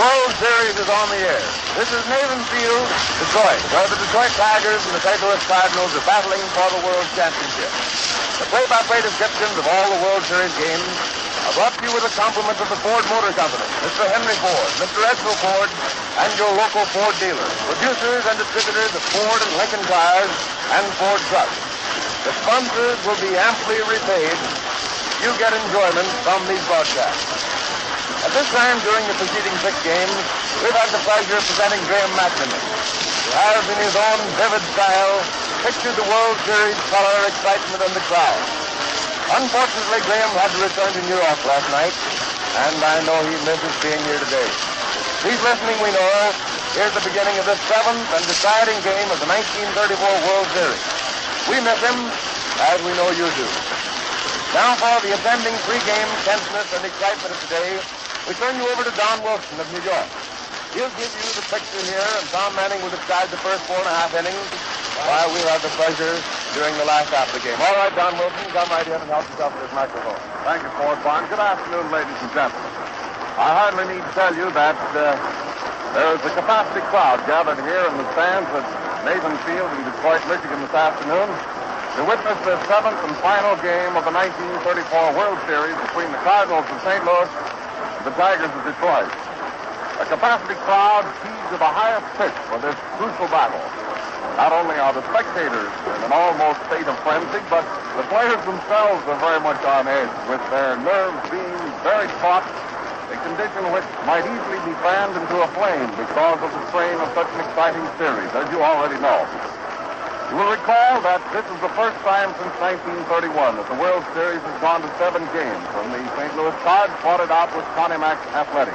World Series is on the air. This is Navin Field, Detroit, where the Detroit Tigers and the St. Louis Cardinals are battling for the World Championship. The play-by-play descriptions of all the World Series games are brought to you with the compliments of the Ford Motor Company, Mr. Henry Ford, Mr. Edsel Ford, and your local Ford dealers, producers and distributors of Ford and Lincoln tires and Ford trucks. The sponsors will be amply repaid. You get enjoyment from these broadcasts. At this time during the preceding 6 games, we've had the pleasure of presenting Graham McNamee, who has, in his own vivid style, pictured the World Series color, excitement, and the crowd. Unfortunately, Graham had to return to New York last night, and I know he misses being here today. He's listening, we know. Here's the beginning of the 7th and deciding game of the 1934 World Series. We miss him, as we know you do. Now for the attending pre-game tenseness and excitement of today, we turn you over to Don Wilson of New York. He'll give you the picture here, and Tom Manning will describe the first 4.5 innings, while we'll have the pleasure during the last half of the game. All right, Don Wilson, come right in and help yourself with this microphone. Thank you, Ford Barn. Good afternoon, ladies and gentlemen. I hardly need to tell you that there is a capacity crowd gathered here in the stands at Navin Field in Detroit, Michigan this afternoon to witness the 7th and final game of the 1934 World Series between the Cardinals of St. Louis and the Tigers of Detroit. A capacity crowd keyed to the highest pitch for this crucial battle. Not only are the spectators in an almost state of frenzy, but the players themselves are very much on edge, with their nerves being very taut, a condition which might easily be fanned into a flame because of the strain of such an exciting series, as you already know. You will recall that this is the first time since 1931 that the World Series has gone to 7 games when the St. Louis Cards fought it out with Connie Mack Athletics.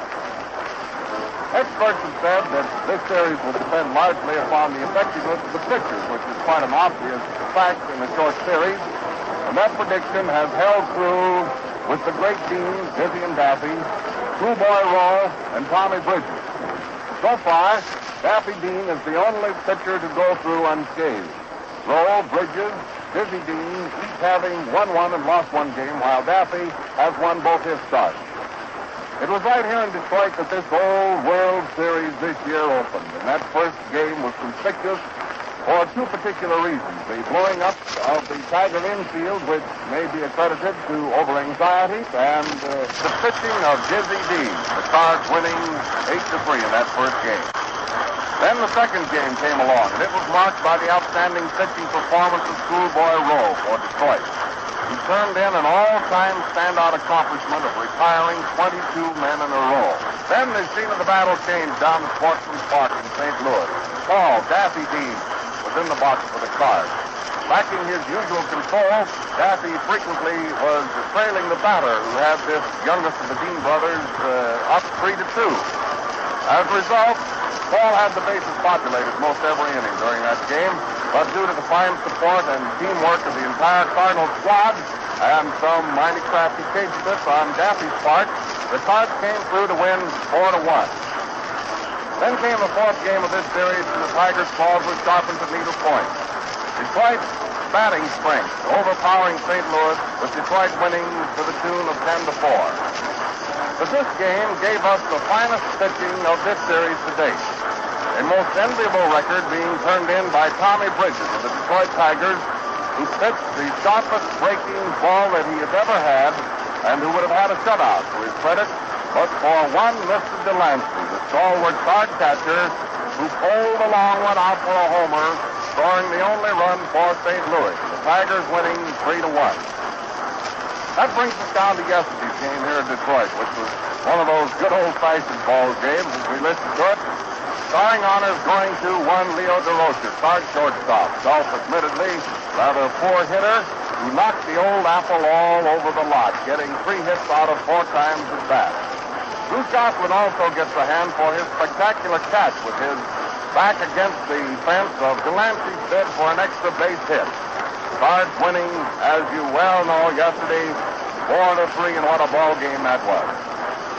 Experts have said that this series will depend largely upon the effectiveness of the pitchers, which is quite an obvious fact in a short series, and that prediction has held true with the great teams, Dizzy and Daffy, Schoolboy Rowe, and Tommy Bridges. So far, Daffy Dean is the only pitcher to go through unscathed. Rowe, Bridges, Dizzy Dean, each having won one and lost one game, while Daffy has won both his starts. It was right here in Detroit that this old World Series this year opened, and that first game was conspicuous for 2 particular reasons. The blowing up of the Tiger infield, which may be accredited to over-anxiety, and the pitching of Dizzy Dean, the Cards winning 8-3 in that first game. Then the second game came along, and it was marked by the outstanding pitching performance of Schoolboy Rowe for Detroit. He turned in an all-time standout accomplishment of retiring 22 men in a row. Then the scene of the battle changed down at Sportsman's Park in St. Louis. Paul Daffy Dean was in the box for the Cards. Lacking his usual control, Daffy frequently was trailing the batter, who had this youngest of the Dean brothers up 3-2. As a result, Paul had the bases populated most every inning during that game, but due to the fine support and teamwork of the entire Cardinal squad and some mighty crafty caginess on Daffy's part, the Cards came through to win 4-1. Then came the 4th game of this series, and the Tigers' claws were sharpened to needle point. Detroit's batting strength overpowering St. Louis, with Detroit winning to the tune of 10-4. But this game gave us the finest pitching of this series to date. A most enviable record being turned in by Tommy Bridges of the Detroit Tigers, who pitched the sharpest breaking ball that he has ever had, and who would have had a shutout to his credit, but for one Mr. Delancey, the stalwart card catcher, who pulled the long one out for a homer, scoring the only run for St. Louis. The Tigers winning 3-1. That brings us down to yesterday's game here in Detroit, which was one of those good old-fashioned ball games as we listened to it. Starring honors going to one Leo DeRocher, Sarge shortstop, self-admittedly rather poor hitter, who knocked the old apple all over the lot, getting 3 hits out of 4 times at bat. Bruce Jocelyn also gets a hand for his spectacular catch with his back against the fence of Delancey's bid for an extra base hit. Sarge winning, as you well know, yesterday 4-3, and what a ball game that was.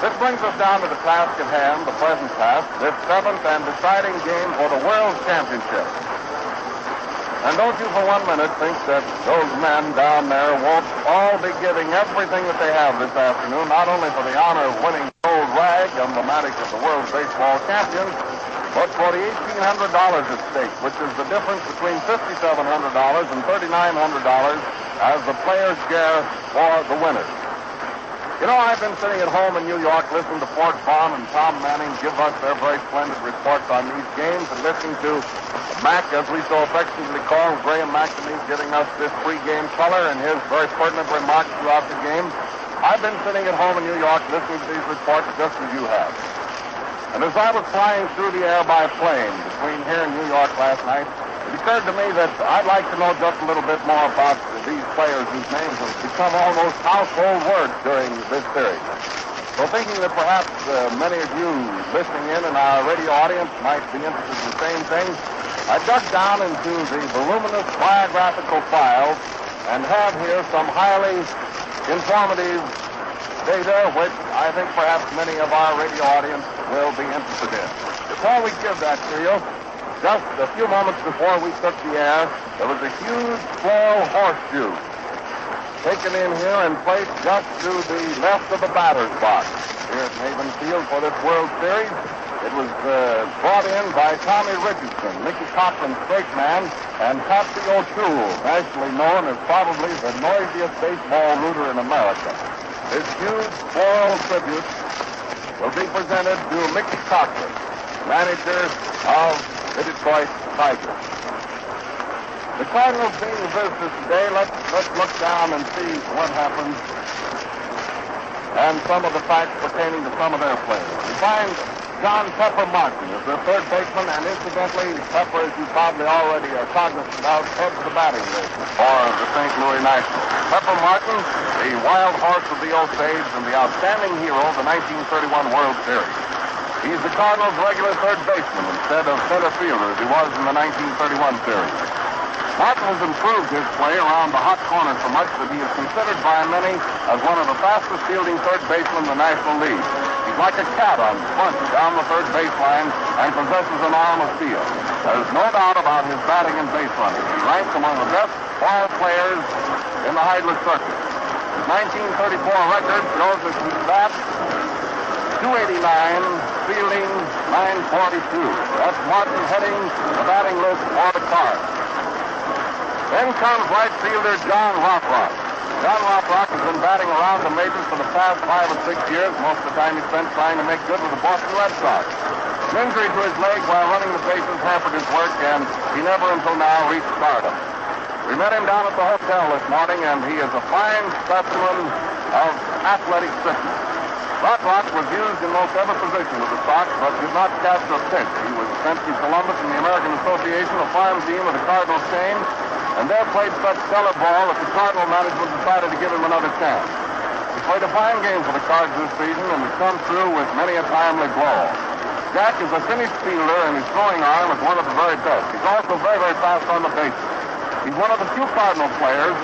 This brings us down to the task at hand, the present task, this 7th and deciding game for the World Championship. And don't you for 1 minute think that those men down there won't all be giving everything that they have this afternoon, not only for the honor of winning gold rag, flag, emblematic of the world baseball champions, but for the $1,800 at stake, which is the difference between $5,700 and $3,900 as the players' share for the winners. You know, I've been sitting at home in New York listening to Fort Vaughn and Tom Manning give us their very splendid reports on these games and listening to Mac, as we so affectionately call Graham McNamee, giving us this pregame color and his very pertinent remarks throughout the game. I've been sitting at home in New York listening to these reports just as you have. And as I was flying through the air by plane between here and New York last night, it occurred to me that I'd like to know just a little bit more about these players whose names have become almost household words during this series. So thinking that perhaps many of you listening in our radio audience might be interested in the same thing, I dug down into the voluminous biographical files and have here some highly informative data which I think perhaps many of our radio audience will be interested in. Before we give that to you, just a few moments before we took the air, there was a huge floral horseshoe taken in here and placed just to the left of the batter's box here at Haven Field for this World Series. It was brought in by Tommy Richardson, Mickey Cochran's straight man, and Patsy O'Toole, nationally known as probably the noisiest baseball rooter in America. This huge floral tribute will be presented to Mickey Cochran, manager of the Detroit Tigers. The Cardinals being visitors today, let's look down and see what happened and some of the facts pertaining to some of their players. We find John Pepper Martin is their third baseman, and incidentally, Pepper, as you probably already are cognizant of, heads the batting list for the St. Louis Nationals. Pepper Martin, the wild horse of the Osage and the outstanding hero of the 1931 World Series. He's the Cardinals' regular third baseman instead of center fielder as he was in the 1931 series. Martin has improved his play around the hot corner so much that he is considered by many as one of the fastest fielding third basemen in the National League. He's like a cat on punch down the third baseline and possesses an arm of steel. There's no doubt about his batting and base running. He ranks among the best ball players in the Heidler Circuit. His 1934 record shows that he bats .289, fielding .942. That's Martin heading the batting list for the Cards. Then comes right fielder John Rothrock. John Rothrock has been batting around the majors for the past 5 or 6 years, most of the time he spent trying to make good with the Boston Red Sox. An injury to his leg while running the bases hampered his work, and he never until now reached stardom. We met him down at the hotel this morning, and he is a fine specimen of athletic fitness. Rothrock was used in most every position with the Sox, but did not catch a pitch. He was sent to Columbus in the American Association, a farm team of the Cardinals chain, and there played such stellar ball that the Cardinal management decided to give him another chance. He played a fine game for the Cards this season and has come through with many a timely blow. Jack is a finished fielder, and his throwing arm is one of the very best. He's also very, very fast on the bases. He's one of the few Cardinal players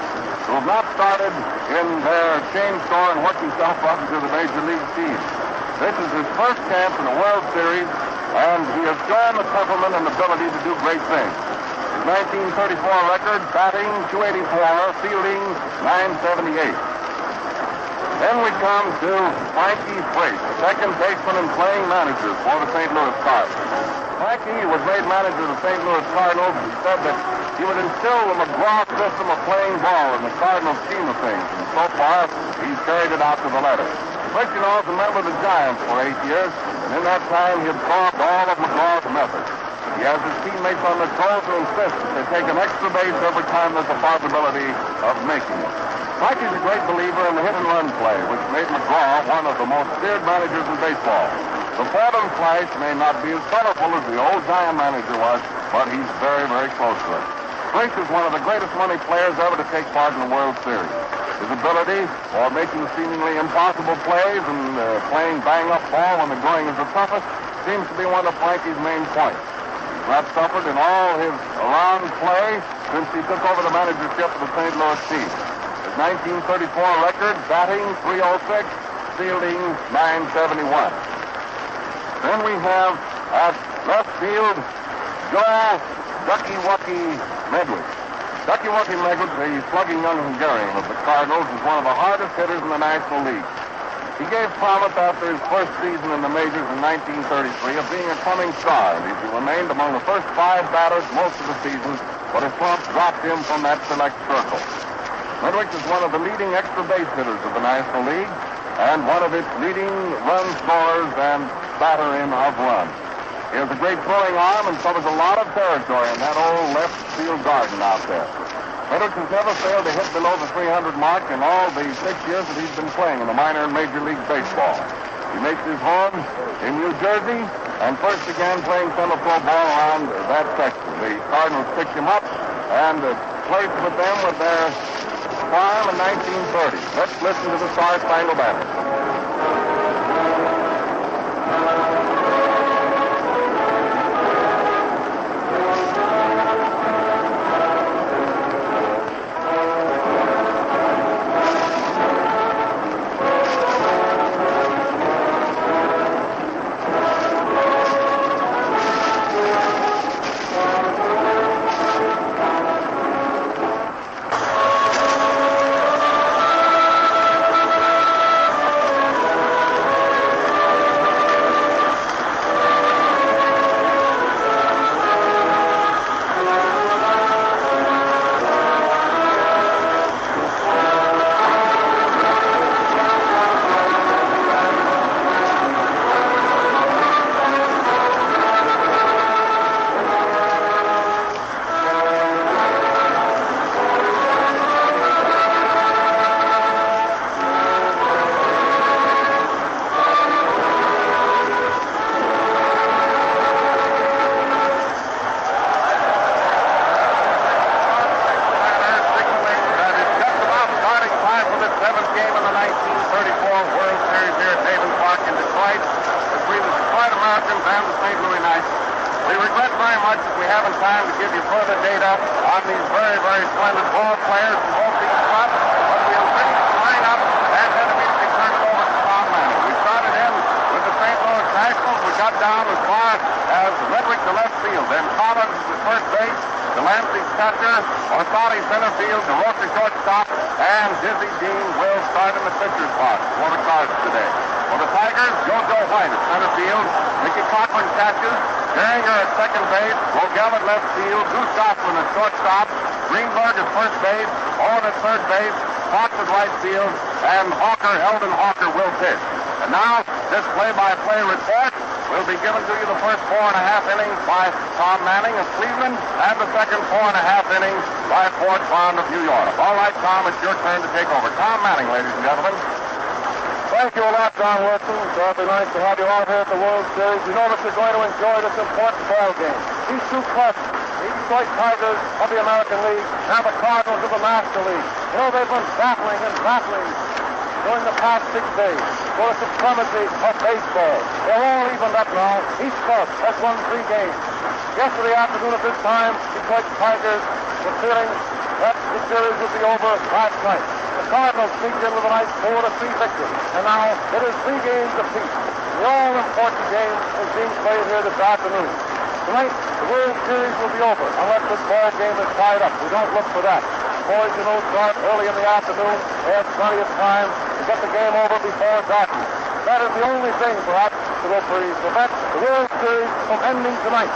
who have not started in their chain store and worked himself up into the Major League team. This is his first chance in the World Series, and he has shown the temperament and ability to do great things. His 1934 record, batting .284, fielding .978. Then we come to Frankie Frase, second baseman and playing manager for the St. Louis Cards. Frankie was made manager of the St. Louis Cardinals and said that he would instill the McGraw system of playing ball in the Cardinals scheme of things, and so far he's carried it out to the letter. First, you know, was a member of the Giants for 8 years, and in that time he absorbed all of McGraw's methods. He has his teammates on their toes to insist that they take an extra base every time there's a possibility of making it. Frankie's a great believer in the hit-and-run play, which made McGraw one of the most feared managers in baseball. The Fordham Flash may not be as colorful as the old Giant manager was, but he's very, very close to it. Frase is one of the greatest money players ever to take part in the World Series. His ability for making seemingly impossible plays and playing bang-up ball when the going is the toughest seems to be one of Frankie's main points. He's not suffered in all his around play since he took over the managership of the St. Louis team. His 1934 record, batting .306, fielding .971. Then we have at left field, Joe Ducky Wucky Medwick. Ducky Wucky Medwick, the slugging young Hungarian of the Cardinals, is one of the hardest hitters in the National League. He gave promise after his first season in the majors in 1933 of being a coming star, and he remained among the first 5 batters most of the season, but a slump dropped him from that select circle. Hendricks is one of the leading extra base hitters of the National League and one of its leading run scorers and batter in of runs. He has a great throwing arm and covers a lot of territory in that old left field garden out there. Hendricks has never failed to hit below the 300 mark in all the 6 years that he's been playing in the minor and major league baseball. He makes his home in New Jersey and first began playing semi-pro ball around that section. The Cardinals picked him up and played with them with their farm in 1930. Let's listen to the Star Spangled Banner. And Eldon Hawker will pitch. And now, this play-by-play report will be given to you the first 4.5 innings by Tom Manning of Cleveland and the second 4.5 innings by Fort Bond of New York. All right, Tom, it's your turn to take over. Tom Manning, ladies and gentlemen. Thank you a lot, Don Wilson. It'll be nice to have you all here at the World Series. We know that you're going to enjoy this important ball game. These two clubs, the Detroit Tigers of the American League and the Cardinals of the National League, you know they've been battling during the past 6 days for the supremacy of baseball. They're all evened up now. Each club has won 3 games. Yesterday afternoon at this time, Detroit Tigers were feeling that the series would be over last night. The Cardinals sneaked in with a nice 4-3 victory. And now it is 3 games apiece. The all-important game is being played here this afternoon. Tonight, the World Series will be over unless this ball game is tied up. We don't look for that. Boys, you know, start early in the afternoon. They have plenty of time to get the game over before darkness. That is the only thing, perhaps, that will prevent the World Series from ending tonight.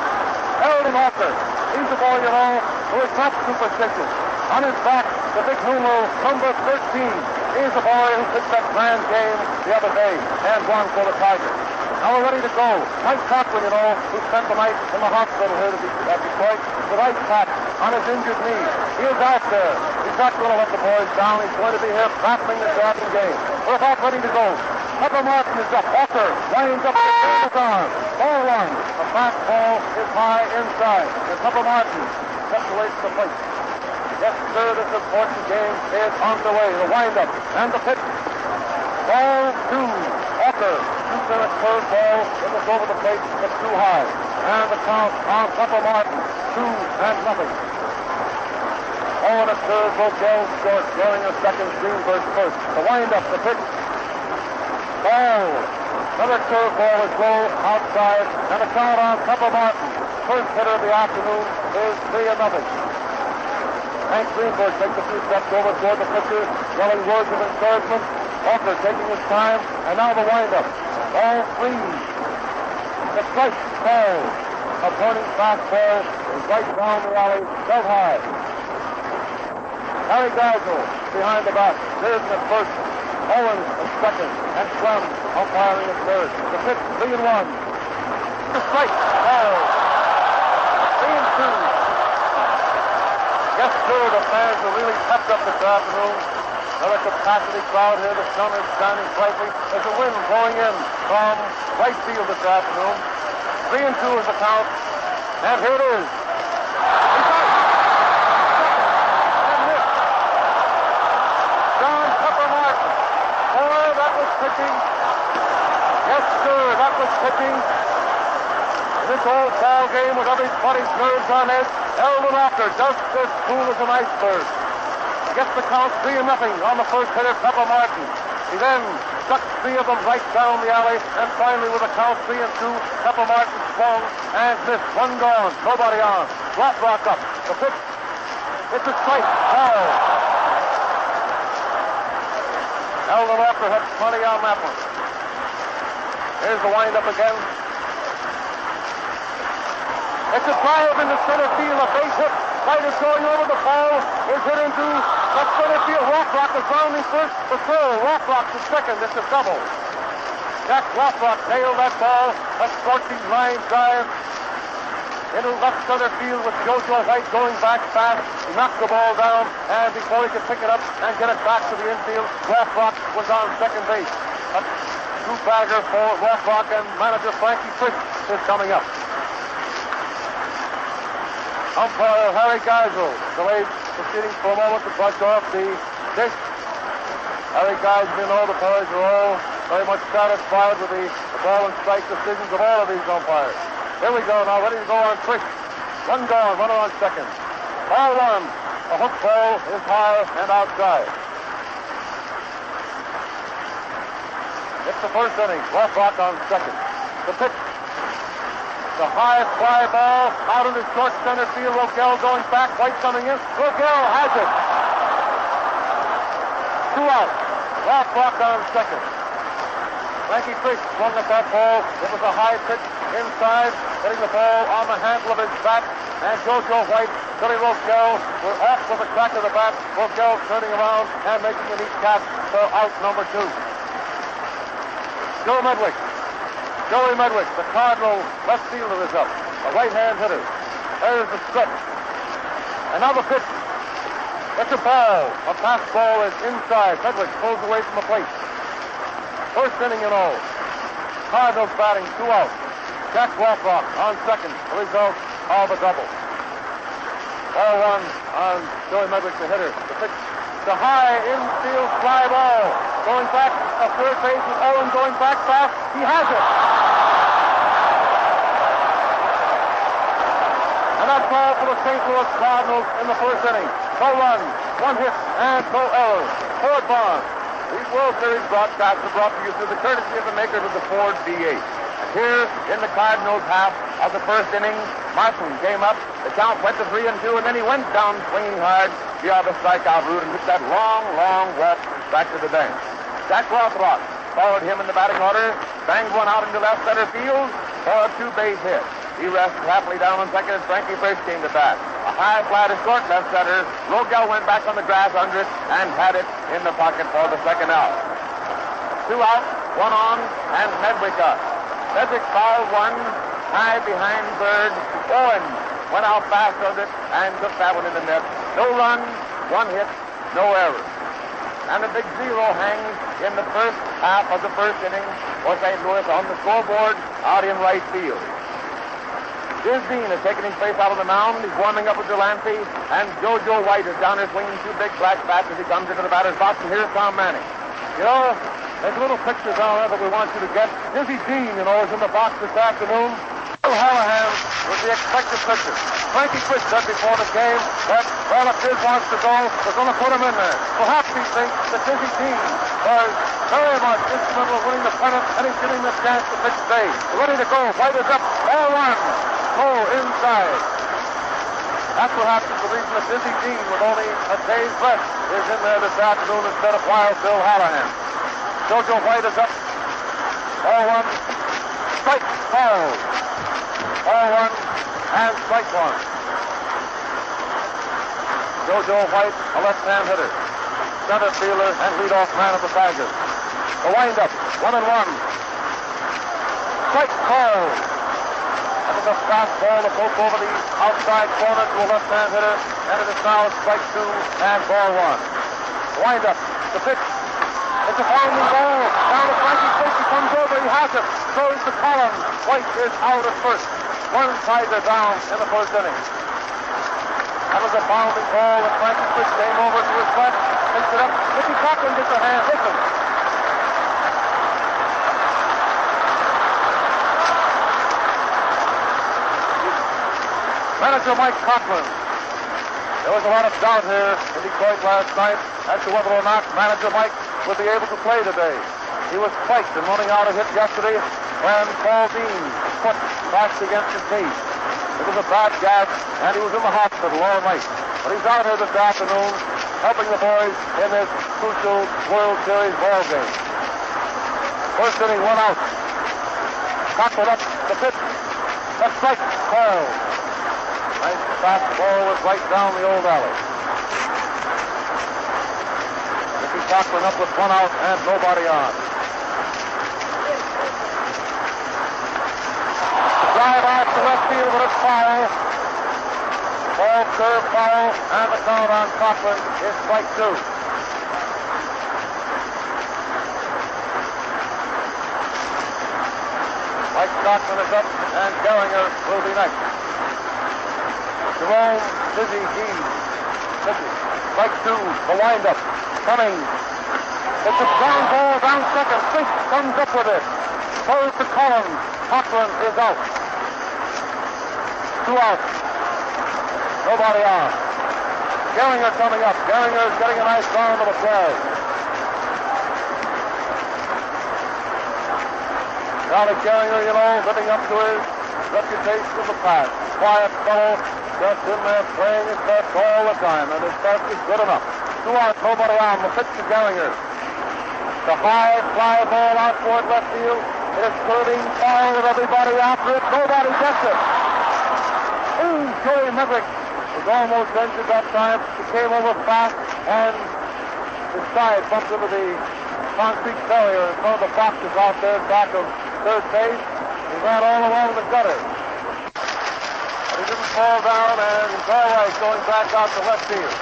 Eldon Hawker, he's a boy, you know, who is not superstitious. On his back, the big numeral, number 13. He's the boy who pitched that grand game the other day and won for the Tigers. Now we're ready to go. Mike Cochran, you know, who spent the night in the hospital here at Detroit with ice pack on his injured knee. He is out there. He's not going to let the boys down. He's going to be here battling the Jordan game. We're about ready to go. Pepper Martin is up. Walker winds up with his arm. Ball one. The fastball is high inside. And Pepper Martin separates the plate. Yes, sir, this important game is underway. The windup and the pitch. Ball 2. Walker shoots in a curveball. It was over the plate, but too high. And the count on Pepper Martin. 2-0. Oh, and a curveball goes short. Going a second. Greenberg first. The windup, the pitch. Ball. Another curveball is low outside. And the count on Pepper Martin. First hitter of the afternoon is 3-0. Hank Greenberg takes a few steps over toward the pitcher, yelling words of encouragement. Walker taking his time, and now the windup. Ball 3. The strike, ball. A turning fastball is right down the alley, dead high. Harry Geisel behind the bat. There's the first. Owens at second, and Clem umpiring at third. The pitch, 3-1. The strike, ball. 3-2. Yes, sir, the fans are really pepped up this afternoon. Another capacity crowd here. The sun is shining brightly. There's a wind blowing in from right field this afternoon. 3-2 is the count. And here it is. He's out. And missed. John Pepper Martin. Boy, that was pitching. Yes, sir, that was pitching. This old ball game with everybody's nerves on edge. Eldon Walker just as cool as an iceberg. Gets the count 3-0 on the first hitter, Pepper Martin. He then stuck 3 of them right down the alley, and finally with a count 3-2, Pepper Martin swung and missed. One gone, nobody on. Rock up. The pitch. It's a strike. Ball. Eldon Walker had plenty on that one. Here's the windup again. It's a drive into center field, a base hit. Right is going over the ball. Is hit into left center field. Rothrock is rounding first. The throw. Rothrock to second. It's a double. Jack Rothrock nailed that ball. A scorching line drive into left center field with Jojo White going back fast. He knocked the ball down, and before he could pick it up and get it back to the infield, Rothrock was on second base. A two-bagger for Rothrock, and manager Frankie Frisch is coming up. Umpire Harry Geisel delayed proceedings for a moment to brush off the dish. Harry Geisel, you know, the boys are all very much satisfied with the ball and strike decisions of all of these umpires. Here we go now, ready to go on Frisch. One gone, runner on second. Ball 1. The hook ball is high and outside. It's the first inning. Rothrock on second. The pitch. The high fly ball out into short center field. Rogel going back. White coming in. Rogel has it. 2 out. Rothrock on second. Frankie Frisch swung at that ball. It was a high pitch inside, hitting the ball on the handle of his bat. And Jojo White, Billy Rogel were off with a crack of the bat. Rogel turning around and making a neat catch for out number 2. Joe Medwick. Joey Medwick, the Cardinal left fielder, is up. A right-hand hitter. There's the stretch. And now the pitch. It's a ball. A fastball is inside. Medwick pulls away from the plate. First inning in all. Cardinals batting 2 out. Jack Rothrock on second. The result of a double. Ball 1 on Joey Medwick, the hitter. The pitch. The high infield fly ball. Going back a third base with Owen going back fast. He has it. And that's all for the St. Louis Cardinals in the first inning. No run, 1 hit, and no error. Ford Barnes. These World Series broadcasts are brought to you through the courtesy of the makers of the Ford V8. And here in the Cardinals half of the first inning, Martin came up. The count went to 3-2, and then he went down swinging hard beyond the strikeout route and took that long walk back to the bench. Jack Rothrock followed him in the batting order, banged one out into left center field for a 2-base hit. He rested happily down on second, and Frankie Frisch came to bat. A high fly to short left center. Rogel went back on the grass under it and had it in the pocket for the second out. 2 out, 1 on, and Medwick up. Medwick fouled one high behind third. Owen went out fast under it and took that one in the net. No run, 1 hit, no error. And the big 0 hangs in the first half of the first inning for St. Louis on the scoreboard out in right field. Diz Dean is taking his place out on the mound. He's warming up with Delancey, and Jojo White is down there swinging 2 big black bats as he comes into the batter's box, and here's Tom Manning. You know, there's a little picture down there that we want you to get. Dizzy Dean, you know, is in the box this afternoon. O'Hallahan was the expected pitcher. Frankie Frisch said before the game that, well, if Diz wants to go, we're going to put him in there. Perhaps he thinks that Dizzy Dean was very much instrumental in winning the pennant, and he's giving him a chance to pitch today. We're ready to go. White is up. Ball 1. Oh, inside. That's what happens. The reason that Dizzy Dean, with only a day's rest, is in there this afternoon instead of Wild Bill Hallahan. JoJo White is up. 0-1. Strike. Called. 0-1 and strike one. JoJo White, a left-hand hitter. Center fielder and leadoff man of the Tigers. The windup. 1-1. Strike called. That was a fastball to poke over the outside corner to a left-hand hitter. And it is now strike two and ball one. Wind up. The pitch. It's a pounding ball. Down to Frankie's face. He comes over. He has it. Throws to Collins. White is out at first. One Tiger down in the first inning. That was a pounding ball. And Frankie's pitch came over to his left. Picks it up. Mickey Cochran gets a hand. Listen. Manager Mike Cochran. There was a lot of doubt here in Detroit last night as to whether or not manager Mike would be able to play today. He was spiked in running out a hit yesterday when Paul Dean's foot crashed against his knee. It was a bad gash, and he was in the hospital all night. But he's out here this afternoon helping the boys in this crucial World Series ball game. First inning, one out. Cochran up the pitch. A strike called. Nice fastball was right down the old alley. Mickey Cochran up with one out and nobody on. The drive out to left field, but it's foul. Ball curve foul, and the count on Cochran is strike two. Mike Cochran is up, and Gehringer will be next. Jerome Dizzy Dean. Strike two, the windup. Coming. It's a ground ball down second. Fink comes up with it. Throws to Collins. Cochran is out. Two outs. Nobody on. Gehringer coming up. Gehringer is getting a nice round of applause. Charlie Gehringer, you know, living up to his reputation of the past. Quiet fellow. Just in there playing his best all the time, and his best is good enough. Two outs, nobody on. The pitch to Gehringer. The high fly ball out toward left field. It is curving foul with everybody after it. Nobody gets it. Ooh, Joey Maverick was almost injured that time. He came over fast, and his side bumped into the concrete barrier in front of the boxes out there back of third base. He ran all along the gutter. He didn't fall down, and he's all right going back out to left field.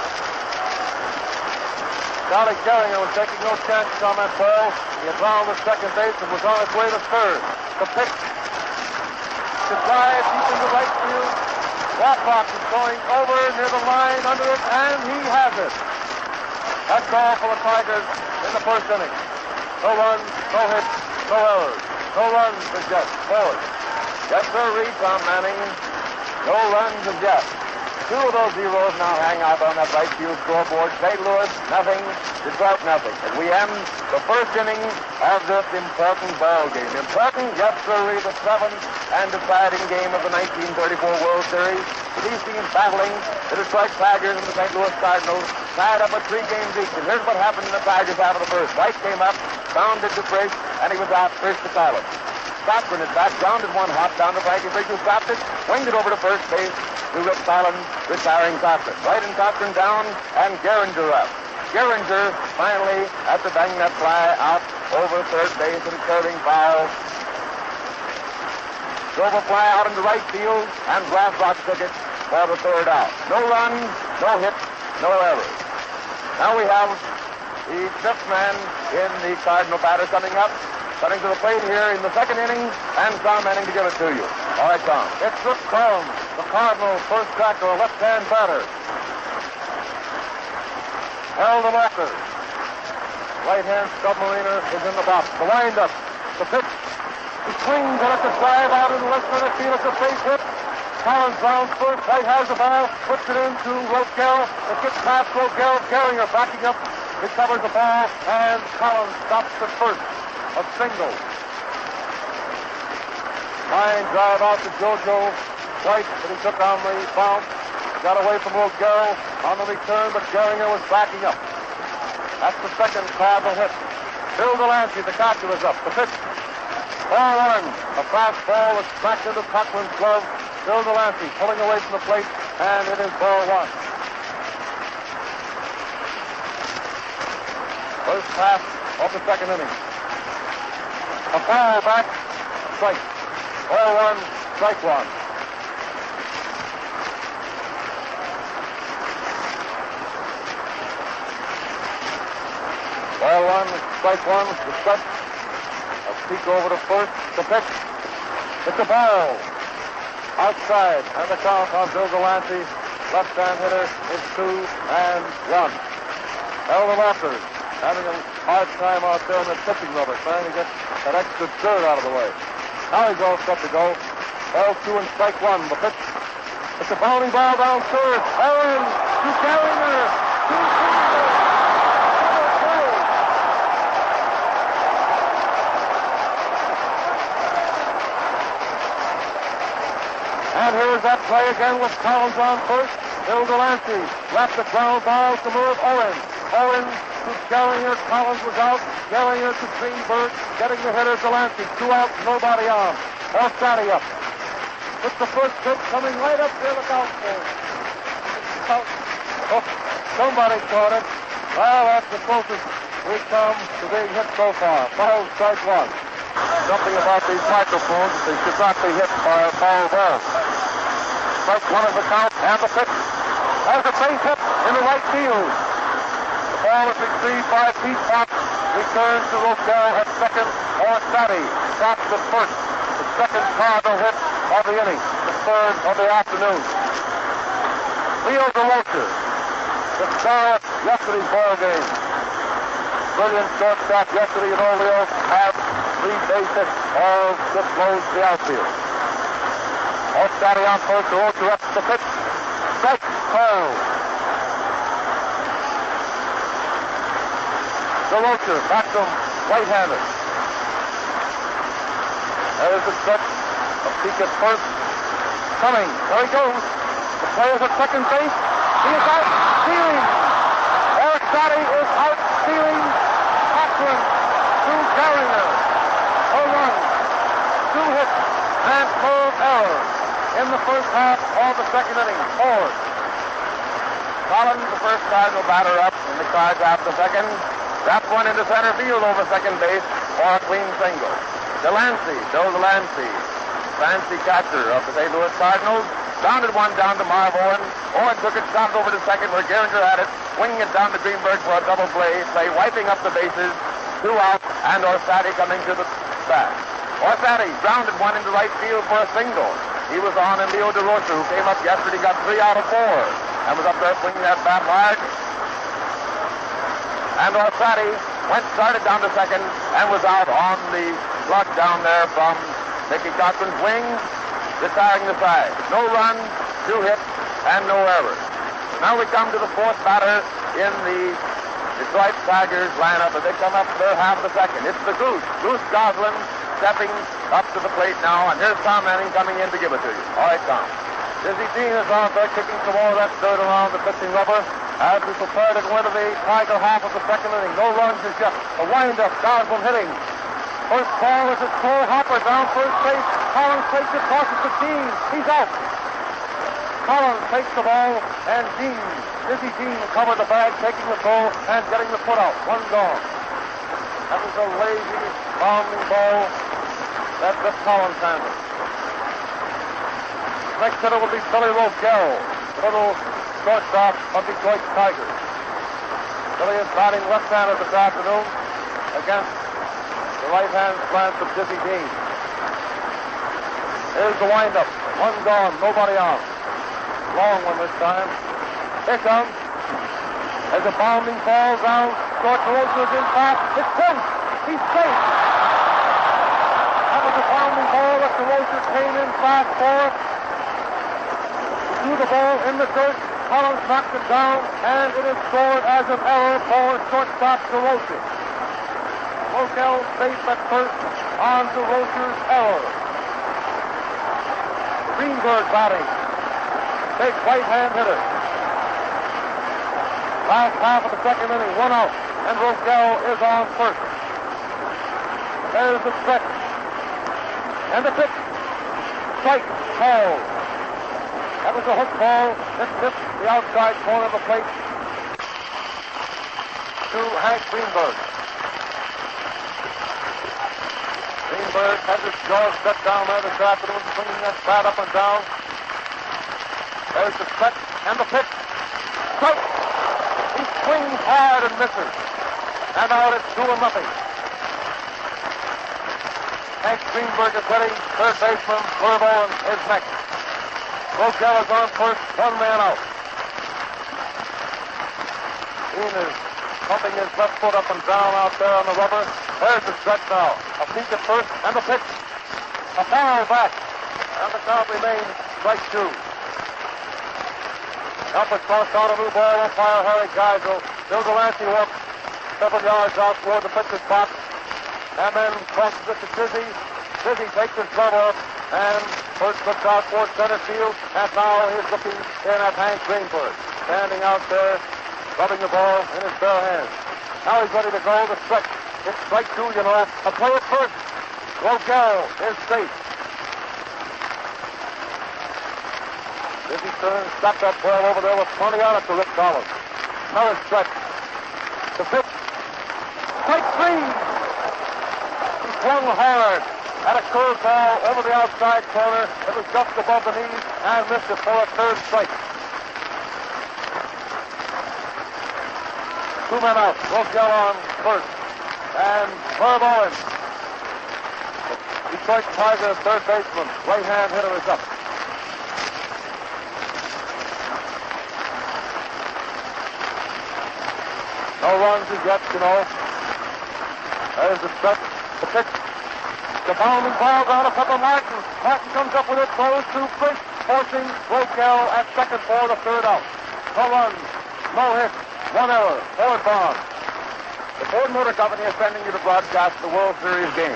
Charlie Gehringer was taking no chances on that ball. He had rounded the second base and was on his way to third. The pitch to drive deep into right field. Walfox is going over near the line under it, and he has it. That's all for the Tigers in the first inning. No runs, no hits, no errors. No runs for Jeff Ford. Yes, sir, Tom Manning. No runs as yet. Two of those zeros now hang out on that right field scoreboard. St. Louis, nothing. Detroit, nothing. As we end the first inning of this important ball game. Important, yes, sir, the seventh and deciding game of the 1934 World Series. For these teams battling the Detroit Tigers and the St. Louis Cardinals, tied up at 3 games each. And here's what happened in the Tigers half of the first. White came up, bounded to Frisch, and he was out first to Collins. Cochran is back, grounded one hop down to Frankie Frisch, who stopped it, winged it over to first base to Rip Collins, retiring Cochran. White and Cochran down, and Gehringer up. Gehringer finally, after banging that fly out over third base and curving foul, drove a fly out into right field, and Glassrock took it for the third out. No runs, no hits, no errors. Now we have the fifth man in the Cardinal batter coming up. Coming to the plate here in the second inning, and Tom Manning to give it to you. All right, Tom. It's Rip Collins, the Cardinal first cracker, left-hand batter. Held the Walker. Right-hand submariner is in the box. The windup. The pitch. He swings and it's a drive out in the left center field. It's a base hit. Collins rounds first. White has the ball. Puts it into Rogel. It gets past Rogel. Gehringer backing up. Recovers the ball. And Collins stops at first. A single. Line drive out to JoJo White, but he took on the bounce. Got away from Rogel on the return, but Gehringer was backing up. That's the second Cardinal hit. Bill Delancey, the catcher, is up. The pitch. Ball one. A fastball is smacked into Cochran's glove. Bill Delancey pulling away from the plate, and it is ball one. First pass of the second inning. A foul back. Strike. Ball one. Strike one. Ball one, strike one, the set. A peek over to first, the pitch. It's a ball. Outside, and the count on Bill Delancey. Left-hand hitter is 2-1. Elmer Walters having a hard time out there in the pitching rubber, trying to get that extra dirt out of the way. Now he's all set to go. Ball two and strike one. The pitch. It's a bounding ball down third. Aaron to Gallagher. And here's that play again with Collins on first. Bill Delancey left the ground ball to move Owen. Owen to Gallagher. Collins was out. Gallagher to Greenberg. Getting the hitter Delancey. 2 outs, nobody on. Elstady up. It's the first pitch coming right up there. Look out for it. Oh, somebody caught it. Well, that's the closest we've come to being hit so far. Ball strike one. Something about these microphones, they should not be hit by a foul ball. Strike one is the count, and the pitch. There's a base hit in the right field. The ball is retrieved by Pete Fox. Returns to Rosell at second. Elstady stops at first. The second Cardinal hit of the inning. The third of the afternoon. Leo DeRocher, the star of yesterday's ball game. Brilliant shortstop yesterday, and Leo had 3 base hits, all just close the outfield. Elstady on first, DeRocher up the pitch. Strike, call. DeRocher back to right-handed. There's the stretch. A peek at first. Coming. There he goes. The player's at second base. He is out stealing. Elstady is out stealing. Cochran to Gallagher. A run. 2 hits and 12 errors in the first half of the second inning. Ford. Collins, the first Cardinal batter up in the Cards after second. That one into center field over second base for a clean single. Delancey, Bill Delancey, fancy catcher of the St. Louis Cardinals, grounded one down to Marv Owen. Owen took it, shot over to second where Gehringer had it, winging it down to Greenberg for a double play, wiping up the bases, 2 out, and Elstady coming to the bat. Elstady grounded one into right field for a single. He was on, and Leo DeRocher, who came up yesterday, got 3 out of 4, and was up there swinging that bat hard. And Elstady started down to second, and was out on the plug down there from Mickey Cochran's wing, retiring the side. No run, 2 hits, and no errors. Now we come to the fourth batter in the Detroit Tigers lineup as they come up their half of the second. It's the Goose. Goose Goslin stepping up to the plate now, and here's Tom Manning coming in to give it to you. All right, Tom. Dizzy Dean is on there kicking some more of that dirt around the pitching rubber as we prepare to go into the Tiger half of the second inning. No runs as yet. A wind-up. Goslin hitting. First ball is at Cole Hopper down first base. Collins takes it, tosses to Dean. He's out. Collins takes the ball, and Dean, Dizzy Dean, covered the bag, taking the throw and getting the put out. 1 gone. That was a lazy, bounding ball that Collins handled. Next hitter will be Billy Rosell, the little shortstop of Detroit Tigers. Billy is batting left-handed this afternoon against the right-hand slant of Dizzy Dean. Here's the windup. 1 gone, nobody on. Long one this time. Here comes. As a bounding ball down, short DeRocher is in fast. It's pinched. He's safe. That was a bounding ball that DeRocher came in fast for. Threw the ball in the dirt. Collins knocked it down, and it is scored as an error for shortstop DeRocher. Rosell safe at first on DeRocher's error. Greenberg batting. Big right-hand hitter. Last half of the second inning, 1 out, and Rosell is on first. There's the stretch. And the pitch. Strike. Ball. That was a hook ball. This tipped the outside corner of the plate to Hank Greenberg. Greenberg has his jaws set down there this afternoon, swinging that bat up and down. There's the stretch and the pitch. Strike. He swings hard and misses. And out it's 2-0. Hank Greenberg is ready. Third baseman, Herb Owen, is next. Rosell is on first, 1 man out. Dean is pumping his left foot up and down out there on the rubber. There's the stretch now. A peek at first, and the pitch. A foul back. And the count remains strike 2. Up is tossed out a new ball. Umpire Harry Geisel. Bill Delancey walks 7 yards out toward the pitcher's box. And then crosses it to Dizzy. Dizzy takes his glove off. And first looks out toward center field. And now he's looking in at Hank Greenberg. Standing out there, rubbing the ball in his bare hands. Now he's ready to go. The stretch. It's strike 2, you know. A play at first. Rogel is safe. Dizzy turns, stopped that ball over there with plenty on it to Rick Collins. Another stretch. The pitch. Strike 3. He swung hard at a curveball over the outside corner. It was just above the knees and missed it for a third strike. 2 men out. Rogel on first. And Herb Owen, Detroit Tigers third baseman, right-hand hitter, is up. No runs as yet, you know. There's the stretch, the pitch. The bounding ball down to Pepper Martin. Martin comes up with it, throws to first, forcing Rogel at second for the third out. No runs, no hits, 1 error, Ford Bond. The Ford Motor Company is sending you to broadcast the World Series game.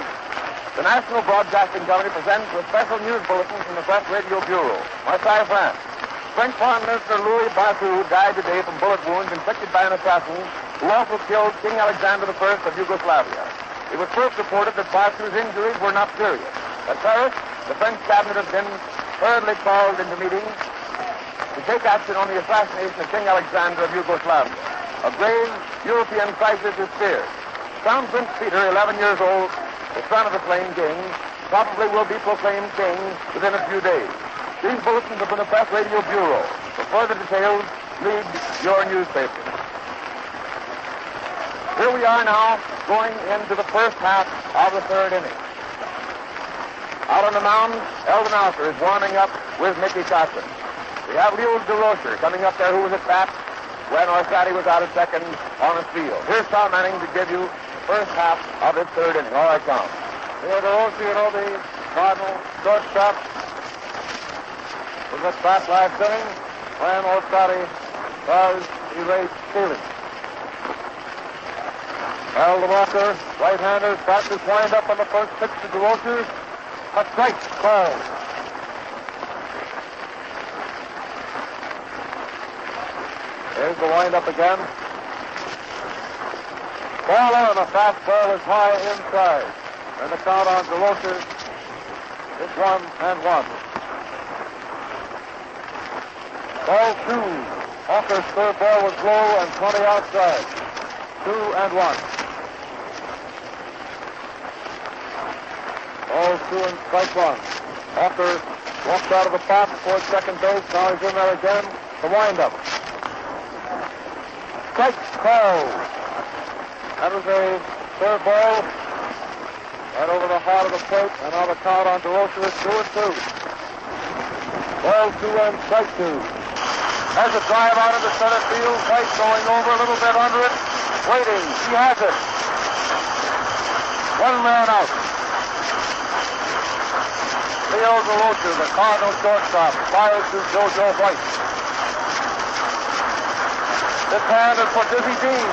The National Broadcasting Company presents a special news bulletin from the Press Radio Bureau. Marseille, France. French Foreign Minister Louis Bassou died today from bullet wounds inflicted by an assassin who also killed King Alexander I of Yugoslavia. It was first reported that Bassou's injuries were not serious. At Paris, the French cabinet has been hurriedly called into meeting to take action on the assassination of King Alexander of Yugoslavia. A grave European crisis is feared. Crown Prince Peter, 11 years old, the son of the slain king, probably will be proclaimed king within a few days. These bulletins are from the Press Radio Bureau. For further details, read your newspaper. Here we are now, going into the first half of the third inning. Out on the mound, Eldon Alter is warming up with Mickey Cochrane. We have Leo DeRocher coming up there, who was at bat when Orsatti was out at second on the field. Here's Tom Manning to give you the first half of his third inning. All right, Tom. Leo DeRocher, you know, the Cardinal shortstop, was at bat last inning when Orsatti was erased stealing. Al DeMarker, right-hander, bat is wind up on the first pitch to DeRocher. A strike called. There's the wind-up again. Ball on, a fastball is high inside. And the count on DeRocher is 1-1. Ball 2. Hawker's third ball was low and 20 outside. 2-1. Ball 2 and strike 1. Hawker walks out of the box towards second base. Now he's in there again. The wind-up. Strike called. That was a third ball right over the heart of the plate, and now the count on DeRocher is 2-2. Ball 2 and strike 2. Has a drive out into center field. White going over a little bit under it. Waiting. He has it. 1 man out. Leo DeRocher, the Cardinal shortstop, fires to JoJo White. This hand is for Dizzy Dean.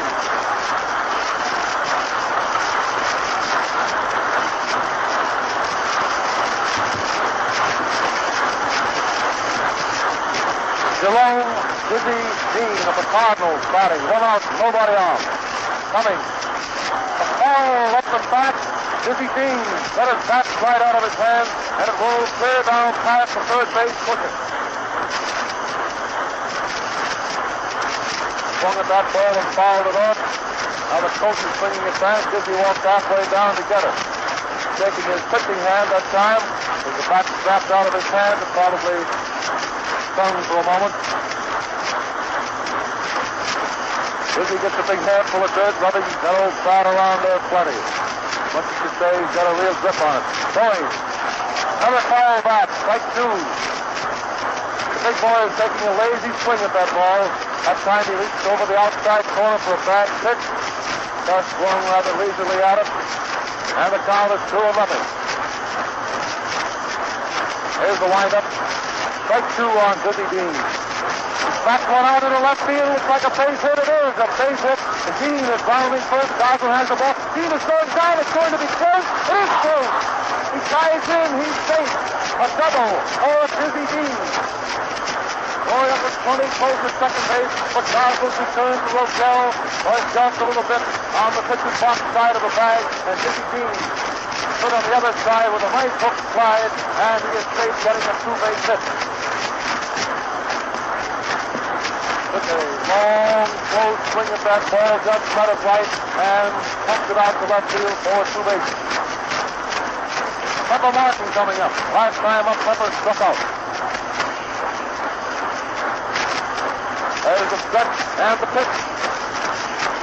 Jerome Dizzy Dean of the Cardinals batting. 1 out, nobody on. Coming. A ball up and back. Dizzy Dean let his bat slide out of his hand, and it rolls clear down past the third base bucket. Swung at that ball and fouled it off. Now the coach is swinging it back. Dizzy walked halfway down to get it. Shaking his pitching hand that time, with the bat snapped out of his hand and probably stung for a moment. Dizzy gets a big handful of dirt, rubbing that old bat around there plenty. Much as to say he's got a real grip on it. Going. Another foul bat, strike two. The big boy is taking a lazy swing at that ball. That time he reached over the outside corner for a bad pitch. Thus swung rather leisurely at it. And the count is 2-0. Here's the windup. Strike two on Dizzy Dean. Back one out into left field. Looks like a base hit. It is a base hit. Dean is rounding first. Gosler has the ball. Dean is going down. It's going to be close. It is close. He dives in. He's safe. A double for Dizzy Dean. Going up at 20, close to second base. But Gosler returns to Rosell. Boys just a little bit on the pitcher's box side of the bag. And Dizzy Dean stood on the other side with a nice hook slide. And he is safe, getting a two-base hit. Took a long, slow swing at that ball, just cut it right, and pumped it out to left field for two bases. Pepper Martin coming up. Last time up, Pepper struck out. There's the stretch and the pitch.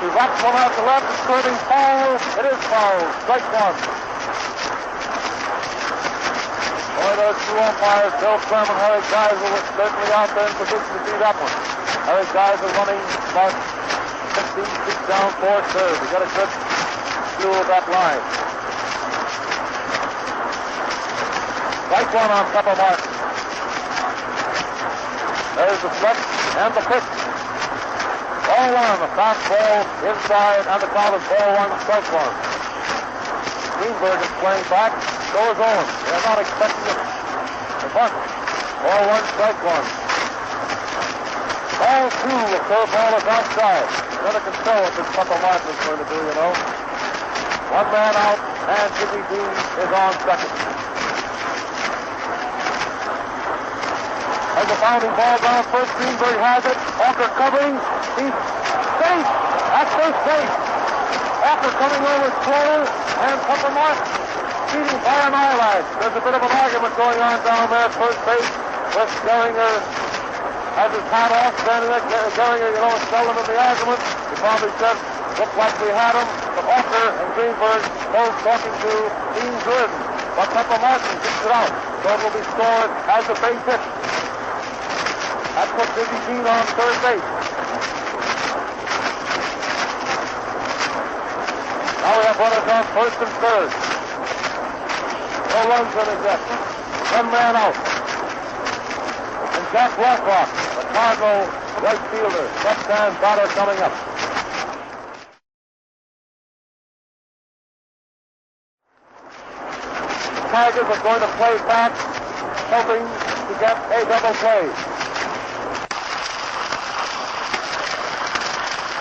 He rocks one out to left, it's turning foul. It is foul. Strike one. Boy, those two umpires, Bill Clem and Harry Geisel, were certainly out there in position to see that one. Harry Geisel running about 15 feet down for third. He got a good view of that line. Strike one on Pepper Martin. There's the flex and the pitch. Ball one, the fastball inside, and the count is ball one, strike one. Greenberg is playing back. So is Owen. They're not expecting it. The bunt. Ball one, strike one. Ball two, the curveball is outside. Never can tell what this Pepper Martin is going to do, you know. One man out, and Dizzy Dean is on second. As the bounding ball down first, Greenberg has it. Walker covering. He's safe at first base. Walker coming over slow, and Pepper Martin beating by an eyelash. There's a bit of an argument going on down there at first base with Gehringer has his hat off, standing there. Gehringer, you know, is seldom in the argument. He probably said, looked like we had him. But Walker and Greenberg both talking to Dean Jordan. But Pepper Martin gets it out. So it will be scored as a base hit. That puts Dizzy Dean on third base. Now we have runners on first and third. No runs in his effort. One man out. And Jack Blacklock, the Cardinal right fielder, left-hand batter coming up. The Tigers are going to play back, hoping to get a double play.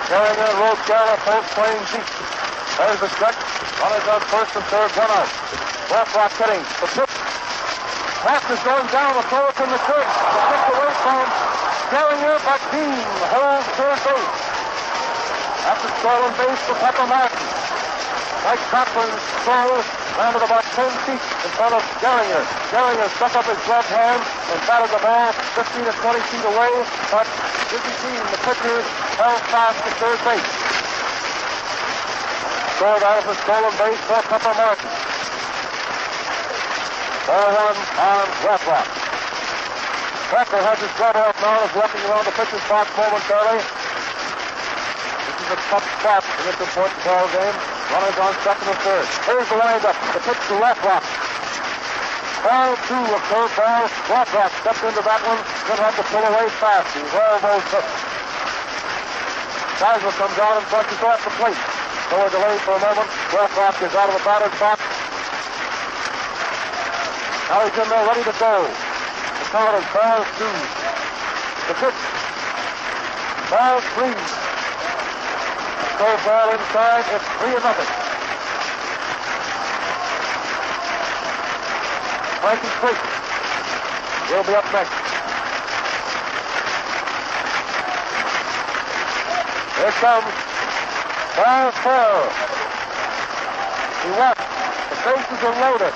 Gehringer and Rosell both playing deep. There's the stretch. Runners on first and third, one out. Blacklock hitting. The pitch. Pass is going down. The throw from the curve. The pitch away from Gehringer, but Dean holds third base. After stolen base for Pepper Martin. Mike Cochran's throw landed about 10 feet in front of Gehringer. Gehringer stuck up his left hand and batted the ball 15 or 20 feet away, but Dizzy Dean, the pitcher, held fast to third base. Scored out of the stolen base for Pepper Martin. Ball one on Blacklock. Becker has his glove off now, is walking around the pitcher's box momentarily. This is a tough spot in this important ball game. Runners on second and third. Here's the windup. The pitch to Blacklock. Ball two, a curveball. Blacklock stepped into that one. Going to have to pull away fast. He's all those hits. Geisel comes out and brushes off the plate. So we're delayed for a moment. Blacklock is out of the batter's box. Now he's in there ready to go. The count is ball two. The pitch. Ball three. Curveball inside. It's 3-0. Frankie Freak will be up next. Here comes Brian Farrell. He watched. The bases are loaded.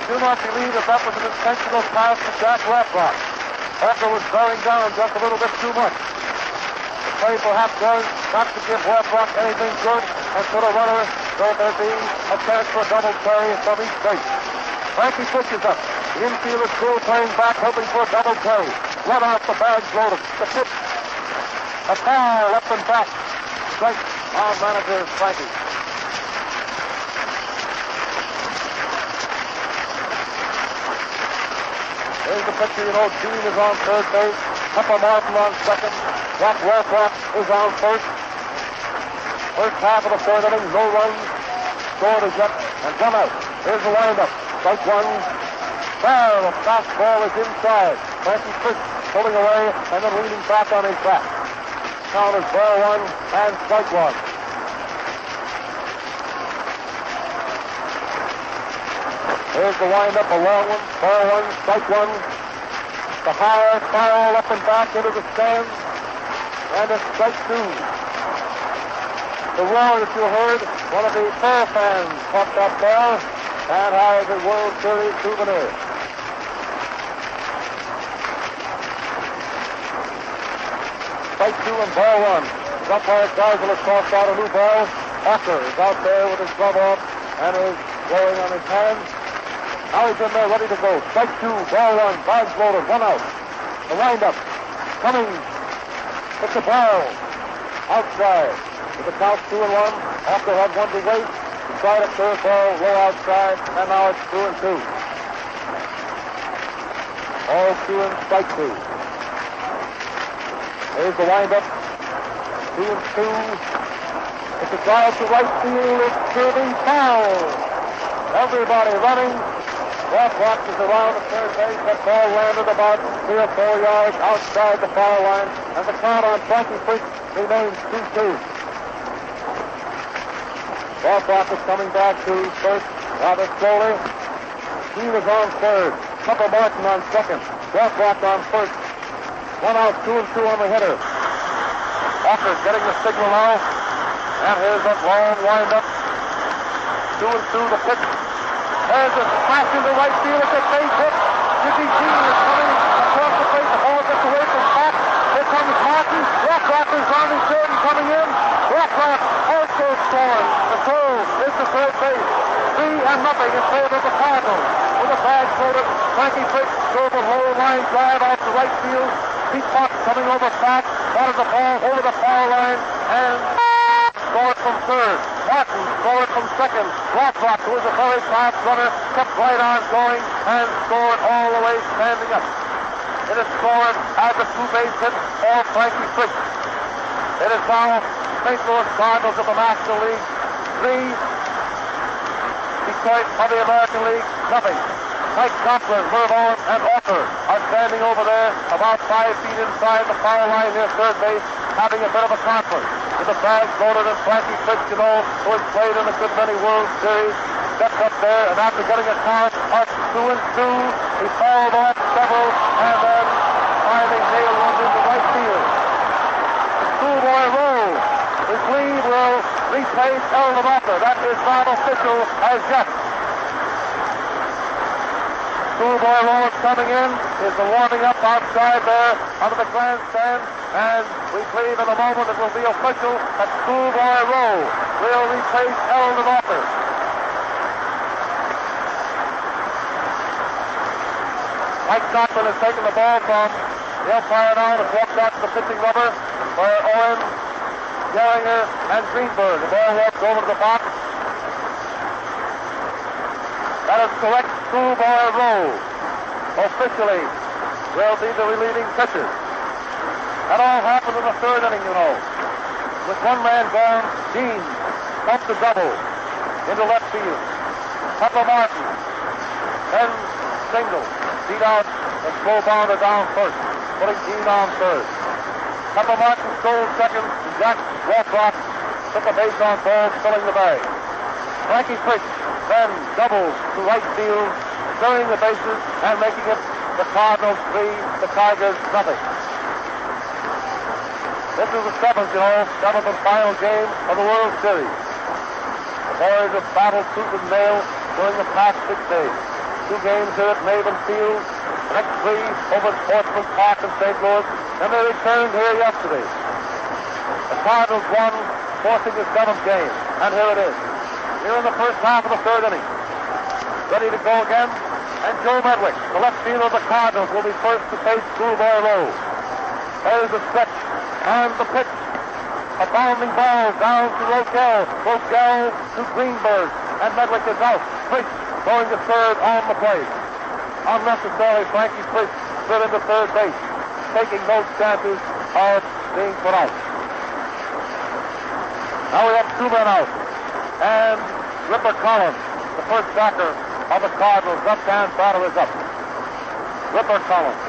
Do not believe that was an intentional pass to Jack Lathrop. Hooker was bearing down just a little bit too much. The play perhaps was not to give Lathrop anything good and put a runner so there be a chance for a double play from each base. Frankie pushes up. The infield is still playing back, hoping for a double play. Run out, the bags loaded. The pitch. A foul up and back. Strike on manager Frankie. Here's the pitcher, Dean is on third base. Papa Martin on second. Jack Lathrop is on first. First half of the third inning, no runs. Scored as yet and come out. Here's the windup. Strike one. Foul. The fastball is inside. Frankie Fish pulling away and then leaning back on his back. Count is ball one and strike one. Here's the windup, a long one, ball one, strike one. The high foul up and back into the stands, and a strike two. The roar that you heard, one of the Pearl fans caught that ball and has a World Series souvenir. Strike two and ball one. The umpire Geisel has tossed out a new ball. Hooker is out there with his glove off and is blowing on his hands. Now he's in there ready to go. Strike two, ball one, bags loaded, one out. The windup, coming. It's the ball. Outside. With the count 2-1. Hooker had one to wait. He tried a curveball, low outside, and now it's 2-2. All two and strike two. Here's the windup. 2-2. It's a drive to right field. It's curving foul. Everybody running. Lathrop is around the third base. That ball landed about 3 or 4 yards outside the foul line, and the count on Frankie Freak remains 2-2. Lathrop is coming back to first rather slowly. Dean is on third. Papa Martin on second. Lathrop on first. One out, 2-2 on the hitter. Hooker getting the signal now. And here's that long windup. 2-2 the pitch. There's a smash into right field. It's a base hit. Jimmy Dean is coming across the plate. The ball gets away from back. Here comes Martin. Lathrop is on his third and coming in. Lathrop also scored. The throw is the third base. 3-0 in favor of the Cardinals. With the bag loaded, Frankie Freak drove a low line drive out to right field. Pete Fox coming over back. Batted the ball over the foul line and scored from third. Martin scored from second. Lathrop, who was a very fast runner, kept right on going and scored all the way standing up. It is scored as a two-base hit for Frankie Freak. It is now St. Louis Cardinals of the National League 3, Detroit of the American League nothing. Mike Conklin, Merv Owen, and Hooker are standing over there about 5 feet inside the foul line near third base, having a bit of a conference. With the bags loaded and Frankie Freak, who has played in a good many World Series, stepped up there, and after getting a count of 2-2, he fouled off several, and then finally nailed one into right field. The schoolboy roll, we believe, will replace Eldon Hooker. That is not official as yet. Schoolboy roll is coming in, is the warming up outside there under the grandstand, and we believe in a moment it will be official that Schoolboy roll will replace Eldon Hooker. Mike Conklin has taken the ball from the umpire now and walked out to the pitching rubber for Owen, Gehringer, and Greenberg. The ball walks over to the box. That is correct. Schoolboy roll officially will be the relieving pitcher. That all happened in the third inning, With one man gone, Dean pumped the double into left field. Papa Martin, then single, beat out and slow bounder down first, putting Dean on third. Papa Martin stole second, and Jack Lathrop took a base on ball, filling the bag. Frankie Freak then doubles to right field clearing the bases and making it the Cardinals 3, the Tigers nothing. This is the seventh and final game of the World Series. The boys have battled tooth and nail during the past 6 days. 2 games here at Maven Field, the next 3 over at Sportsman Park in St. Louis, and they returned here yesterday. The Cardinals won, forcing the 7th game, and here it is. Here in the first half of the 3rd inning. Ready to go again, and Joe Medwick, the left fielder of the Cardinals, will be first to face Schoolboy Rowe. There's the stretch, and the pitch. A bounding ball down to Rogel. Rogel to Greenberg, and Medwick is out. Priest going to third on the play. Unnecessarily, Frankie Priest slid into third base, taking no chances of being put out. Now we have 2 men out, and Ripper Collins, the first backer of the Cardinals, left-hand batter, is up. Ripper Collins.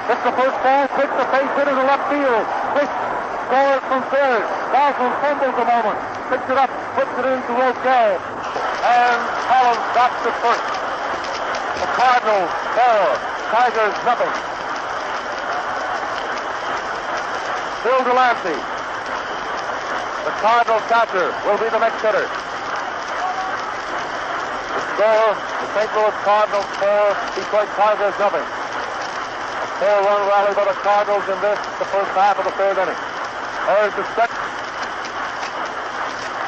It's the first ball, picks the base hit into left field. Priest scores from third. Dawson fumbles a moment, picks it up, puts it into Rogel, and Collins got to first. The Cardinals 4, Tigers nothing. Bill Delancey, the Cardinals catcher, will be the next hitter. The score, the St. Louis Cardinals 4, Detroit Tigers nothing. A 4-run rally by the Cardinals in this, the first half of the 3rd inning. There's the stretch.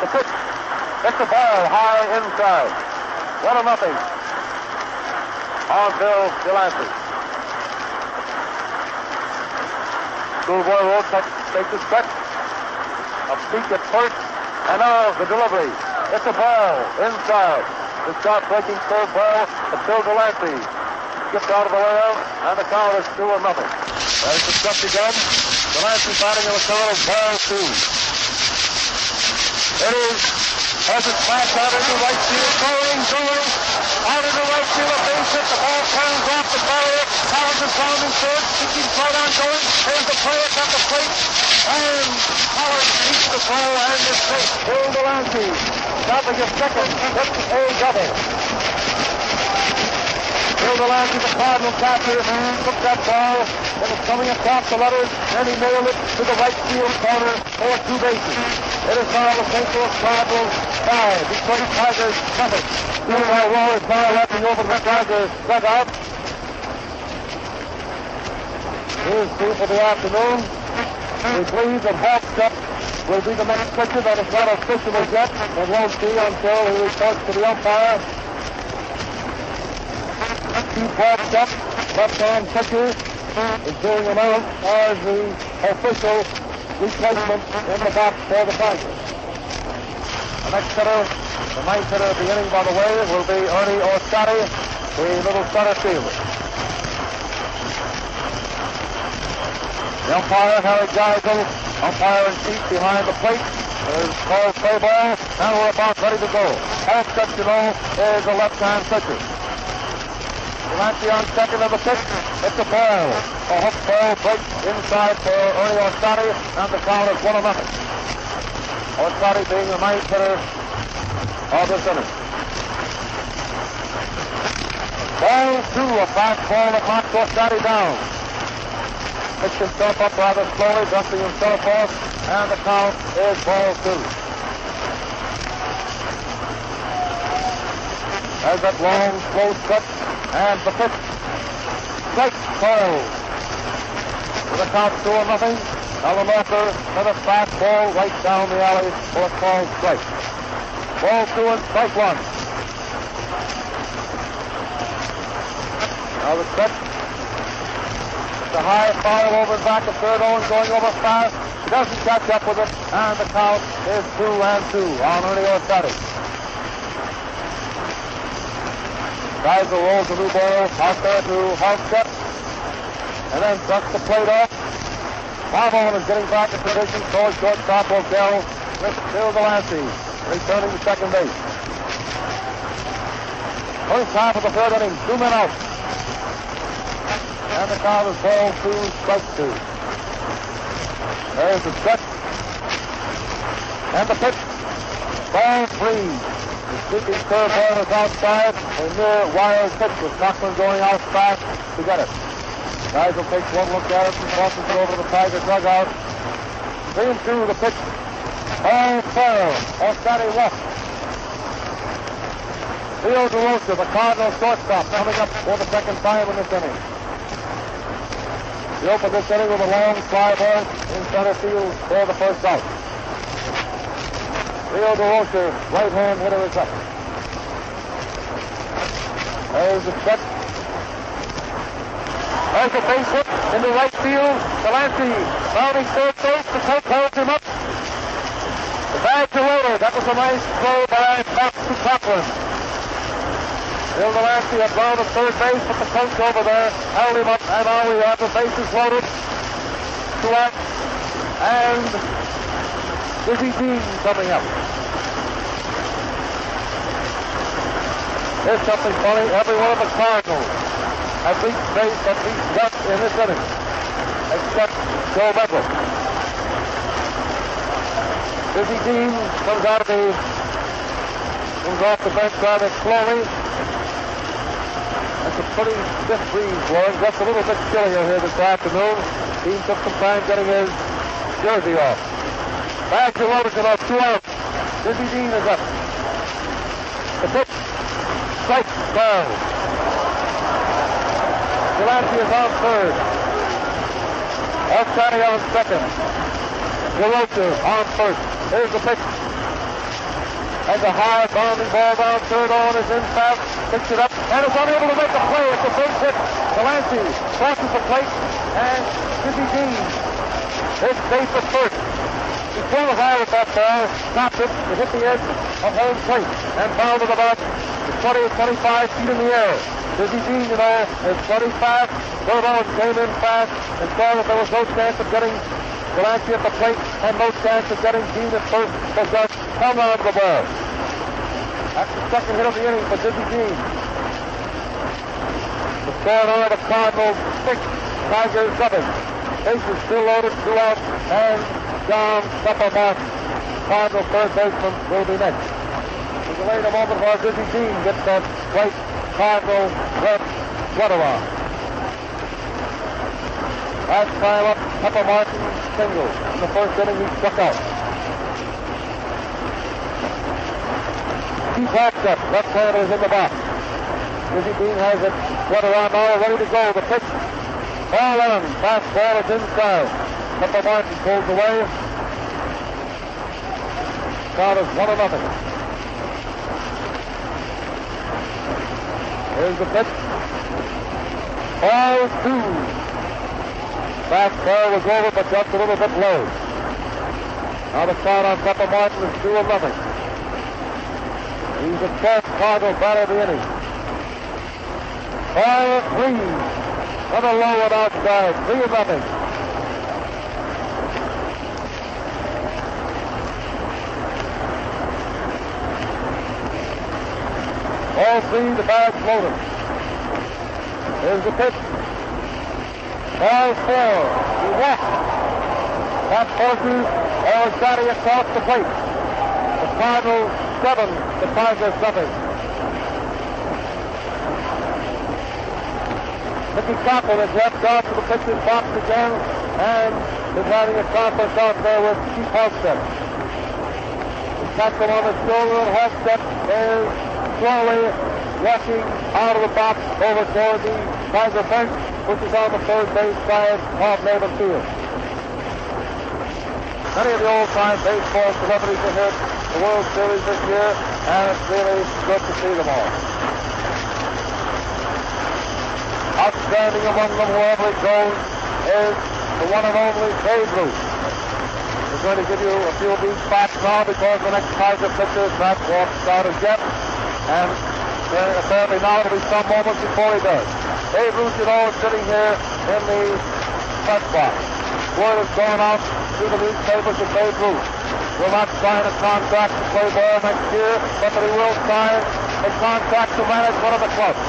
The pitch. It's a ball high inside. 1-0 on Bill Delancey. Schoolboy Rowe takes the stretch. A peek at first, and now the delivery. It's a ball inside. The shot breaking third ball, but Bill Delancey skipped out of the way of, and the count is 2-0. There's the stretch again. Delancey batting in the count of ball 2. It is as it smashed out into right field, going, out into right field, a base hit, the ball turns off the barrier. Collins is rounding third, keeping right on going. There's the player at the plate, and Collins beats the throw and is safe. Bill Delancey stopping his second, hits a double. Bill Delancey, the Cardinal catcher, took that ball. It was coming across the letters, and he nailed it to the right field corner for 2 bases. It is now the St. Louis Cardinals 5, Detroit Tigers 7. Schoolboy Rowe is now looking over the Tigers dugout. Here's 2 for the afternoon. We believe that Hawkscup will be the next pitcher. That is not official as yet. It won't be until he reports to the umpire. Keith Hawkscup, left-hand pitcher, is being announced as the official replacement in the box for the Tigers. The next hitter, the 9th hitter of the inning, by the way, will be Ernie Orsatti, the little center fielder. The umpire, Harry Geisel, umpire-in-chief behind the plate, is called play ball, and we're about ready to go. Hawkscup, you know, is a left-hand pitcher. Delancey on second of the pitch. It's a ball. A hook ball breaks inside for Ernie Orsatti, and the count is 1-0. Orsatti being the 9th hitter of this inning. Ball 2, a fastball that knocks Orsatti down. Picks himself up rather slowly, dusting himself off, and the count is ball 2. There's that long, slow stretch. And the pitch, strike called. With a count 2-0, Alan Walker with a fastball right down the alley for a called strike. Ball 2 and strike 1. Now the stretch. It's a high foul over and back to third. Owen going over fast. He doesn't catch up with it, and the count is 2-2 on Ernie Orsatti. Geisel rolls the new ball out there to Hawkscup, and then ducks the plate off. Marmon is getting back in position towards shortstop O'Gell with Bill Delancey returning to second base. First half of the 3rd inning, 2 men out. And the count is ball 2, strike 2. There's the stretch. And the pitch. Ball 3. Deeping curveball is outside. A near wild pitch with Cochran going out fast to get it. Guys will take one look at it and tosses it over to the Tiger dugout. 3-2 the pitch. All foul. Ohtani left. Leo DeRosa, the Cardinal shortstop, coming up for the second time in this inning. He opened this inning with a long fly ball in center field for the first out. Leo DeRosa, right-hand hitter, is up. There's the set. There's a base hit in the right field. Delancey rounding third base. The coach holds him up. The bag to Loader. That was a nice throw by back to Cochran. Bill Delancey had gone to third base, but the coach over there held him up, and now we have the bases loaded. Two out, and Dizzy Dean coming up. Here's something funny. Every one of the Cardinals has reached base at least once in this inning, except Joe Medley. Dizzy Dean comes off the bench rather slowly. That's a pretty stiff breeze blowing, just a little bit chillier here this afternoon. Dean took some time getting his jersey off. Back to Robertson off 2 outs. Dizzy Dean is up. The pitch. Strike. Foul. Delancey is on third. Ohtani on second. DeRosa on first. Here's the pitch. Has a high bounding ball down third. On is in fast. Picks it up and is unable to make a play. It's a big hit. Delancey crosses the plate, and Dizzy Dean hits safe at first. He pulled high with that ball, stopped it, to hit the edge of home plate, and bounded about 20 or 25 feet in the air. Dizzy Dean, you know, is pretty fast. Bourbon came in fast and saw that there was no chance of getting Delancey at the plate and no chance of getting Dean at first, so just hung on to the ball. That's the second hit of the inning for Dizzy Dean. The score now, the Cardinals 6, Tigers 7. Bases still loaded, 2 outs, and John Pepper Martin, Cardinal third baseman, will be next. We'll delay a moment while Dizzy Dean gets that white Cardinal red sweater on. Last time up, Pepper Martin single. In the first inning, he struck out. Keith Hackett, left-hander, is in the box. Dizzy Dean has it, sweater on now, ready to go. The pitch, ball on, fastball is inside. Pepper Martin pulls away. Count is 1-0. Here's the pitch. Ball 2. Fastball was over, but just a little bit low. Now the count on Pepper Martin is 2-0. He's the first Cardinal batter of the inning. Ball 3. Another low one outside. 3-0. All 3, the bag's loaded. Here's the pitch. Ball 4. He walked. That forces Ohtani across the plate. The Cardinals 7, the Tigers 7. Mickey Coppel is left off to the pitcher's box again and is having a conference out there with Chief Halstead. He taps him on the shoulder, and Halstead is slowly walking out of the box over toward the Tiger bench, which is on the third base side of Navin Field. Many of the old-time baseball celebrities are here at the World Series this year, and it's really good to see them all. Outstanding among them, wherever it goes, is the one and only Babe Ruth. We're going to give you a few of these facts now because the next Tiger pitcher is not walked out as yet, and apparently now it'll be some moments before he does. Babe Ruth, you know, is sitting here in the press box. Word has gone out through the newspapers that Babe Ruth will not sign a contract to play ball next year, but that he will sign a contract to manage one of the clubs.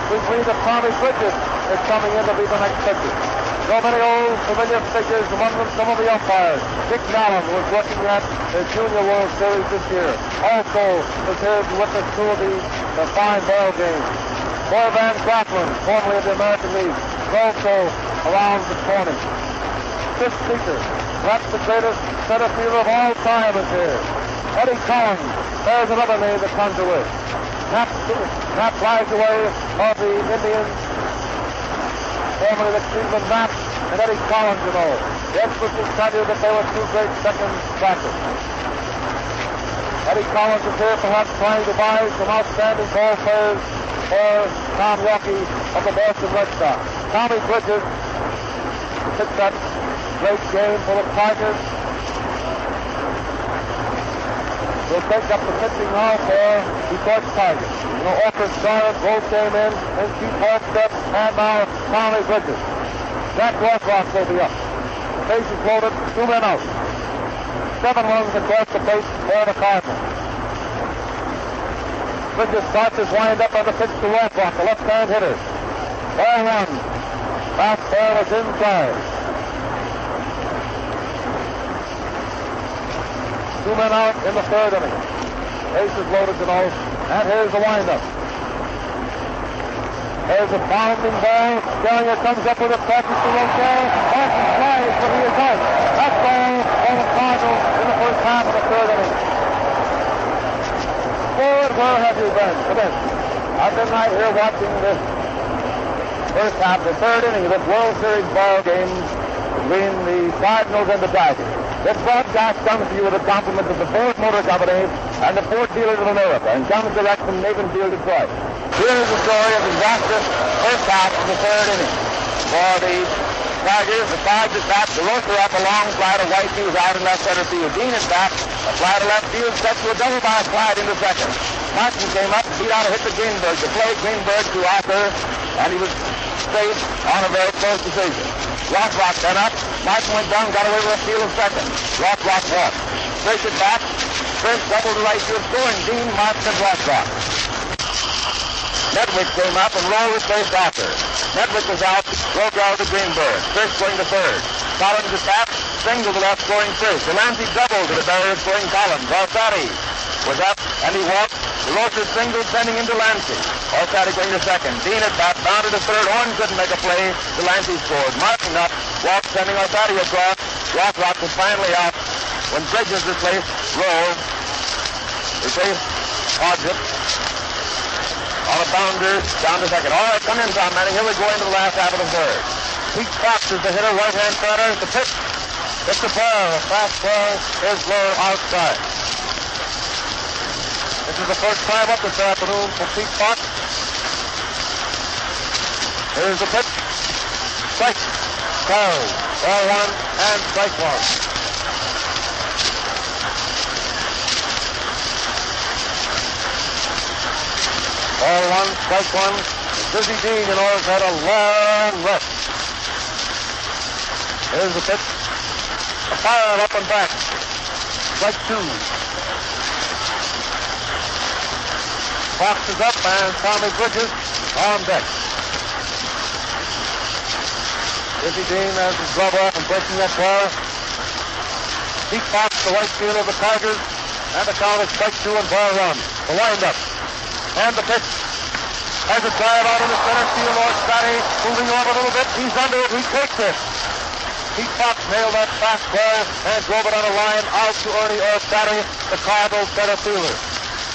We believe that Tommy Bridges is coming in to be the next pitcher. So many old familiar figures, among them some of the umpires. Dick Mallon was working at the Junior World Series this year. Also was here to witness two of the fine ball games. Boy Van Grafflin, formerly of the American League, is also around this morning. Chris Speaker, perhaps the greatest center fielder of all time, is here. Eddie Collins, there's another name that comes to it. Nap flies away of the Indians, formerly the Cleveland Nats, and Eddie Collins, you know. The experts will tell you that they were two great second batters. Eddie Collins is here perhaps trying to buy some outstanding ball players for Tom Yawkey of the Boston Red Sox. Tommy Bridges hit that great game for the Tigers. Will take up the pitching now for Detroit Tigers. You know, Orchard started, Rose came in, and Keith Halstead, and now Tommy Bridges. Jack Rothrock will be up. The base is loaded, 2 men out. 7 runs across the base for the Cardinals. Bridges starts his wind-up on the pitch to Rothrock, the left-hand hitter. Ball 1. Fastball is inside. 2 men out in the third inning. Bases loaded, you know, and here's the windup. There's a bounding ball. Gallagher comes up with a catch to Rotel. Boston flies, but he is out. That ball on the Cardinals in the first half of the third inning. Ford, where have you been? Come in. I've been right here watching this first half, the third inning of this World Series ball game between the Cardinals and the Tigers. This broadcast comes to you with a compliment of the Ford Motor Company and the Ford dealers of America, and comes direct from Nathan Field, Detroit. Here is the story of the disastrous first half of the third inning. For the Tigers, the Tigers is back, the roster up a long fly to White, he was out in left center field. Dean is back, a fly to left field, sets to a double by slide into second. Martin came up, beat out a hit to Greenberg, to play Greenberg to Arthur, and he was safe on a very close decision. Rothrock then up. Martin went down, got away with a steal of second. Rothrock walked. Fish it back. Fish double to right field, scoring Dean, Martin, and Rothrock. Nedwick came up and Lowe replaced Arthur. Nedwick was out, broke out to Greenberg. Fish going to third. Collins is back, single to left, scoring Fish. Delancey double to the barrier, scoring Collins. Alzati was up and he walked. The Roosters single sending into Delancey. Alzati going to second. Dean at bat, bounded to third. Horn couldn't make a play. Delancey scored. Martin up, walked, sending Alzati across. Rothrock was finally out when Bridges replaced Rowe. Replaced Hodgett on a bounder down to second. All right, come in, Tom Manning. Here we go into the last half of the third. Pete Fox is the hitter, right-hand corner. The pitch. It's a ball. The fastball is low outside. This is the first time up this afternoon for Pete Fox. Here's the pitch. Strike. Ball. Ball 1 and strike 1. Ball 1, strike 1. Dizzy Dean, you know, has had a long rest. Here's the pitch. A fire up and back. Strike 2. Fox is up and Tommy Bridges on deck. Dizzy Dean has his glove off and breaking that ball. Pete Fox, the right fielder of the Tigers, and the count is strike 2 and ball 1. The windup. And the pitch has a drive out in the center field. Orstati moving on a little bit. He's under it. He takes it. Pete Fox nailed that fastball and drove it on a line out to Ernie Orstati, the Cardinals center fielder.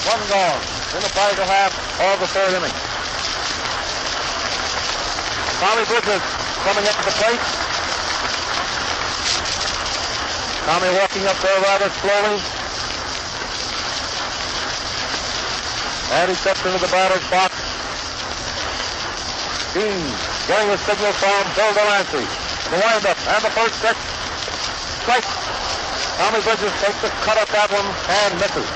1 gone in the final half of the third inning. Tommy Bridges coming up to the plate. Tommy walking up there rather slowly. And he steps into the batter's box. Dean getting a signal from Bill Delancey. The windup and the first pitch. Strike. Tommy Bridges takes the cut at that one and misses.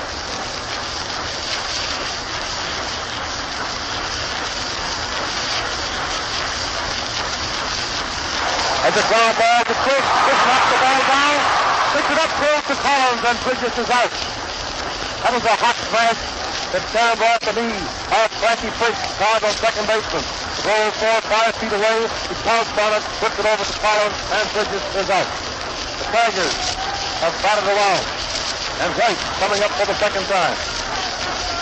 As a ground ball to Chris. Chris knocks the ball down. Picks it up close to Collins and Bridges is out. That was a hot smash. It's terrible at the knee of Frankie Frisch, Cardinals second baseman. Rolls 4, 5 feet away. He pounced on it, puts it over to Collins, and Bridges is out. The Tigers have batted around. And White coming up for the second time.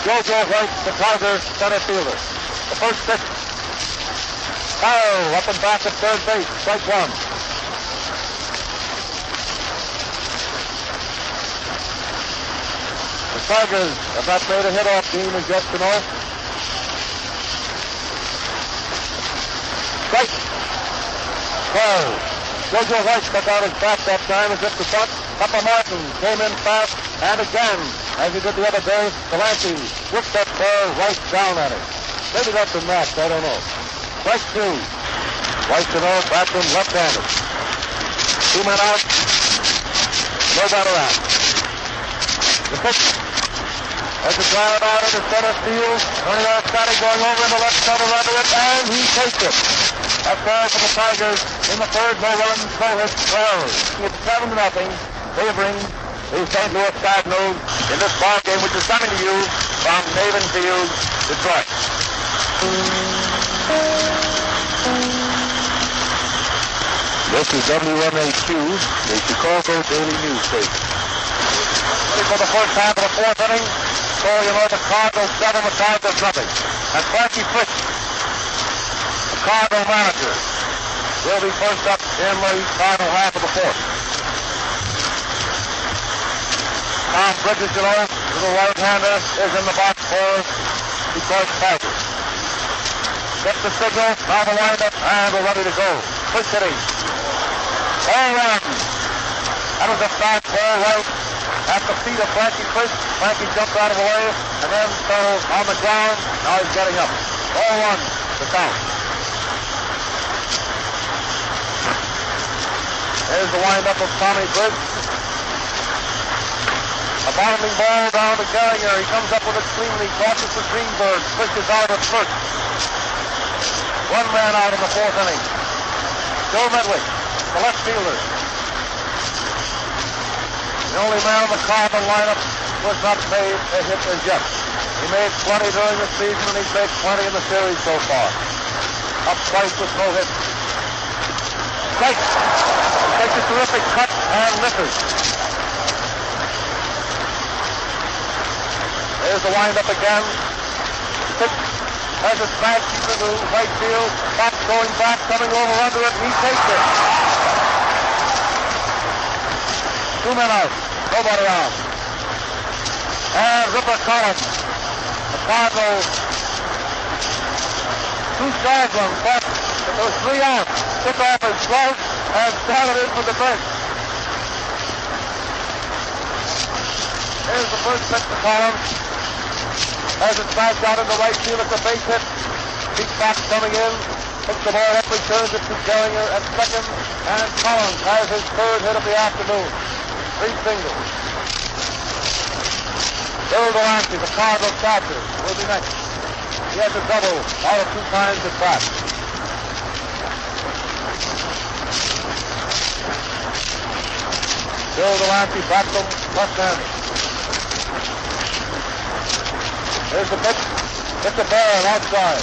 Jojo White, the Tiger center fielder. The first pitch. Foul up and back at third base. Strike one. The Tigers have not made a hit-off team as yet to know. Strike. Foul. Jojo White stuck out his bat that time as if to bunt. Papa Martin came in fast, and again, as he did the other day, Delancey whipped that ball right down at him. Maybe that's a match, I don't know. Strike two. White to know, batsman left-handed. 2 men out. No batter out. The pitch. As the ground out into center field, turning out Scotty going over in the left shoulder under it, and he takes it. That's all for the Tigers in the third, no runs, no hits, no errors. It's 7-0, favoring the St. Louis Cardinals in this ball game, which is coming to you from Navin Field, Detroit. This is WMAQ, the Chicago Daily News Station. Ready for the first half of the fourth inning. So you know the Cardinals 7, the Tigers nothing. And Frankie Fritz, the Cardinal manager, will be first up in the final half of the fourth. Tom Bridges, you know, the right-hander, is in the box for Detroit Tigers. Gets the signal, now the windup, and we're ready to go. First hitting. All run. That was a fast ball right at the feet of Frankie Fritz. Frankie jumped out of the way, and then fell on the ground. Now he's getting up. Ball one, the count. There's the windup of Tommy Briggs. A bounding ball down to Gehringer. He comes up with it cleanly, crosses the Greenberg, pushes out at first. 1 man out in the fourth inning. Joe Medley, the left fielder. The only man in the Cardinal lineup who has not made a hit as yet. He made plenty during the season, and he's made plenty in the series so far. Up twice with no hit. Strike. Takes a terrific cut and misses. There's the windup again. Pitch has a smash into the right field. Fox going back, coming over under it, and he takes it. 2 men out. Nobody out. And Ripper Collins. The Cardinals. 2 strikes on but there was 3 out. Took off his glove and started in for the bench. Here's the first pitch to Collins. As it smashed out in the right field, it's a base hit. Pete Fox coming in, picks the ball up, returns it to Gehringer at second, and Collins has his third hit of the afternoon. 3 singles. Bill Delancey, the Cardinal catcher, will be next. He has a double out of 2 times at bat. Bill Delancey bats him left-handed. Here's the pitch. It's a ball outside.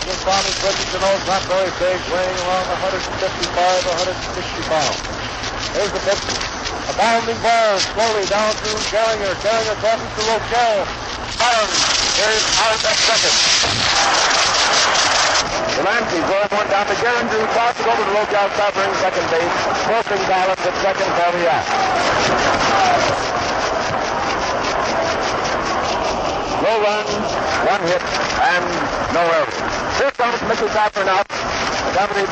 This Tommy Bridges, you know, is not very big, weighing around 155, 160 pounds. Here's the pitch. A bounding ball slowly down to Gehringer. Gehringer passes to Rochelle. Collins is out at second. Delancey going one down to Gehringer, who tosses over to Rochelle, covering second base. Forcing Collins at second for the out. No runs, 1 hit, and no errors. Here comes Mickey Catherine out, accompanied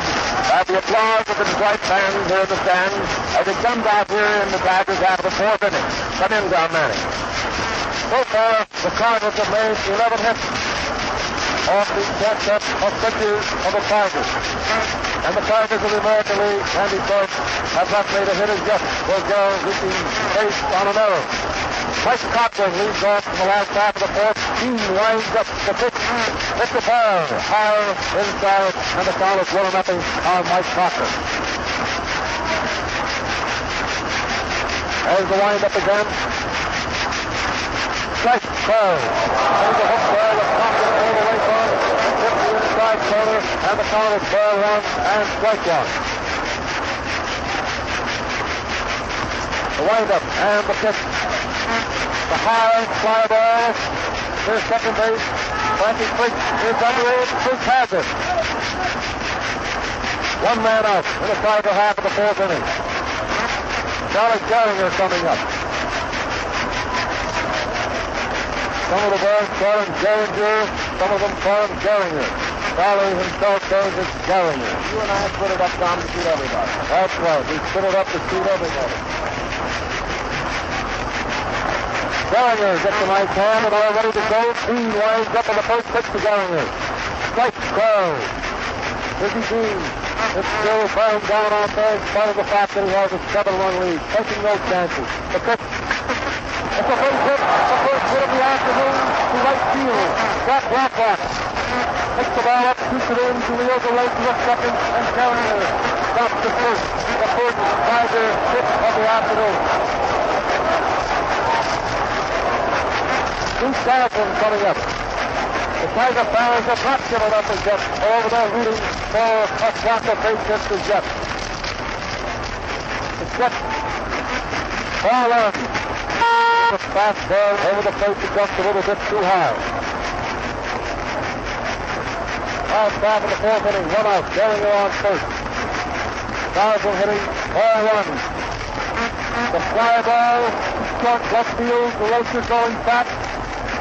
by the applause of the Detroit fans here in the stands as it comes out here in the Tigers after the 4th inning. Come in, John Manning. So far, the Cardinals have made 11 hits off the 10th set of pitches of the Tigers. And the Tigers of the American League and Detroit have not made a hit as yet. Rogel reaching base on an error. Mike Cochran leads off in the last half of the fourth. He winds up the pitch. It's a ball. Higher inside, and the count is 1-0 on Mike Cochran. There's the wind up again. Strike, curve. There's a hook there with Compton all the way from. Hit the inside corner, and the count is ball one and strike one. The windup and the pitch. The high fly ball. Here's second base. Frankie Frisch is under it. Frisch has it. One man out in the final half of the fourth inning. Charlie Gehringer coming up. Some of the boys call him Gehringer, some of them call him Gehringer. Charlie himself says it's Gehringer. You and I split it up, Tom, to suit everybody. That's right. We split it up to suit everybody. Gehringer gets a nice hand and all ready to go. Dean winds up on the first pitch to Gehringer. Strike, throw. Dizzy Dean. It's still bearing down on there in spite of the fact that he has a 7-run lead. Taking no chances. The pitch. It's the first hit. The first hit of the afternoon to right field. Jack Blacklock picks the ball up, shoots it in to Leo Delay to the second, and Gehringer stops the first. The first Tiger hit of the afternoon. Bruce Garrison coming up. The Tiger fans have not given up as yet. Over there rooting for a Bronco base hit to Jets. It's Jets. Ball on. The fastball over the plate is just a little bit too high. Last half of the fourth inning, one out. Gehringer on first. Garrison hitting ball one. The fly ball, short left field. The Roaster going back.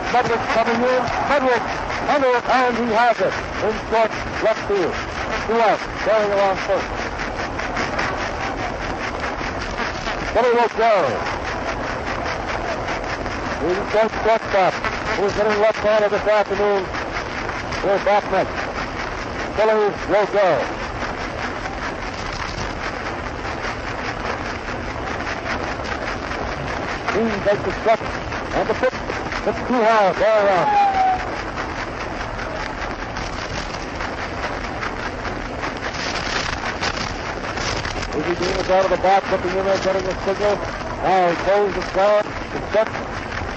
Medwick coming in. Medwick under it, and he has it in short left field. 2 out. Gehringer on first. Billy Rochelle. He's short shortstop. Who's hitting left-hander this afternoon. We're back next. Billy Rochelle. Dean takes the stretch and the pitch. It's too high. Ball around. Dizzy Dean is out of the box, looking in there, getting the signal. Now he pulls the slab. It's set.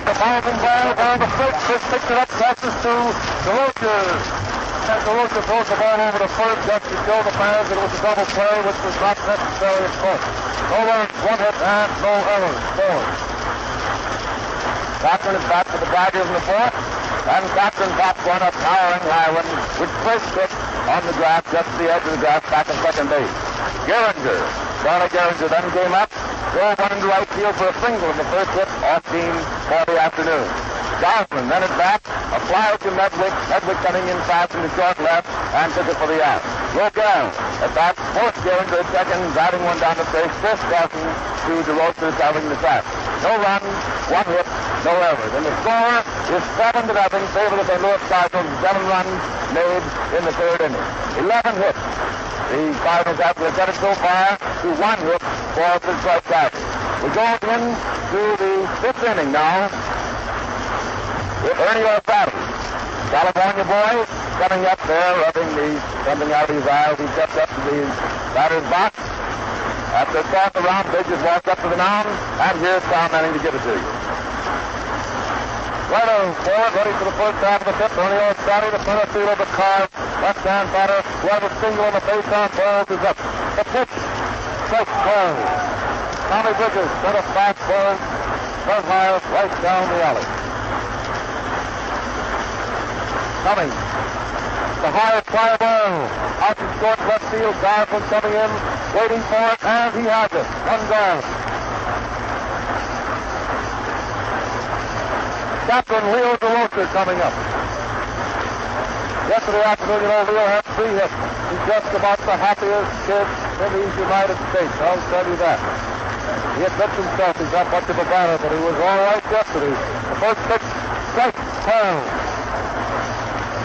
The Marvin ball down the first. Chris picks it up, passes to DeRocher. And DeRocher throws the ball over the first just to show the fans that it was a double play, which was not necessary at first. No runs, 1 hit, and no errors. Cochran is back for the Dodgers in the fourth, and Cochran pops one up, towering Highland, which first hit on the grass, just to the edge of the grass, back in second base. Gehringer, Charlie Gehringer then came up, drove one into right field for a single in the first hit off Dean for the afternoon. Goslin then is back, a fly to Medwick, Medwick coming in fast in the short left, and took it for the out. Rochelle at bat, forced Gehringer at second, driving one down the face, first crossing to DeRocher covering the track. No runs, 1 hit, no errors. And the score is 7-0 in favor of the Louis Cardinals. 7 runs made in the third inning. 11 hits. The Cardinals have presented so far to 1 hit for the Detroit Tigers. We go into the 5th inning now with Ernie O'Farrell. California boy coming up there, rubbing something out of his eyes. He steps up to the batter's box. After cross around, Bridges walks up to the mound, and here's Tom Manning to give it to you. Right on forward, ready for the first half of the fifth. Ernie O'Farrell, the center field of the car. Left-hand batter, who has a single on the base-on balls is up. The pitch, strike call. Tommy Bridges, center fastball, goes high, right down the alley. Coming. The high fly ball. Out to short left field. Garland coming in, waiting for it, and he has it. 1 down. Captain Leo DeRocher coming up. Yesterday afternoon, Leo had 3 hits. He's just about the happiest kid in these United States. I'll tell you that. He admits himself he's not much of a batter, but he was all right yesterday. The first pitch, strike, foul.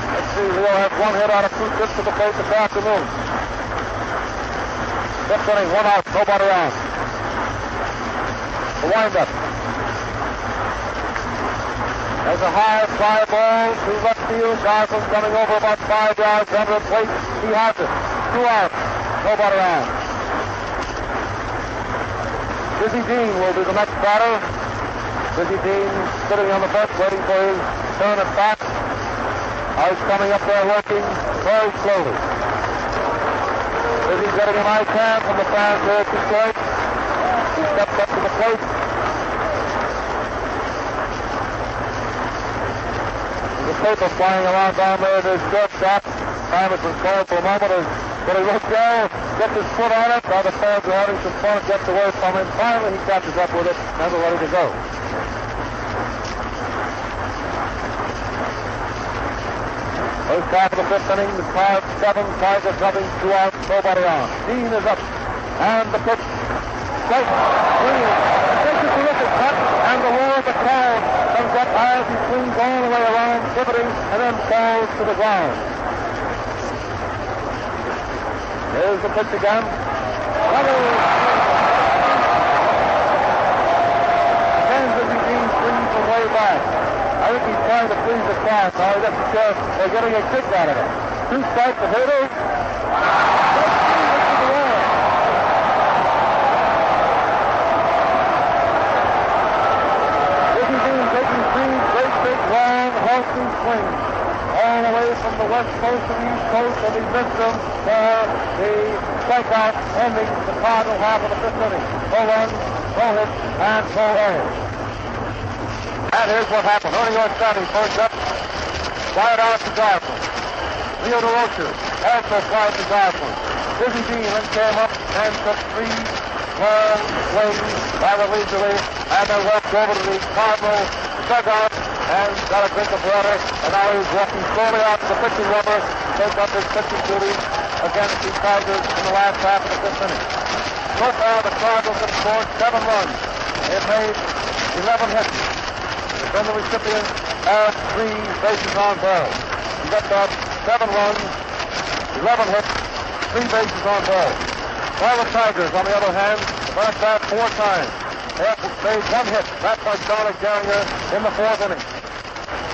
Let's see, Leo had 1 hit out of 2 trips to the plate this afternoon. 5th inning, 1 out, nobody on. The windup. There's a high fly ball to left field. Garland coming over about 5 yards under the plate. He has it. 2 out, nobody on. Dizzy Dean will be the next batter. Busy Dean sitting on the bus waiting for his turn at bat. He's coming up there working very slowly. Busy getting an eye can from the fans here at Detroit. He steps up to the plate. The paper flying around down there in his shortstop. Simon was called for a moment, but he looks down, gets his foot on it. Now the fans are having some fun, gets away from him. Finally, he catches up with it, and they're ready to go. First half of the fifth inning, the Cards 7, Tigers nothing, 2 outs, nobody on. Dean is up, and the pitch. Strike, Green, takes a terrific cut, and the roar of the crowd comes up as he swings all the way around, pivoting, and then falls to the ground. Here's the pitch again. Again, Busy Dean swings from way back. I think he's trying to please the crowd. Now he doesn't care. They're getting a kick out of it. 2 strikes to Hader. Busy Dean taking 3 great big long halting swings all the way from the west coast to the east coast, and he missed them for the strikeout ending the final half of the fifth inning. No runs, no hits, and no errors. And here's what happened. Ernie Orstani first up, fired out to Garfield. Leo DeRocher also fired to Garfield. Busy Dean then came up and took 3 long swings rather leisurely, and then walked over to the Cardinal dugout and got a drink of water, and now he's walking slowly out to the pitching rubber to take up his pitching duties against the Tigers in the last half of the fifth inning. So far, the Cardinals have scored 7 runs. They've made 11 hits. Then the recipient of 3 bases on balls. He got that 7 runs, 11 hits, 3 bases on balls. While the Tigers, on the other hand, got that 4 times. They have made 1 hit. That's by Charlie Gallagher in the 4th inning.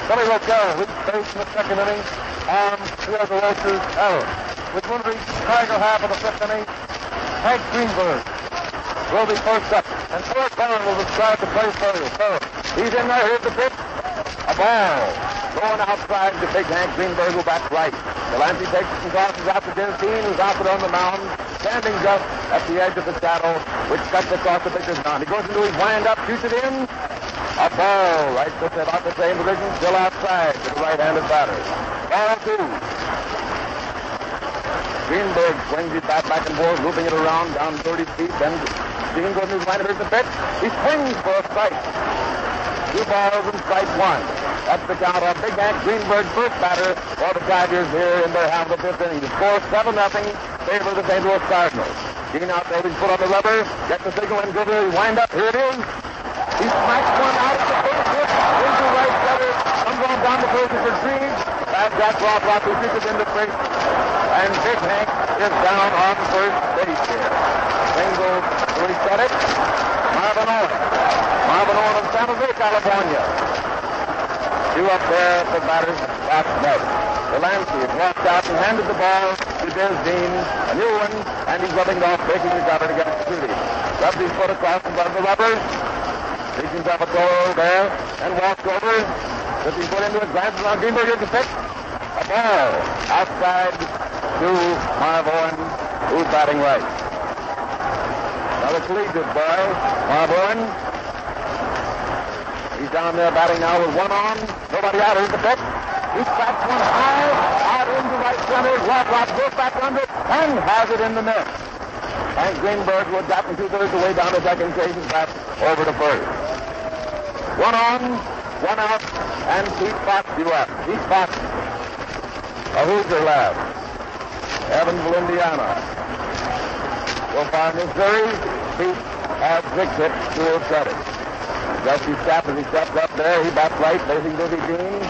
Billy Rockwell reached base in the 2nd inning on Leo DeRocher's error. With one of the Tiger half of the 5th inning, Hank Greenberg will be first up. And Fort Bond will describe the play for you. So, he's in there. Here's the pitch. A ball. Going outside to big Hank Greenberg, who backs right. Delancey takes it and tosses out to Dennis Dean, who's out there on the mound, standing just at the edge of the shadow, which cuts across the pitcher's mound. He goes into his wind-up, shoots it in. A ball, right to about the same position, still outside to the right-handed batter. Ball 2. Greenberg swings it back and forth, looping it around down 30 feet. Then Dean goes in his wind-up, here's the pitch. He swings for a strike. 2 balls and strike 1. That's the count on Big Hank Greenberg, first batter for the Tigers here in their half of the 5th inning. The score 7-0 favor of the St. Louis Cardinals. Dean out there with his foot on the rubber, gets the signal and goes to his wind-up. Here it is. He smacks one out at the first hit into right center. Comes on down the first for Green. And Jack Rothrock who shoots it into first. And Big Hank is down on first base here. Single to reset it. Marvin Owen. Marvin Owen of San Jose, California. 2 up there at the batter's box net. Delancey has walked out and handed the ball to Dennis Dean, a new one, and he's rubbing it off, breaking the cover to get it to Judy. Rubs his foot across in front of the rubber. Reaches up a throw there and walks over. Puts his foot into it, glances on Greenberg at the pitch. A ball outside to Marv Owen, who's batting right. Another collegiate boy, Marv Owen. He's down there batting now with 1 on. Nobody out. Here's the pitch. He bats one high out into right center. Rothrock goes back under it and has it in the net. Hank Greenberg, who had gotten 2/3 the way down to second, chases back over to first. 1 on, 1 out, and Pete Fox due up. Pete Fox, a Hoosier lad. Evansville, Indiana. So far in Missouri, Pete has 6 hits to his credit. Dusty Stapp, as he steps up there, he bats right, facing Busy Dean.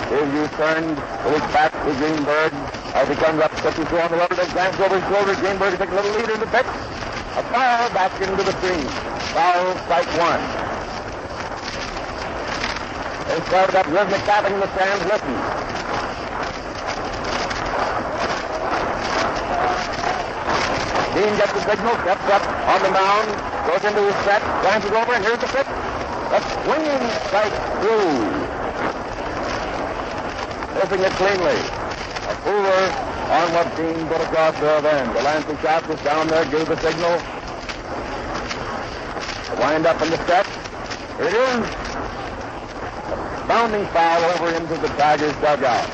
His U-turn with his back to Greenberg. As he comes up, pitches on the rubber, then glance over his shoulder. Greenberg takes a little lead in the pitch. A foul back into the screen. Foul, strike 1. They started up rhythmic tapping in the stands. Listen. Dean gets the signal, steps up on the mound, goes into his set, glances over, and here's the pitch. The swinging strike through. Missing it cleanly. A Hoover on what Dean put across there then. The Lancey shot was down there, gave the signal. Wind up in the step. Here it is. A bounding foul over into the Tigers' dugout.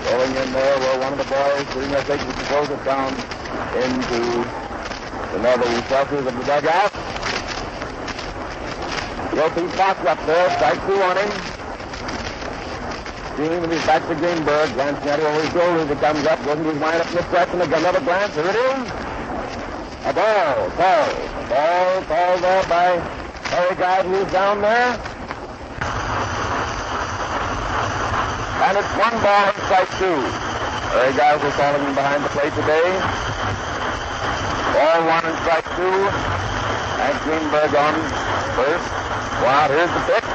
Going in there where one of the boys doing their thing to close it down into the northern recesses of the dugout. Yopi Fox up there, strike two on him. Dean with his back to Greenberg, glancing at it over his shoulder as it comes up, goes into his mind up in the stretch, and another glance. Here it is. A ball, called there by Harry Guide, who's down there. And it's one ball and strike two. Harry Guide was calling him behind the plate today. Ball one and strike two. And Greenberg on first. Wow, here's the pitch.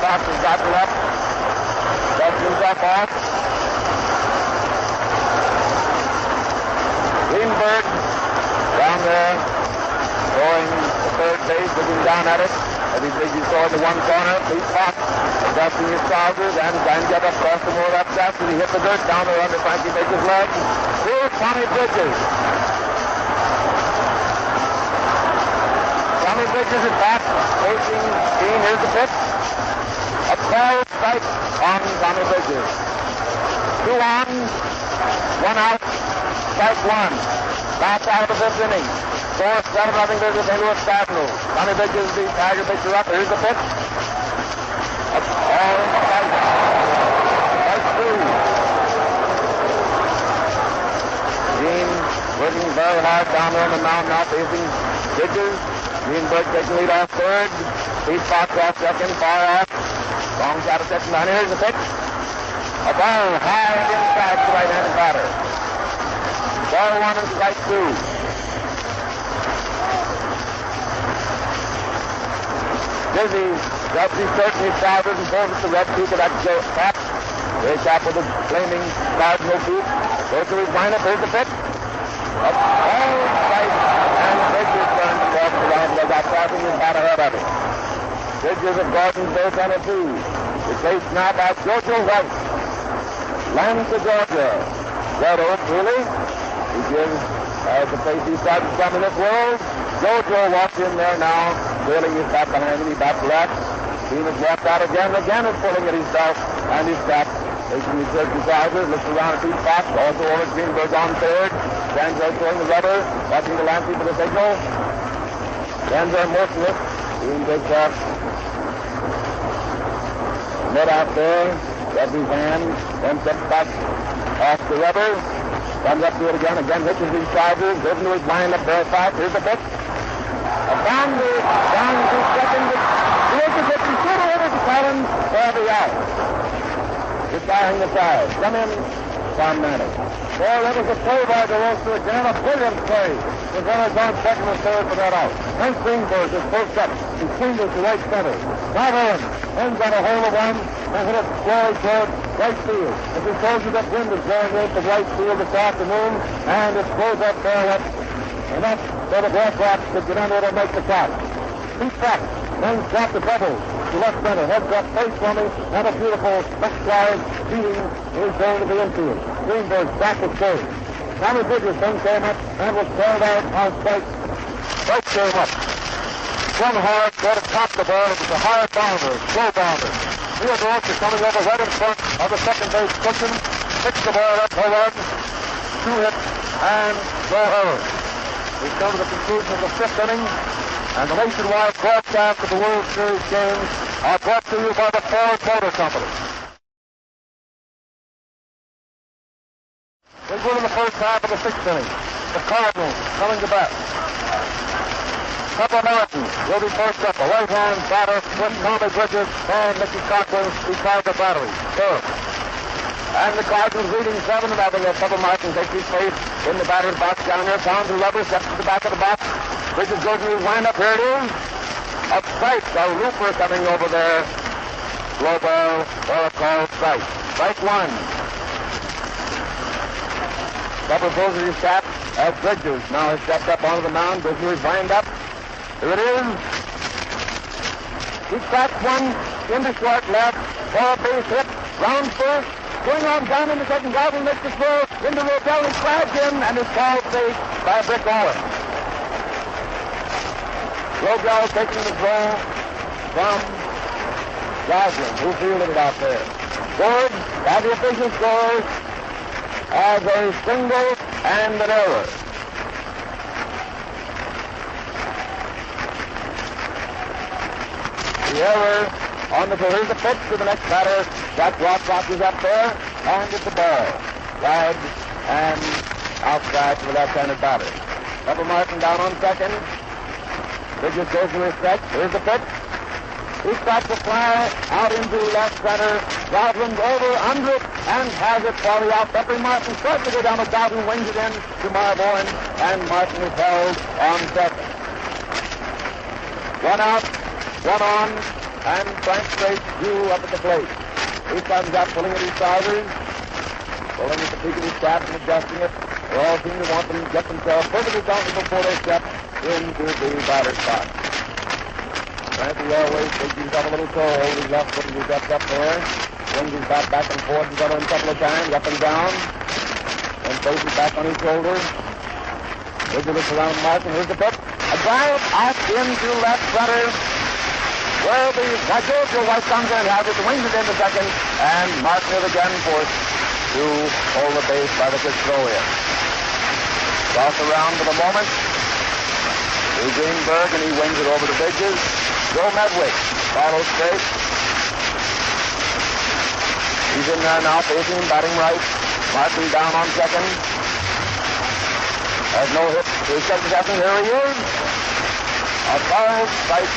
Fox has got it up. Dusts himself off. Greenberg down there, throwing the third base, looking down at it. As he thinks he's throwing to one corner, Pete Fox adjusting his trousers and trying to get across the more left dust as he hit the dirt down there under Frankie Baker's leg. Here's Tommy Bridges. Tommy Bridges is back, facing Dean. Here's the pitch. A ball strike on Tommy Bridges. 2 on, 1 out, strike 1. Last out of the fifth inning. 4-7 nothing business into a Cardinals. Tommy Bridges, the Tiger pitcher up. Here's the pitch. A ball strike. Strike 2. Dean working very hard down there on the mound now, facing Bridges. Greenberg taking lead off third. Pete Fox off second, far off. Long shot of second down. Here's the pitch. A ball high inside the right-handed batter. Ball 1 and strike 2. Dizzy grabs his shirt and his trousers and pulls at the red peak of that cap. Very cap with a flaming cardinal peak. Goes to his lineup. Here's the pitch. A ball strike and Bridges turns across the line. They got passing his bat ahead of him. Bridges of Gordon's base on a 2. Replaced now by Jojo White. Lands to Georgia. Red Oak, really? He gives, as the place he starts to come in this world. Jojo walks in there now, trailing his bat behind him. He bats left. Dean has walked out again. Again is pulling at his belt and his cap. Taking his shirt and trousers, looks around at Pete Fox. Also over Greenberg on third. Stands there throwing the rubber, watching the Lancey for the signal. Stands there motionless. Dean takes off. Net out there, grabs his hand, then steps back off the rubber, comes up to it again, hitches his trousers, goes into his lineup there, Fox. Here's the pitch. A boundary, down to second. Here's the pitch, and shoot over to Collins for the out. Retiring the side. Come in, Tom Manning. Well, that was a play by DeRosa again, a brilliant play. The runners on second and third for that out. Hank Greenberg is post up. He swings to right center. Bob Owens ends on a hole of 1 and hit it squarely toward right field. As we told you, that wind is blowing into right field this afternoon, and it blows up there up. And that's where the Blackhawks could get under it and make the catch. Pete Fox then dropped the double to left center. Heads up, face running, and a beautiful backslide beating is going to the infield. Greenberg back to third. Tommy Bridges then came up and was called out on strike. Strike came up. Swung hard, got to top the ball. It was a hard bounder, slow bounder. Theodore is coming over right in front of the second base cushion. Picks the ball up, hold on. 2 hits and no errors. We've come to the conclusion of the 5th inning, and the nationwide broadcast of the World Series games are brought to you by the Ford Motor Company. We're going to the first half of the 6th inning. The Cardinals coming to bat. Pepper Martin will be first up. A right-hand batter with Tommy Bridges and Mickey Cochran beside the battery. Third. And the Cardinals leading 7-0 as Pepper Martin takes his place in the batter's box down there. Pounds the rubber, steps to the back of the box. Bridges goes to his wind-up. Here it is. A strike. A looper coming over there. Low ball or a called strike. Strike one. Pepper pulls his cap as Bridges now has stepped up onto the mound. Goes to his wind-up. Here it is. He cracks one into short left for a base hit. Round first. Going on down in the second. Garvin makes the throw into Rodell. He grabs him and is called safe by Brick Owen. Rodell taking the throw from Goslin, who fielded it out there. Scored, as the official scores, as a single and an error. The error on the field. Here's the pitch to the next batter. Jack Rothrock is up there, and it's a ball. Flag and outside to the left-handed batter. Pepper Martin down on second. Bridges goes to his stretch. Here's the pitch. He starts to fly out into left center. Goslin's over, under it, and has it for the out. Pepper Martin starts to go down with Goslin, wings it in to Marv Owen, and Martin is held on second. One out, one on, and Frank Straits due up at the plate. He comes up, pulling at his trousers, pulling at the peak of his cap and adjusting it. They all seem to want them to get themselves perfectly comfortable before they step into the batter's box. Frankie always takes himself a little toe, hold his left foot and he steps up there, swings his bat back and forth and got him a couple of times, up and down, and places back on his shoulder. Bridges looks around Martin. Here's the pitch. A drive out into left center, where the Jojo White comes in and has it, wings it into second, and Martin is again forced to hold the base by the quick throw in. Toss around for the moment to Greenberg, and he wings it over to Bridges. Joe Medwick follows straight. He's in there now, facing, batting right. Martin down on second. Has no hit. He's got the second. Here he is. A foul strike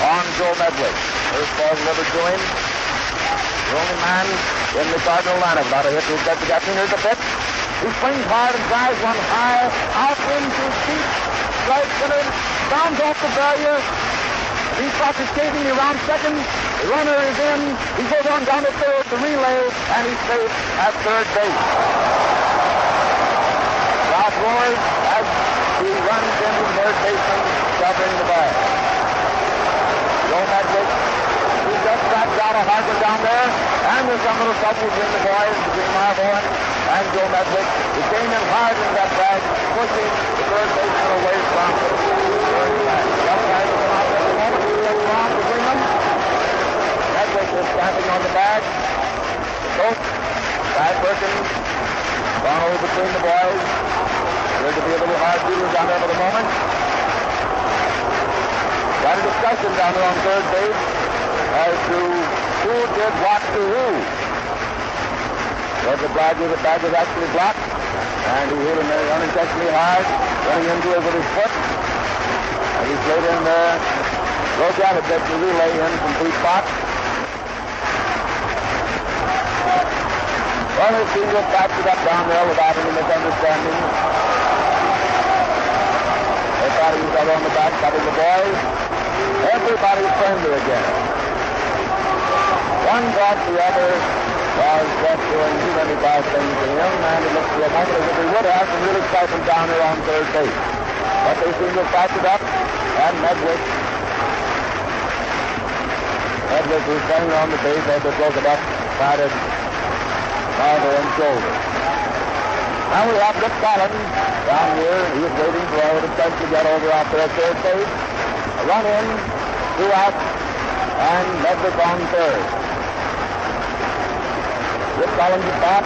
on Joe Medwick. First ball delivered to him. The only man in the Cardinal lineup without a hit who's got the captain. Here's the pitch. He swings hard and drives one high out into deep right center. Bounds off the barrier. He starts escaping around second. The runner is in. He goes on down to third, the relay, and he's safe at third base. Ralph roars as he runs into third baseman, covering the ball. Joe Medwick, he just backs out a hard one down there, and there's some little trouble between the boys, between Marv Owen and Joe Medwick. He came in hard in that bag, pushing the third baseman away from the third bag. Between them. Medwick is standing on the bag. The coach, Brad Perkins, gone over between the boys. There's to be a little hard feelings down there for the moment. Got a discussion down there on third base as to who did what to who. But the bag was actually blocked, and he hit him there unintentionally hard, running into it with his foot. And he played in there. Rodell had got the relay in complete box. Well, his team just backed it up down there without any misunderstanding. They thought he was out on the back, cutting the boys. Everybody's friendly again. One thought the other was just doing too many bad things to him, and it looked to a moment as if he would have some really excitement down there on third base. But they seem to have backed it up, and Medwick, who's standing on the base, had to broke it up, batted Marv Owen's shoulder. Now we have Dick Collins down here. He is waiting for all the attempt to get over out there at third base. A run in, 2 out, and Medwick on third. Dick Collins is back.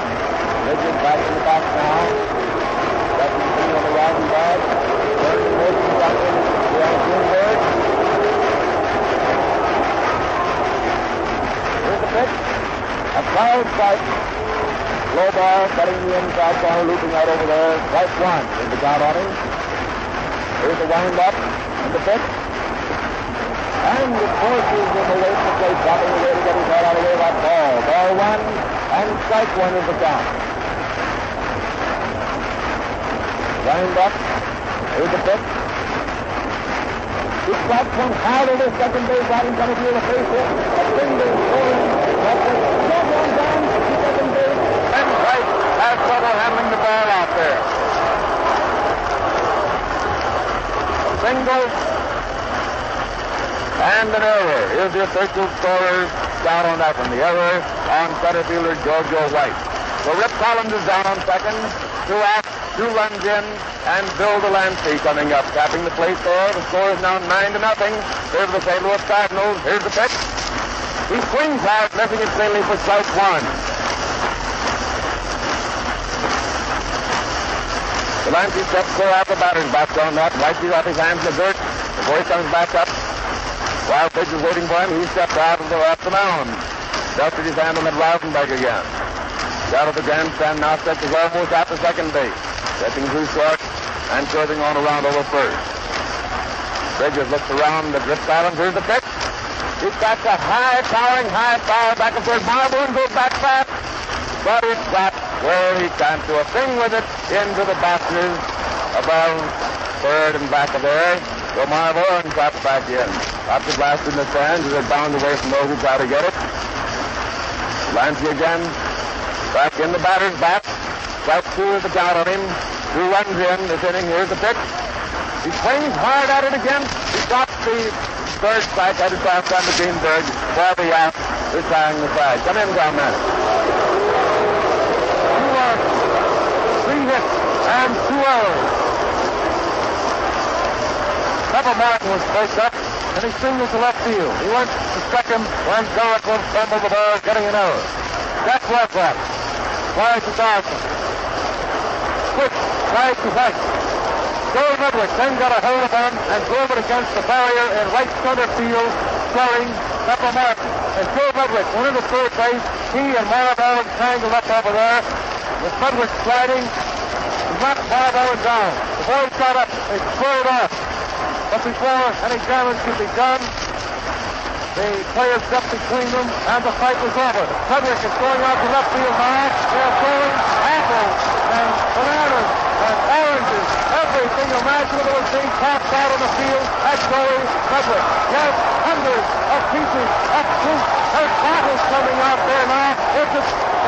Bridges back in the box now. Second team on the rising bag. Third and fourth is up in the Greenberg. Here's the pitch. A foul strike. Low ball, cutting the inside corner, looping out over there. Strike one is the count on him. Here's the wind up, and Here's the pitch. And the forces in the late the plate, dropping away to get his head out of the way of that ball. Ball one, and strike one is the count. Lined up. Here's the pitch. He strikes one hard over second base, right in front of you, the face hit. A single scoring. That's it. Not one down to second base. And White has trouble handling the ball out there. A single and an error. Here's the official scorers down on that one. The error on center fielder Giorgio White. So Rip Collins is down on second. 2 out, 2 runs in, and Bill Delancey coming up, tapping the plate there. The score is now 9-0. Here's the St. Louis Cardinals. Here's the pitch. He swings hard, missing it cleanly for strike one. Delancey steps clear out the batter's box on that. Wipes off his hands in the dirt before he comes back up. While pitch is waiting for him, he steps out of the mound. Dusted his hand on the Rausenberg again. Out of the grandstand now stretches almost out to second base. Stepping through short and curving on around over first. Bridges looks around the grip balance. Here's the pitch. He's got the high, towering, high power back and forth. Marbourne goes back fast. But it's flat where he can't do a thing with it into the boxes above third and back of there. So Marbourne drops back in. After blast in the stands, as it bounds away from those who try to get it. Lancey again. Back in the batter's bat. Strike 2 is the count on him. 2 runs in this inning. Here's the pitch. He swings hard at it again. He drops the third strike at his last time to Greenberg. For the out, retiring the flag. Come in, ground man. 2 runs, 3 hits, and 2 errors. Pepper Martin was placed up, and he singled to left field. He went to second when Jericho fumbled the ball, getting an error. That's Westbrook. Wide to Dawson. Quick, wide to White. Joe Medwick then got a hold of him and drove it against the barrier in right center field, scoring Pepper Martin. And Joe Medwick went into third base. He and Marabell tangled up over there. With Medwick sliding, he knocked Marabell down. The boys got up. They squared off. But before any damage could be done, the players stepped between them, and the fight was over. Medwick is going out to left field now. They're throwing apples and bananas and oranges. Everything imaginable is being tossed out on the field at Joey Medwick. Yes, hundreds of pieces of fruit. There's bottles coming out there now. It's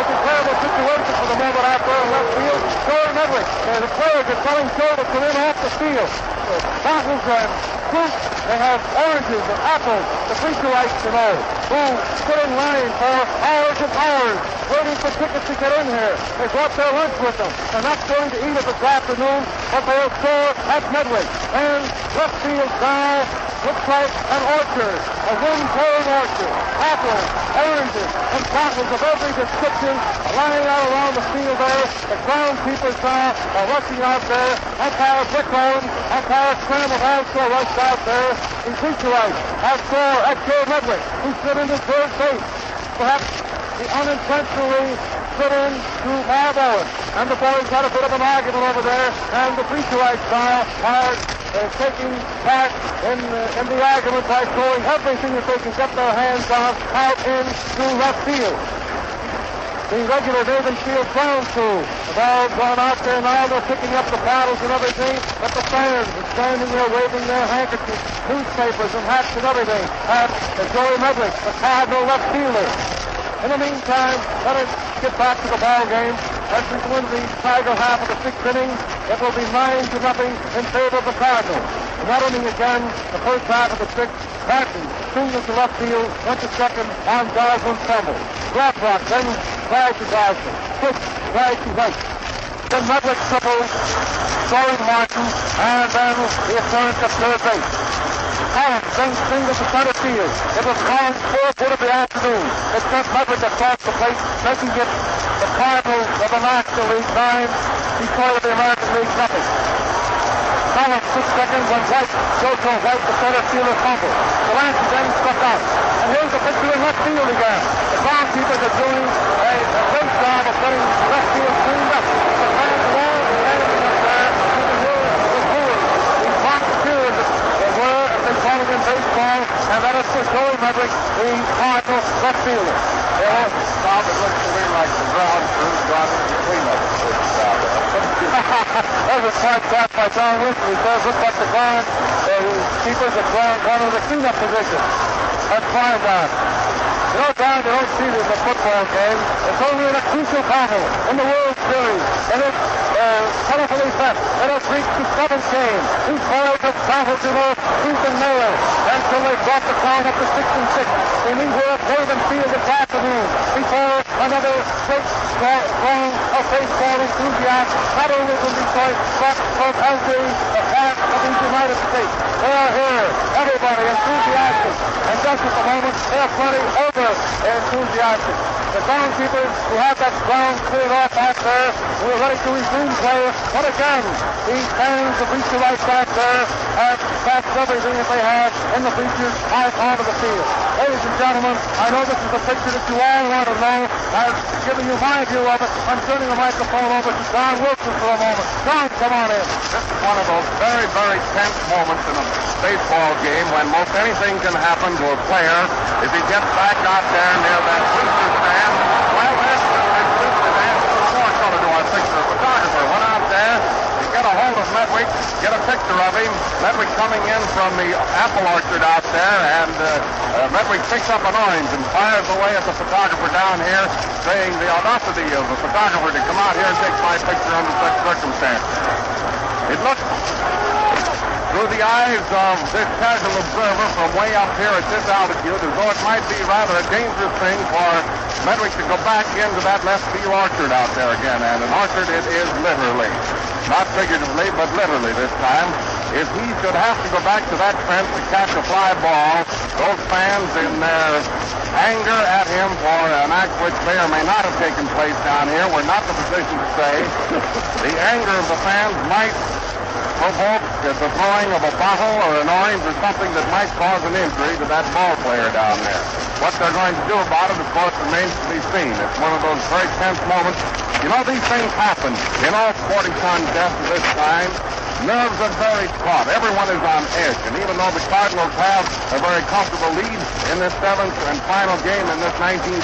a terrible situation for the moment out there in left field. Joey Medwick, the players are telling Joe to come in off the field. Bottles and fruit. They have oranges and apples. The preacherites, you know, who stood in line for hours and hours waiting for tickets to get in here. They brought their lunch with them. They're not going to eat it this afternoon, but they'll store at Medwick. And left field now looks like an orchard, a wind-blown orchard. Apples, oranges, and bottles of every description lying out around the field there. The groundskeepers now are rushing out there. Umpire Brickholm, umpire Scramble also rushed out there. In Preacherite has score at Joe Medwick, who stood into third base. Perhaps he unintentionally stood in to Bob Owen. And the boys had a bit of an argument over there, and the Preacherites now are taking part in the argument by throwing everything that they can get their hands on out into left field. The regular David Field ground crew have all gone out there now. They're picking up the bottles and everything, but the fans are standing there waving their handkerchiefs, newspapers and hats and everything at Joey Medwick, the Cardinal left fielder. In the meantime, let us get back to the ball game. As we go into the Tiger half of the 6th inning, it will be 9-0 in favor of the Cardinals. In that inning again, the first half of the 6th, Martin singled to left field, went to second on Goslin's fumble. Rothrock then tried to Gosling. Quick tried to White. Then Medwick tripled, scoring Martin, and then the appearance of third base. Collins then singled to center field. It was Collins' 4th hit of the afternoon. It sent Medwick across the plate, making it the Cardinals of the National League 9 before the American League nothing. Collins 6 seconds when White, Jojo White, the center fielder, fumbled. Delancey then struck out. And here's the pitcher in left field again. The groundskeepers are doing a great job of getting the left field cleaned up. The fans are all standing up there. You can hear the booing. The clock cheers the word baseball, and that is for Joey Medrick, the Cardinal left fielder. Bob, it looks to me like the ground crew's gone into the cleanup. There's a point shot by John Wilson. He says, look like the ground keepers are gone to the cleanup position. That's fine, Don. You know, Don, you don't see this in a football game. It's only in a crucial battle in the World Series. And it's colorfully set. It has reached the seventh game. These boys have battled to the tooth and nail until they brought the count up to 6-6. They meet here at Raven Field this afternoon before another great strong of baseball enthusiast, not only from Detroit, but from every part of the United States. They are here, everybody enthusiastic. And just at the moment, they are plenty over enthusiastic. The groundskeepers who have that ground cleared off back there, who are ready to resume play. But again, these fans of reach the right back there have passed everything that they have in the bleachers out onto the field. Ladies and gentlemen, I know this is a picture that you all want to know. I've given you my view of it. I'm turning the microphone over to Don Wilson for a moment. Don, come on in. This is one of those very, very tense moments in a baseball game when most anything can happen to a player if he gets back out there near that bleacher stand. Well, that's more color to our picture. A photographer went out there to get a hold of Medwick, get a picture of him. Medwick coming in from the apple orchard out there, and Medwick picks up an orange and fires away at the photographer down here, saying the audacity of the photographer to come out here and take my picture under such circumstances. It looks through the eyes of this casual observer from way up here at this altitude as though it might be rather a dangerous thing for Medwick to go back into that left field orchard out there again. And an orchard it is literally. Not figuratively, but literally this time. If he should have to go back to that fence to catch a fly ball, those fans in their anger at him for an act which may or may not have taken place down here, we're not in a position to say. The anger of the fans might provoke the throwing of a bottle or an orange or something that might cause an injury to that ball player down there. What they're going to do about it, of course, remains to be seen. It's one of those very tense moments. You know, these things happen in all sporting contests at this time. Nerves are very taut. Everyone is on edge. And even though the Cardinals have a very comfortable lead in this seventh and final game in this 1934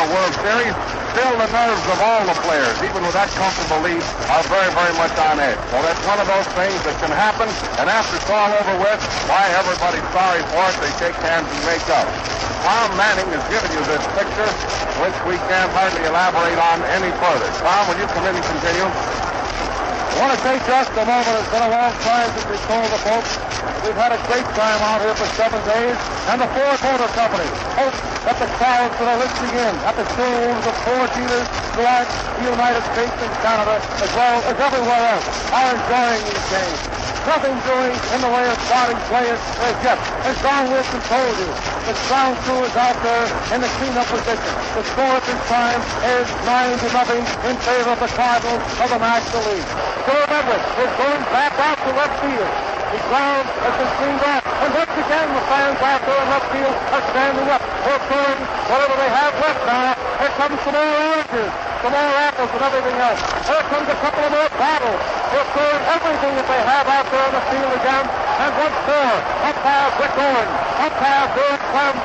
World Series, still the nerves of all the players, even with that comfortable lead, are very, very much on edge. So that's one of those things that can happen. And after it's all over with, why, everybody's sorry for it. They shake hands and make up. Tom Manning has given you this picture, which we can't hardly elaborate on any further. Tom, will you come in and continue? I want to take just a moment. It's been a long time since we told the folks. We've had a great time out here for 7 days, and the Ford Motor Company hopes that the crowds that are listening in at the showrooms of Ford dealers throughout the United States and Canada, as well as everywhere else, are enjoying these games. Nothing doing in the way of starting players as yet. As Don Wilson told you, the ground crew is out there in the cleanup position. The score at this time is 9-0 in favor of the Cardinals of the National League. Joe Medwick is going back out to left field. The ground has been cleaned off, and once again the fans out there in left field are standing up. They're throwing whatever they have left now. Here comes some more oranges, some more apples, and everything else. Here comes a couple of more bottles. They're throwing everything that they have out there on the field again. And once more, umpire Rick Owen, umpire Bill Clem,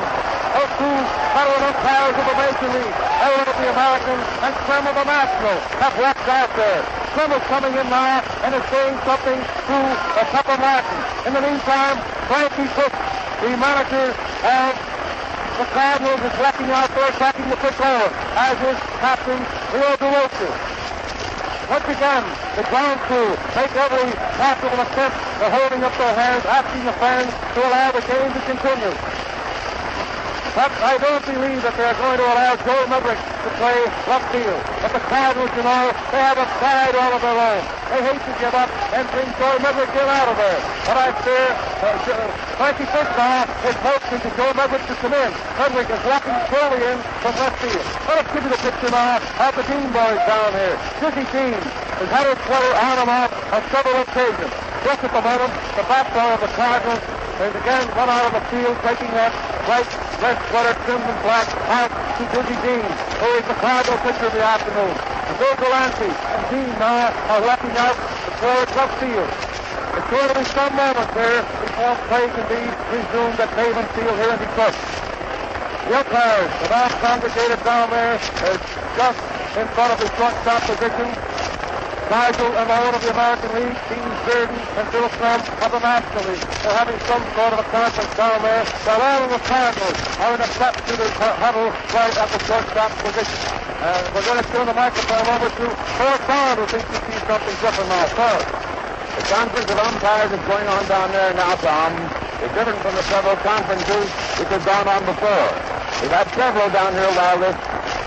those two veteran umpires of the Major League, Owen of the American and Clem of the National, have walked out there. Clem is coming in now and is saying something to Pepper Martin. In the meantime, Frankie Cook, the manager of the Cardinals, is walking out there talking to Rick Owen, as is Captain Leo DeRosa. Once again, the ground crew make every possible attempt. They're holding up their hands, asking the fans to allow the game to continue. But I don't believe that they're going to allow Joe Medrick to play left field. But the Cardinals, you know, they have a pride all of their own. They hate to give up and bring Joe Medrick out of there. But I fear Frankie Cook now is hoping to Joe Medrick to come in. Medrick is walking slowly in from left field. Let us give you the picture now of the Dean boys down here. Dizzy Dean has had his sweater on and off on several occasions. Just at the moment, the backbone of the Cardinals is again run out of the field, taking that bright red sweater trimmed in black out to Dizzy Dean, who is the Cardinal pitcher of the afternoon. And Bill Delancey and Dean now are walking out towards left field. It's sure to be some moments here before play can be resumed at Navin Field here in Detroit. The umpires have all congregated down there just in front of the shortstop position. Nigel and Owen of the American League, Dean Bearden and Bill Crum of the National League. They're having some sort of a conference down there. While all of the Cardinals are in a flat to the huddle right at the shortstop position. And we're going to turn the microphone over to Paul Bond, who thinks he sees something different now. Sir. The conference of umpires is going on down there now, Tom. It's different from the several conferences which have gone on before. We've had several down here while this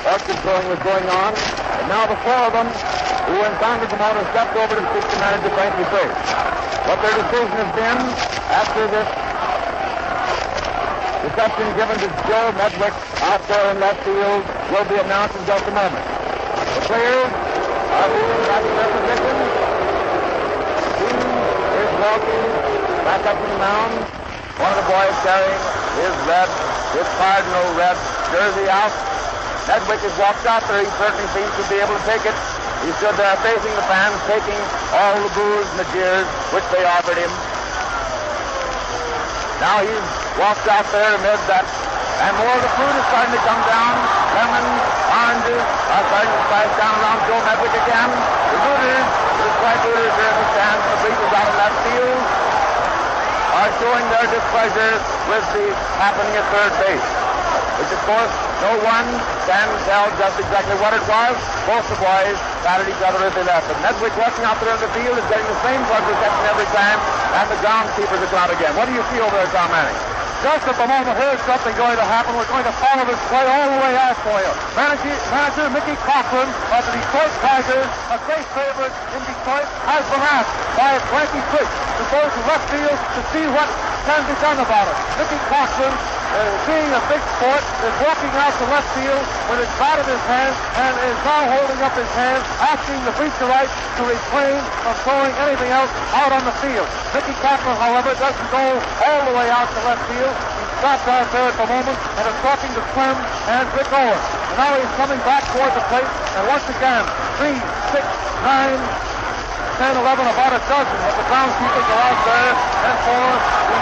orchid throwing was going on. And now the four of them who in Congress amount have stepped over to speak to manager Frankie Fish. What their decision has been after this reception given to Joe Medwick out there in left field will be announced in just a moment. The players are moving back to their position. Dean is walking back up to the mound. One of the boys carrying his cardinal red jersey out. Medwick has walked out there. He certainly seems to be able to take it. He stood there facing the fans, taking all the boos and the jeers which they offered him. Now he's walked out there amid that, and more of the fruit is starting to come down. Lemons, oranges are starting to slice down around Joe Medwick again. The Hooters, the Detroit Hooters here in the stands, the bleachers out in left field, are showing their displeasure with the happening at third base. Which, of course, no one can tell just exactly what it was. Both the boys patted each other as they left. But Medwick walking out there in the field is getting the same blood reception every time, and the groundskeepers are out again. What do you see over there, Tom Manning? Just at the moment, here's something going to happen. We're going to follow this play all the way out for you. Manager Mickey Cochran of the Detroit Tigers, a great favorite in Detroit, has been asked by Frankie Fish to go to left field to see what can be done about it. Mickey Cochran, being a big sport, is walking out to left field with his bat in his hand and is now holding up his hand, asking the bleacher right to refrain from throwing anything else out on the field. Mickey Cochran, however, doesn't go all the way out to left field. He stopped out there at the moment and is talking to Clem and Rick Owen. And now he's coming back toward the plate, and once again, 3, 6, 9, 10, 11, about a dozen of the groundskeepers are out there, and for the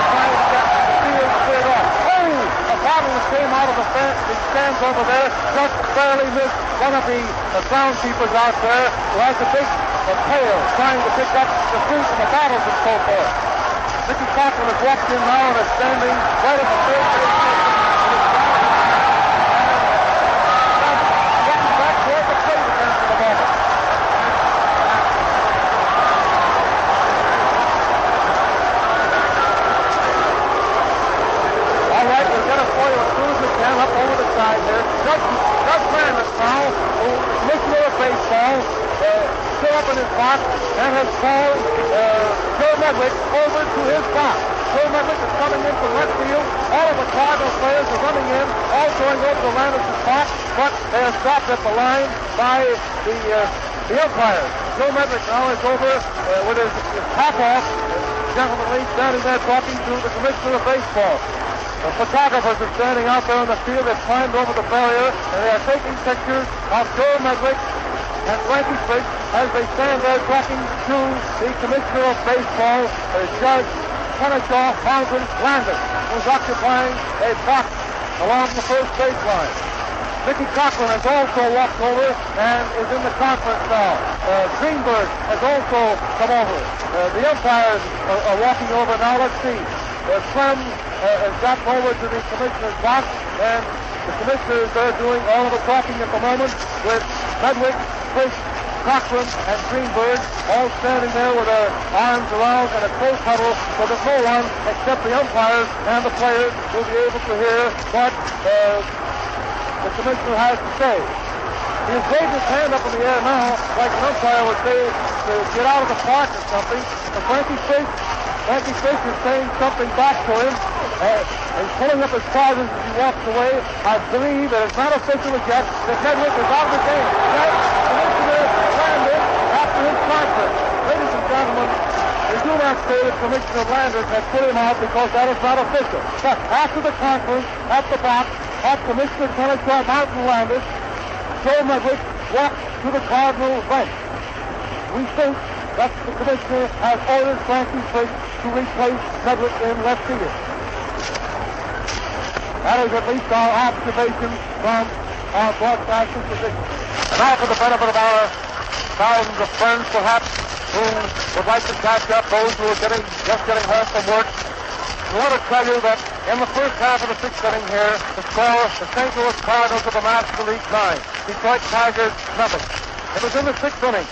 trying to get the field cleared off. Oh! A bottle that came out of the stands over there just barely missed one of the groundskeepers out there who has a big pail trying to pick up the fruit and the bottles and so forth. Mickey Cochran has walked in now and is standing right at the third base. Getting back toward the plate again for the moment. All right, we'll get it for you as soon as we can up over the side here. Doug Landis now, who is commissioner of baseball, still up in his box and has called Joe Medwick over to his box. Joe Medwick is coming in from left field. All of the Cardinal players are running in, all going over to Landis' box, but they are stopped at the line by the umpires. Joe Medwick now is over with his cap off, gentlemanly, standing there talking to the commissioner of baseball. The photographers are standing out there in the field. They've climbed over the barrier, and they are taking pictures of Joe Medwick and Frankie Fish as they stand there talking to the commissioner of baseball, Judge Kennesaw Malvin Landis, who's occupying a box along the first baseline. Mickey Cochran has also walked over and is in the conference now. Greenberg has also come over. The umpires are walking over now. Let's see. Clem has gotten over to the commissioner's box, and the commissioners are doing all of the talking at the moment with Medwick, Fish, Cochran, and Greenberg all standing there with their arms around in a close huddle so that no one except the umpires and the players will be able to hear what the commissioner has to say. He's waving his hand up in the air now like an umpire would say to get out of the park or something. But Frankie Fish is saying something back to him. He's pulling up his trousers as he walks away. I believe that it's not official as yet that Medwick is out of the game. That Commissioner Landis after his conference. Ladies and gentlemen, we do not say that Commissioner Landis has put him out because that is not official. But after the conference, at the box, of Commissioner Kennesaw Malvin Landis, Joe Medwick walked to the Cardinal bench. We think that the commissioner has ordered Frankie Frisch to replace Medwick in left field. That is at least our observation from our broadcasting position. And now for the benefit of our thousands of friends, perhaps, who would like to catch up those who are just getting home from work, I want to tell you that in the first half of the sixth inning here, the score, the St. Louis Cardinals of the National League 9, Detroit Tigers, nothing. It was in the sixth inning.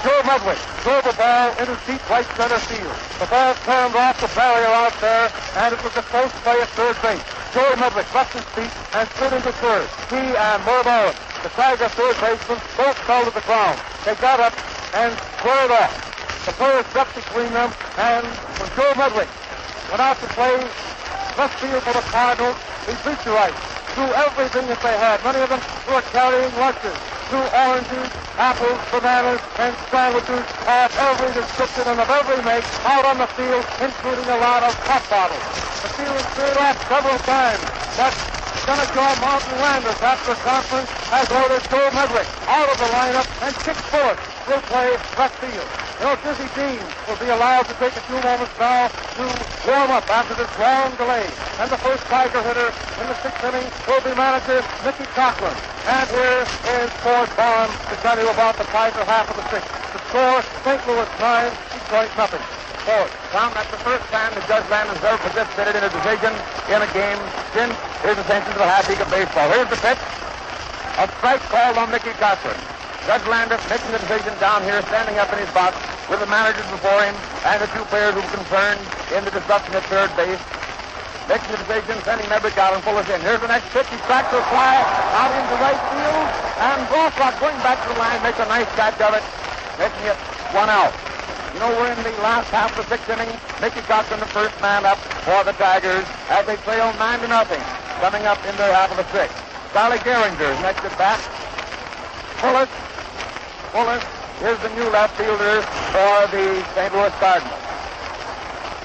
Joe Medwick drove the ball into deep right center field. The ball turned off the barrier out there, and it was a close play at third base. Joe Medwick left his feet and slid into third. He and Merv Owen, the Tiger third baseman, both fell to the ground. They got up and squared off. The players stepped between them, and when Joe Medwick went out to play left field for the Cardinals, he beat the right. Threw everything that they had. Many of them were carrying lunches. Threw oranges, apples, bananas, and sandwiches of every description and of every make out on the field, including a lot of pop bottles. The field was cleared off several times, but Senator Martin Landis, after conference, has ordered Joe Medwick out of the lineup, and Chick Bullock will play left field. You know, Dizzy Dean will be allowed to take a few moments now to warm up after this long delay. And the first Tiger hitter in the sixth inning will be manager Mickey Cochran. And here is Ford Bond to tell you about the Tiger half of the sixth. The score, St. Louis 9, Detroit nothing. Ford. Tom, that's the first time that Judge Landis ever participated in a decision in a game since his ascension to the Half League of Baseball. Here's the pitch. A strike called on Mickey Cochran. Judge Landis making the decision down here, standing up in his box with the managers before him and the two players who were concerned in the disruption at third base. Making the decision, sending Medwick out and pull us in. Here's the next pitch. He tracks the fly out into right field, and Rothrock going back to the line makes a nice catch of it, making it 1 out. You know, we're in the last half of the sixth inning. Mickey Cochran, the first man up for the Tigers, as they trail 9-0, coming up in their half of the sixth. Charlie Gehringer is next at bat. Fuller is the new left fielder for the St. Louis Cardinals.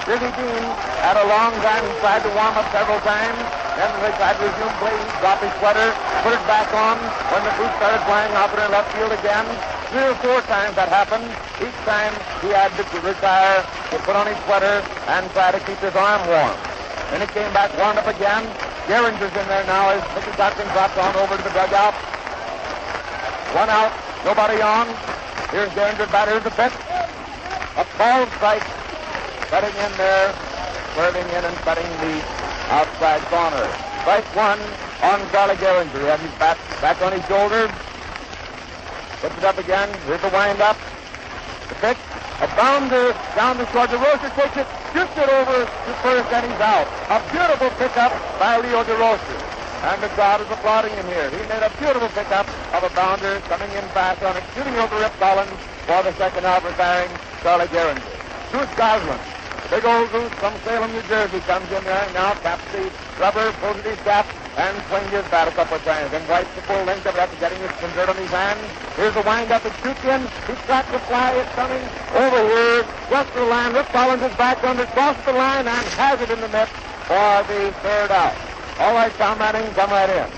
Dizzy Dean had a long time. He tried to warm up several times. Then they tried to resume play. He dropped his sweater, put it back on. When the boots started flying out in left field again, 3 or 4 times that happened. Each time he had to retire, to put on his sweater, and try to keep his arm warm. Then he came back, warmed up again. Gehringer's in there now as Mickey Cochran dropped on over to the dugout. 1 out, nobody on. Here's Gehringer's bat. Here's the pitch. A ball strike. Cutting in there, swerving in and cutting the outside corner. Strike 1 on Charlie Gehringer. He has his bat back on his shoulder. Puts it up again. Here's the wind-up. The pitch. A bounder down the short. DeRocher takes it, shoots it over to first, and he's out. A beautiful pickup by Leo DeRocher. And the crowd is applauding him here. He made a beautiful pickup of a bounder coming in fast on it, shooting over Rip Collins for the second out, retiring Charlie Gehringer. Bruce Goslin. Big old Goose from Salem, New Jersey comes in there now, taps the rubber, pulls it his cap, and swings his bat a couple of times. Then wipes the full length of it after getting his dirt on his hand. Here's the wind-up. It shoots in. He tracks the fly. It's coming over here. Just to the line. Rip Collins is back under, crosses the line, and has it in the net for the third out. All right, Tom Manning, come right in.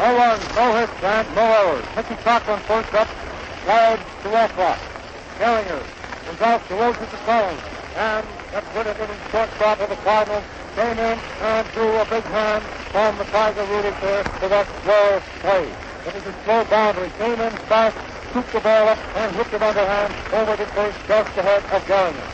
No runs, no hits, and no errors. Mickey Cochran first up, wide to Rothrock. Gehringer comes out to Rosie to Collins. And that British shortstop of the Cardinals came in and threw a big hand from the Tiger Rudy there for that slow play. It was a slow boundary. Came in fast, scooped the ball up, and hooked it underhand over the first just ahead of Gehringer.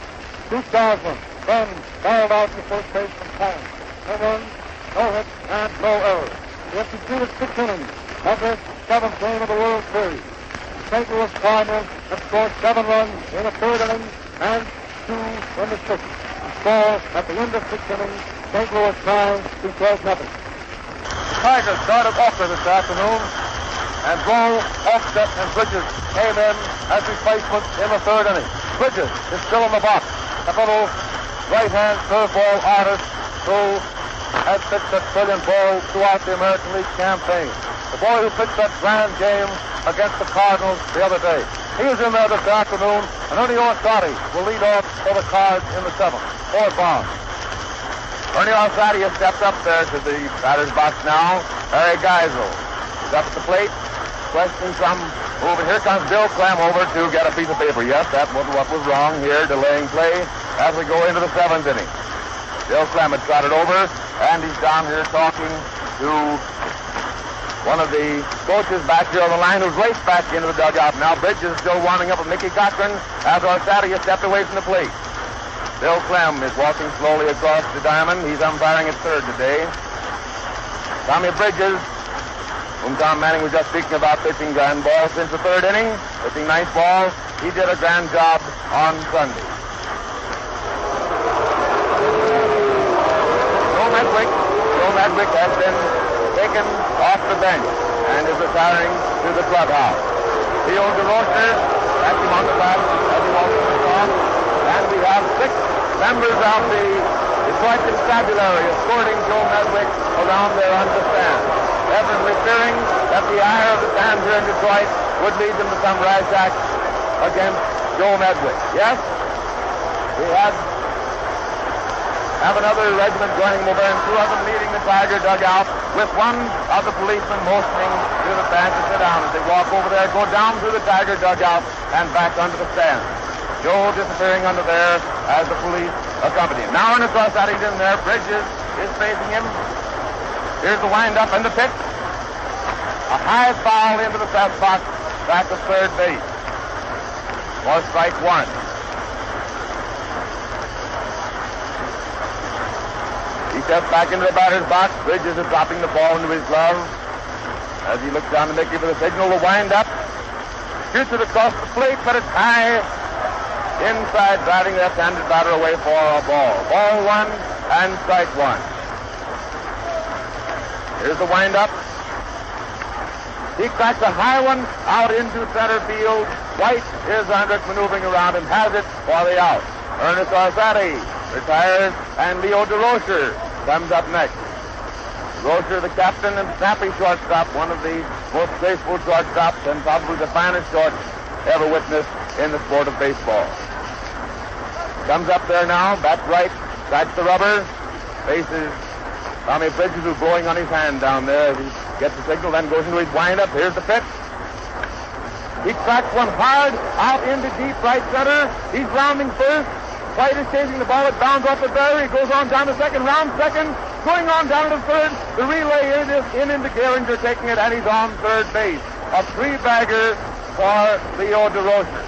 Bruce Goslin then fouled out to first base from Collins. No runs, no hits, and no errors. He has completed 6 innings of this 7th game of the World Series. The St. Louis Cardinals have scored 7 runs in the 3rd inning and 2 in the 6th. The score at the end of 6 innings, St. Louis 9, Detroit nothing. Tigers started Ocker this afternoon, and Blow, Offset, and Bridges came in as replacements in the 3rd inning. Bridges is still in the box. A little right-hand curveball artist who had pitched that brilliant ball throughout the American League campaign. The boy who pitched that grand game against the Cardinals the other day. He was in there this afternoon, and Ernie Orsatti will lead off for the Cards in the 7th. Ford Bond. Ernie Orsatti has stepped up there to the batter's box now. Harry Geisel. He's up at the plate. Questioning from over. Here comes Bill Clem over to get a piece of paper. Yes, that was what was wrong here, delaying play as we go into the 7th inning. Bill Clem had trotted over, and he's down here talking to one of the coaches back here on the line who's raced back into the dugout. Now Bridges still winding up with Mickey Cochran as Orsatti has stepped away from the plate. Bill Clem is walking slowly across the diamond. He's umpiring at third today. Tommy Bridges, whom Tom Manning was just speaking about, pitching grand ball since the 3rd inning, pitching nice ball. He did a grand job on Sunday. Joe Medwick has been taken off the bench and is retiring to the clubhouse. Theo DeRocher tapped him on the back as he walks across. And we have 6 members of the Detroit Constabulary escorting Joe Medwick around there on the stand. Evidently fearing that the ire of the fans here in Detroit would lead them to some rash act against Joe Medwick. Yes, we have another regiment joining them over, and 2 of them leading the Tiger dugout, with one of the policemen motioning to the fans to sit down. As they walk over there, go down through the Tiger dugout and back under the stand. Joe disappearing under there as the police accompany him. Now in across Addington there, Bridges is facing him. Here's the wind-up and the pitch. A high foul into the press box, back of third base. For strike 1. He steps back into the batter's box. Bridges is dropping the ball into his glove. As he looks down to Mickey for the signal, the wind-up. Shoots it across the plate, but it's high. Inside, driving the left-handed batter away for a ball. Ball 1 and strike 1. Here's the wind-up. He cracks a high one out into center field. White is under it, maneuvering around, and has it for the out. Ernest Orsatti retires, and Leo DeRocher comes up next. DeRocher, the captain and snappy shortstop, one of the most graceful shortstops and probably the finest short ever witnessed in the sport of baseball. Comes up there now, bat right, strikes the rubber, faces Tommy Bridges, who's blowing on his hand down there as he gets the signal, then goes into his windup. Here's the pitch. He cracks one hard out into deep right center. He's rounding first. White is chasing the ball. It bounds off the barrier. He goes on down to second, round second, going on down to third. The relay in into Gehringer taking it, and he's on third base. A 3-bagger for Leo DeRocher.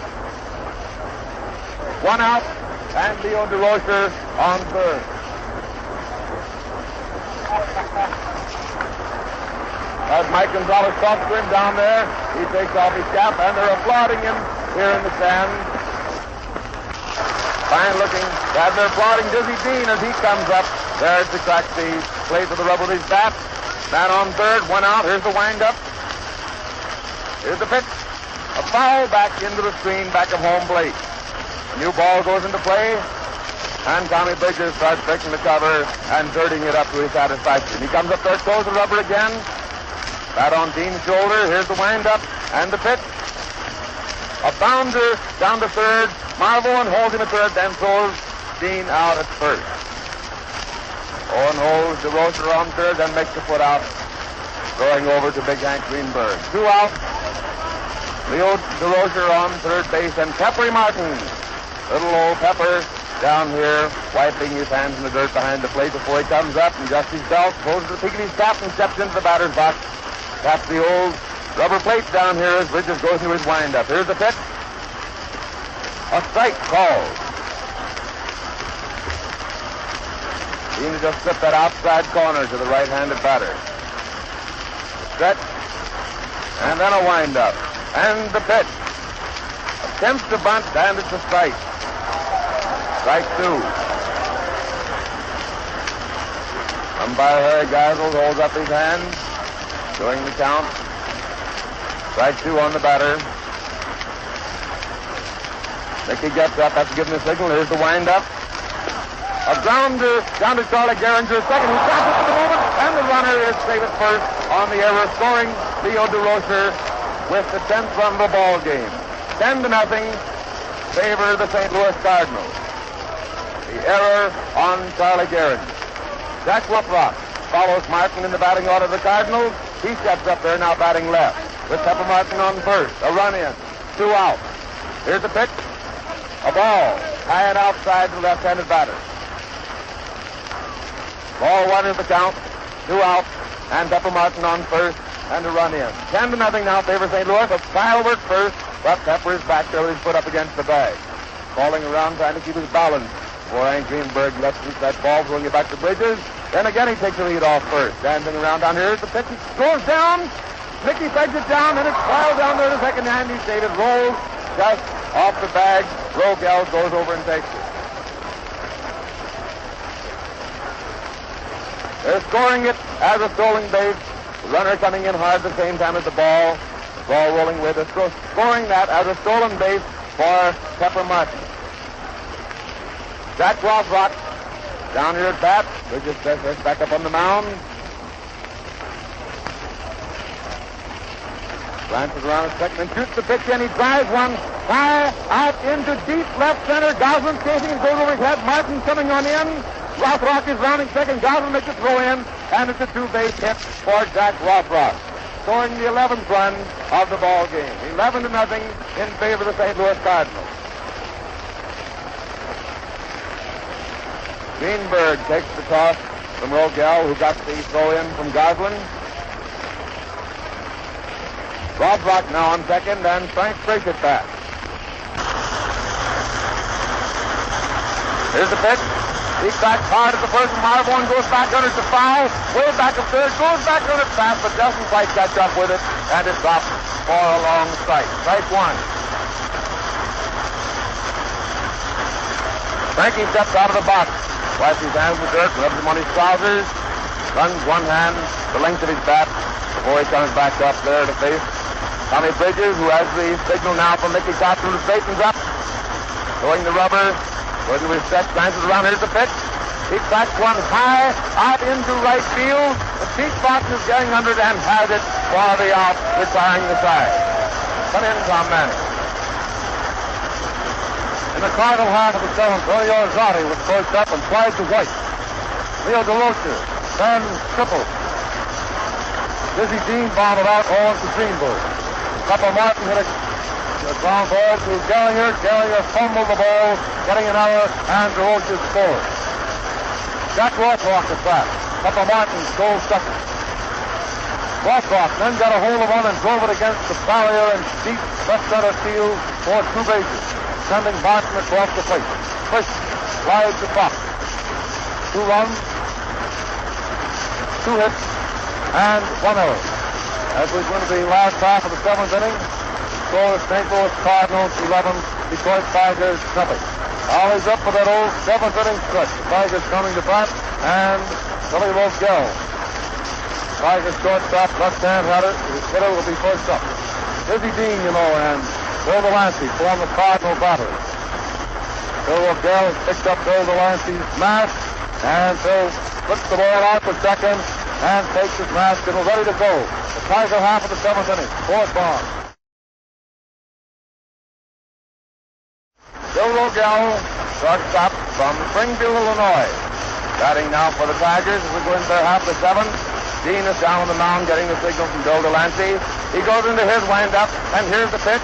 1 out, and Leo DeRocher on third. As Mike Gonzalez talks to him down there, he takes off his cap, and they're applauding him here in the stand. Fine looking. And they're applauding Dizzy Dean as he comes up there to crack the plate with the rubber of his bat. Man on third, 1 out. Here's the windup. Here's the pitch. A foul back into the screen, back of home plate. A new ball goes into play, and Tommy Bridges starts breaking the cover and dirtying it up to his satisfaction. He comes up there, throws the rubber again. Bat on Dean's shoulder. Here's the windup and the pitch. A bounder down to third. Marvin holds him at third, then throws Dean out at first. Owen holds DeRocher on third, then makes the foot out, throwing over to Big Hank Greenberg. 2 out. Leo DeRocher on third base, and Peppery Martin, little old Pepper, down here, wiping his hands in the dirt behind the plate before he comes up and adjusts his belt, pulls the peak of his cap, and steps into the batter's box. Taps the old rubber plate down here as Bridges goes into his windup. Here's the pitch. A strike called. Dean just slipped that outside corner to the right-handed batter. Stretch, and then a windup, and the pitch. Attempts to bunt, and it's a strike. Strike 2. Umpire Harry Geisel holds up his hand, showing the count. Strike 2 on the batter. Mickey gets up after giving the signal. Here's the windup. A grounder down to Charlie Gehringer, second. He stops it at the moment, and the runner is safe at first on the error, scoring Leo DeRocher with the 10th run of the ball game. 10-0 favor the St. Louis Cardinals. The error on Charlie Gehringer. Jack Woodrock follows Martin in the batting order of the Cardinals. He steps up there now batting left. With Pepper Martin on first. A run in. 2 out. Here's the pitch. A ball. High and outside to the left-handed batter. Ball 1 is the count. 2 out. And Pepper Martin on first. And a run in. 10-0 now favor St. Louis. A firework first. But Pepper is back there with his foot up against the bag. Falling around trying to keep his balance. Before Hank Greenberg lets loose that ball, throwing it back to Bridges. Then again he takes the lead off first. Dancing around down here. The pitch goes down. Mickey begs it down, and it's filed down there to second hand. He saved it. Rolls just off the bag. Rogel goes over and takes it. They're scoring it as a stolen base. The runner coming in hard at the same time as the ball. The ball rolling with it. Scoring that as a stolen base for Pepper Martin. Jack Rothrock down here at bat. Bridges back up on the mound. Glances around a second and shoots the pitch, and he drives one high out into deep left center. Goslin chasing and goes over his head. Martin coming on in. Rothrock is rounding second. Goslin makes a throw in, and it's a 2-base hit for Jack Rothrock, scoring the 11th run of the ball game. 11-0 in favor of the St. Louis Cardinals. Greenberg takes the toss from Rogel, who got the throw in from Goslin. Rothrock now on second, and Frank Frisch at bat. Here's the pitch. He backs hard at the first, and Marborn goes back under the foul. Way back up third, goes back under it fast, but doesn't quite catch up with it, and it's dropped for a long strike. Strike 1. Frankie steps out of the box, wipes his hands with dirt, rubs them on his trousers, runs one hand the length of his bat before he comes back up there to face Tommy Bridges, who has the signal now from Mickey Cotton, who straightens up, throwing the rubber, going to his set, glances around. Here's the pitch. He backs one high out into right field. The Pete Fox is getting under it and has it for the out, retiring the side. Come in, Tom Manning. In the Cardinal half of the 7th, Tony Orzotti was pushed up and flies to White. Leo DeRocher turns triple. Dizzy Dean bombed out all to Greenberg. Pepper Martin hit a ground ball to Gallagher. Gallagher fumbled the ball, getting an error, and DeRocher scored. Jack Rothrock at bat. Pepper Martin stole second. Rothrock then got a hold of one and drove it against the barrier in deep left center field for 2 bases, sending Martin across the plate. Frisch slides to Fox. 2 runs, 2 hits, and 1 error. As we go into the last half of the 7th inning, score is St. Louis Cardinals 11, Detroit Tigers 7. Always up for that old 7th inning stretch. The Tigers coming to bat, and Billy Rogel. Tigers shortstop, left-hand hitter will be first up. Dizzy Dean, you know, and Bill Delancey form the Cardinal batters. Bill Rogel has picked up Bill Delancey's mask, and Bill puts the ball out for second and takes his mask and is ready to go. The Tiger half of the 7th inning. 4th ball. Bill Rogel, shortstop from Springfield, Illinois. Batting now for the Tigers as we go into their half of the 7th. Dean is down on the mound getting the signal from Bill Delancey. He goes into his windup, and here's the pitch.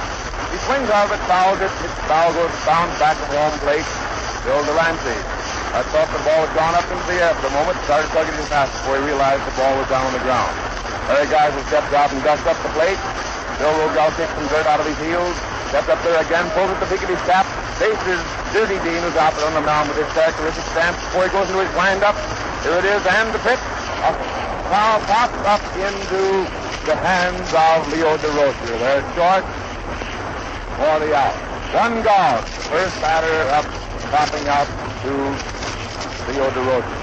He swings out of it, fouls it. His foul goes bounds back to home plate. Bill Delancey. I thought the ball had gone up into the air for the moment. Started tugging his fast before he realized the ball was down on the ground. Other guys have stepped out and dust up the plate. Bill Rogel takes some dirt out of his heels. Stepped up there again, pulls at the peak of his cap. Faces Dizzy Dean, who's out there on the mound with his characteristic stance before he goes into his windup. Here it is, and the pitch. A foul pops up into the hands of Leo DeRocher. They're short for the out. 1 gone. First batter up, popping out to Leo DeRocher.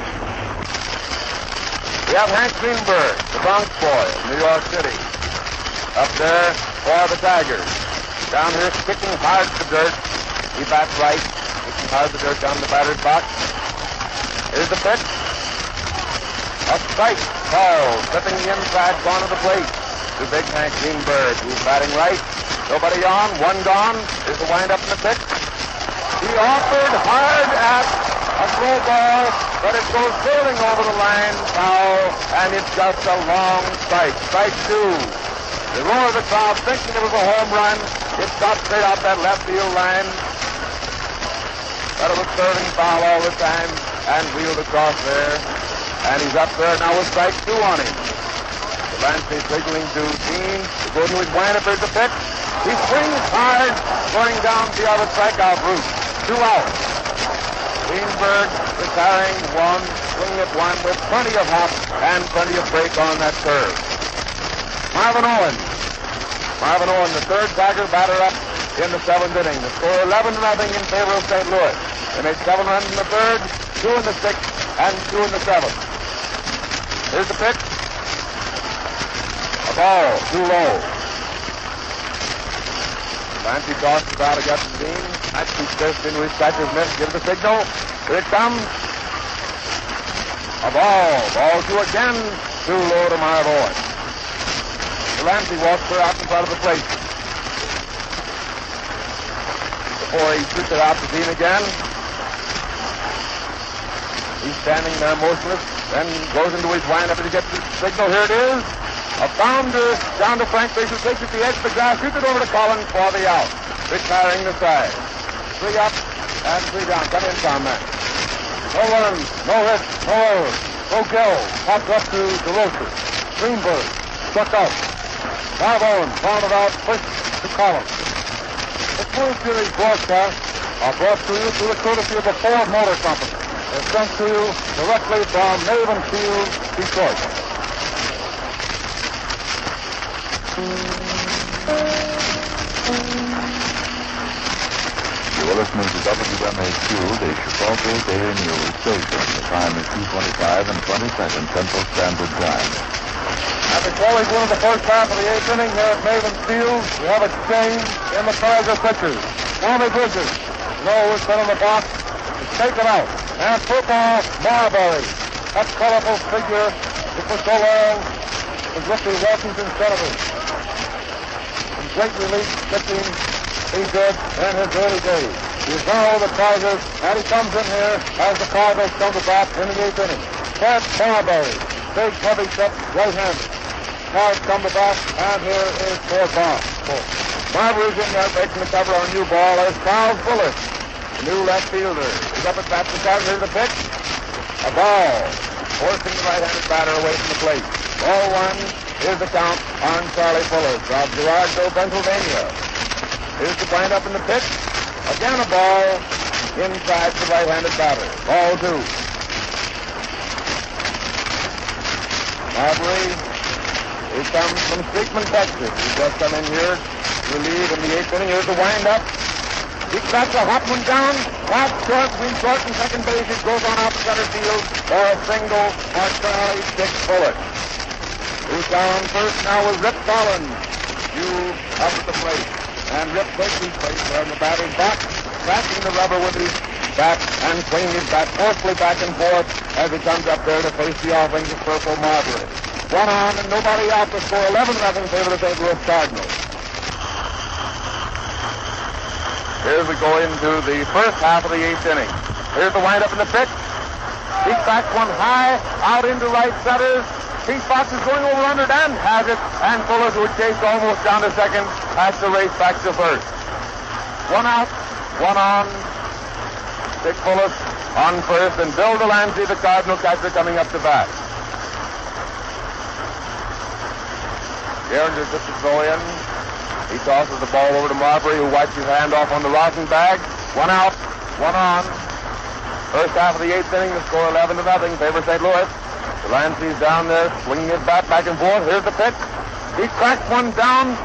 We have Hank Greenberg, the Bronx boy, New York City, up there for the Tigers. Down here, kicking hard to dirt. He bats right, kicking hard to dirt down the batter's box. Here's the pitch. A strike. Call, slipping the inside corner of the plate to big Hank Greenberg, who's batting right. Nobody on, 1 gone. Here's the windup in the pitch. He offered hard at a A throw ball, but it goes sailing over the line, foul, and it's just a long strike. Strike two. The roar of the crowd thinking it was a home run. It shot straight out that left field line. But it was serving foul all the time and wheeled across there. And he's up there now with strike two on him. Delancey signaling to Dean to go to his windup. There's the pitch. He swings hard, going down the other strikeout route. 2 out. Greenberg retiring one, swinging at one with plenty of hop and plenty of break on that curve. Marvin Owen, the third Tiger batter up in the 7th inning. The score 11-0 in favor of St. Louis. They made 7 runs in the 3rd, 2 in the 6th, and 2 in the 7th. Here's the pitch. A ball, too low. Fancy tosses about against the team. Actually steps into his catcher's mitt, gives the signal. Here it comes. A ball. Ball two again. Too low to Marv Owen. Delancey walks her out in front of the plate. Before he shoots it out to Dean again. He's standing there motionless, then goes into his windup and he gets the signal. Here it is. A bounder down to Frank Baker, takes it to the edge of the grass, shoots it over to Collins for the out. Retiring the side. 3 up and 3 down. Come in, Tom, man. No runs, no hits, no errors. Vogel pops up to DeRosa. Greenberg struck out. Marv Owen founded out first to Collins. The World Series broadcasts are brought to you through the courtesy of the Ford Motor Company. They're sent to you directly from Maven Field, Detroit. You are listening to WMAQ, the Chicago Daily News Station. The time is 2:25 and 20 seconds Central Standard Time. After closing one of the first half of the 8th inning here at Maven Field, we have a change in the Tiger pitchers. Tommy Bridges, nose been in the box, is taken out. And football, Marbury. That colorful figure that for so long was Ricky Washington Senator. In great relief pitching he did in his early days. He's now the Tigers, and he comes in here as the Cardinals come to bat in the 8th inning. Ted Marbury, big heavy set right-handed. Cards come to bat, and here is Ford Bond. Marbury's in there making the cover on a new ball as Charles Bullis, new left fielder. He's up at bat for Cardinals. Here's the pitch. A ball. Forcing the right-handed batter away from the plate. Ball 1. Here's the count on Charlie Fuller from Gerardville, Pennsylvania. Here's the wind up in the pitch. Again a ball inside the right-handed batter. Ball 2. Marbury, he comes from Streetman, Texas. He's just come in here to relieve in the 8th inning. Here's the wind up. He cuts a hot one down. That's short between short and second base. It goes on out to center field for a single for Charlie Dick Fuller. Who's down first now with Rip Collins. You up at the plate. And Rip takes his place there in the batter's box, scratching the rubber with his bat and swinging his bat forcefully back and forth as he comes up there to face the offense of Purple Marbury. 1 on and nobody out to score 11-0 in favor of the St. Louis Cardinals. Here's we go into the first half of the 8th inning. Here's the windup in the pitch. He backs one high, out into right center. Pete Fox is going over under and has it. And Fuller, who had chased almost down to second, has to race back to first. 1 out, 1 on. Dick Fuller on first, and Bill Delancey, the Cardinal catcher, coming up to bat. Gehringer just to throw in. He tosses the ball over to Marbury, who wipes his hand off on the rosin bag. 1 out, 1 on. First half of the 8th inning, the score 11-0 in favor of St. Louis. Delancey's down there, swinging his bat back and forth. Here's the pitch. He cracks one down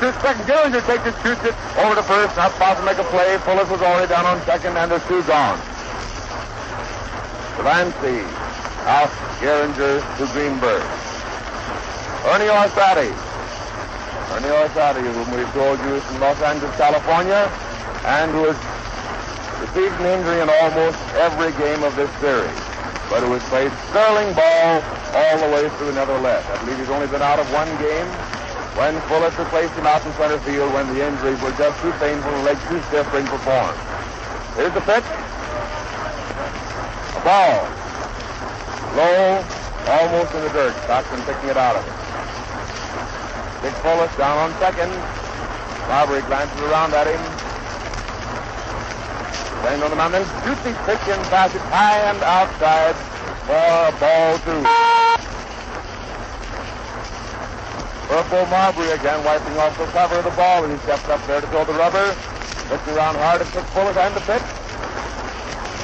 to second. Gehringer takes it, shoots it over to first. Not possible to make a play. Fuller was already down on second, and there's 2 gone. Delancey out, Gehringer to Greenberg. Ernie Orsatti. Ernie Orsatti, whom we've told you is from Los Angeles, California, and who has received an injury in almost every game of this series, but who has played sterling ball all the way through another left. I believe he's only been out of 1 game when Fuller replaced him out in center field when the injuries were just too painful and legs too stiff to perform. Here's the pitch. Ball. Low, almost in the dirt. Cochran picking it out of it. Dick Fuller down on second. Marbury glances around at him. Playing on the mountain. Shoots his pitch and pass it high and outside for ball two. Purple Marbury again wiping off the cover of the ball. He steps up there to throw the rubber. Looking around hard at Dick Fuller and the pitch.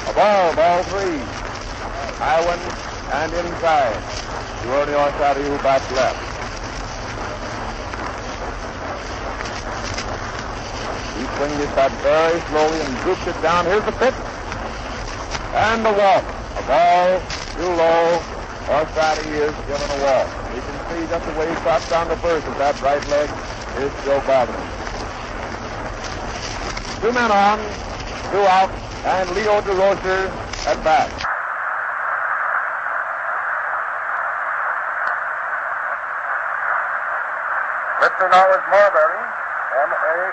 A ball three. High one and inside. To Ernie Orsatti, who bats left. He swings his bat very slowly and droops it down. Here's the pitch. And the walk. A ball too low. Orsatti is given a walk. You can see just the way he drops down the first with that right leg is still bothering. 2 men on, 2 out, and Leo DeRocher at bat. Pitcher now is Marbury. Marberry.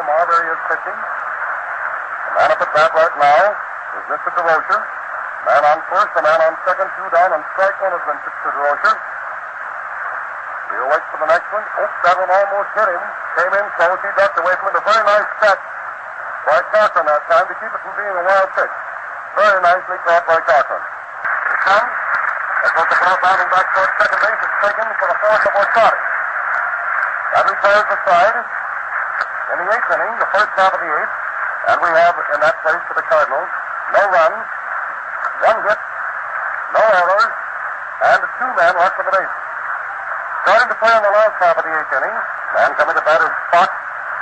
Marbury is pitching. The man up at bat right now is Mr. DeRocher. Man on first, the man on second, 2 down, and strike one has been pitched to DeRocher. He'll wait for the next one. Oops, that one almost hit him. Came in close. He ducked away from it. A very nice catch by Cochran that time to keep it from being a wild pitch. Very nicely caught by Cochran. Here it comes. That goes the ball bounding back towards second base. It's taken for the force of Orsatti. That retires the side. In the 8th inning, the first half of the 8th, and we have in that place for the Cardinals no runs, 1 hit, no errors, and 2 men left on the base. Starting to play in the last half of the 8th inning. Man coming to bat is Fox,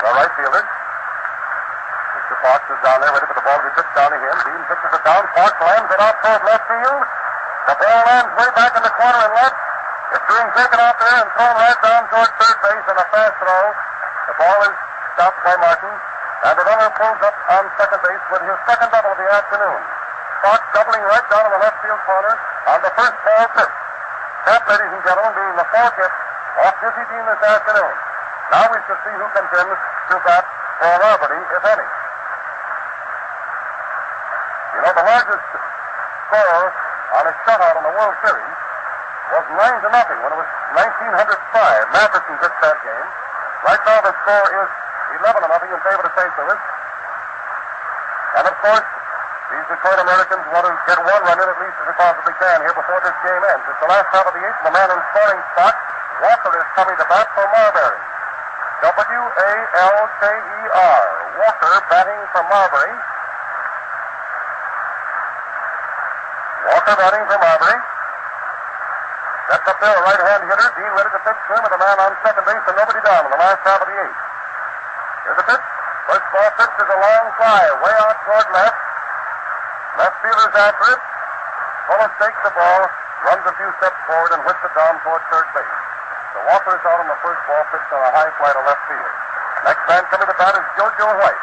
the right fielder. Mr. Fox is down there ready for the ball to be pitched down to him. Dean pitches it down. Fox lands it out toward left field. The ball lands way back in the corner and left. It's being taken out there and thrown right down toward third base in a fast throw. The ball is stopped by Martin, and the runner pulls up on second base with his second double of the afternoon. Fox doubling right down in the left field corner on the first ball pitch. That, ladies and gentlemen, being the 4th hit off Dizzy Dean this afternoon. Now we shall see who contends to bat for Albany, if any. You know, the largest score on a shutout in the World Series was 9-0 when it was 1905. Matheson pitched that game. Right now the score is 11-0 in favor of St. Louis. And of course, these Detroit Americans want to get 1 run in at least as they possibly can here before this game ends. It's the last half of the 8th, and the man in scoring spot, Walker, is coming to bat for Marbury. Walker. Walker batting for Marbury. Walker batting for Marbury. That's up there, a right-hand hitter. Dean ready to pitch to him with a man on second base and nobody down in the last half of the 8th. Here's the pitch. First ball pitch is a long fly, way out toward left. Left fielder's after it. Fuller takes the ball, runs a few steps forward, and whips it down toward third base. So Walker is out on the first ball pitch on a high fly to left field. Next man coming to bat is JoJo White.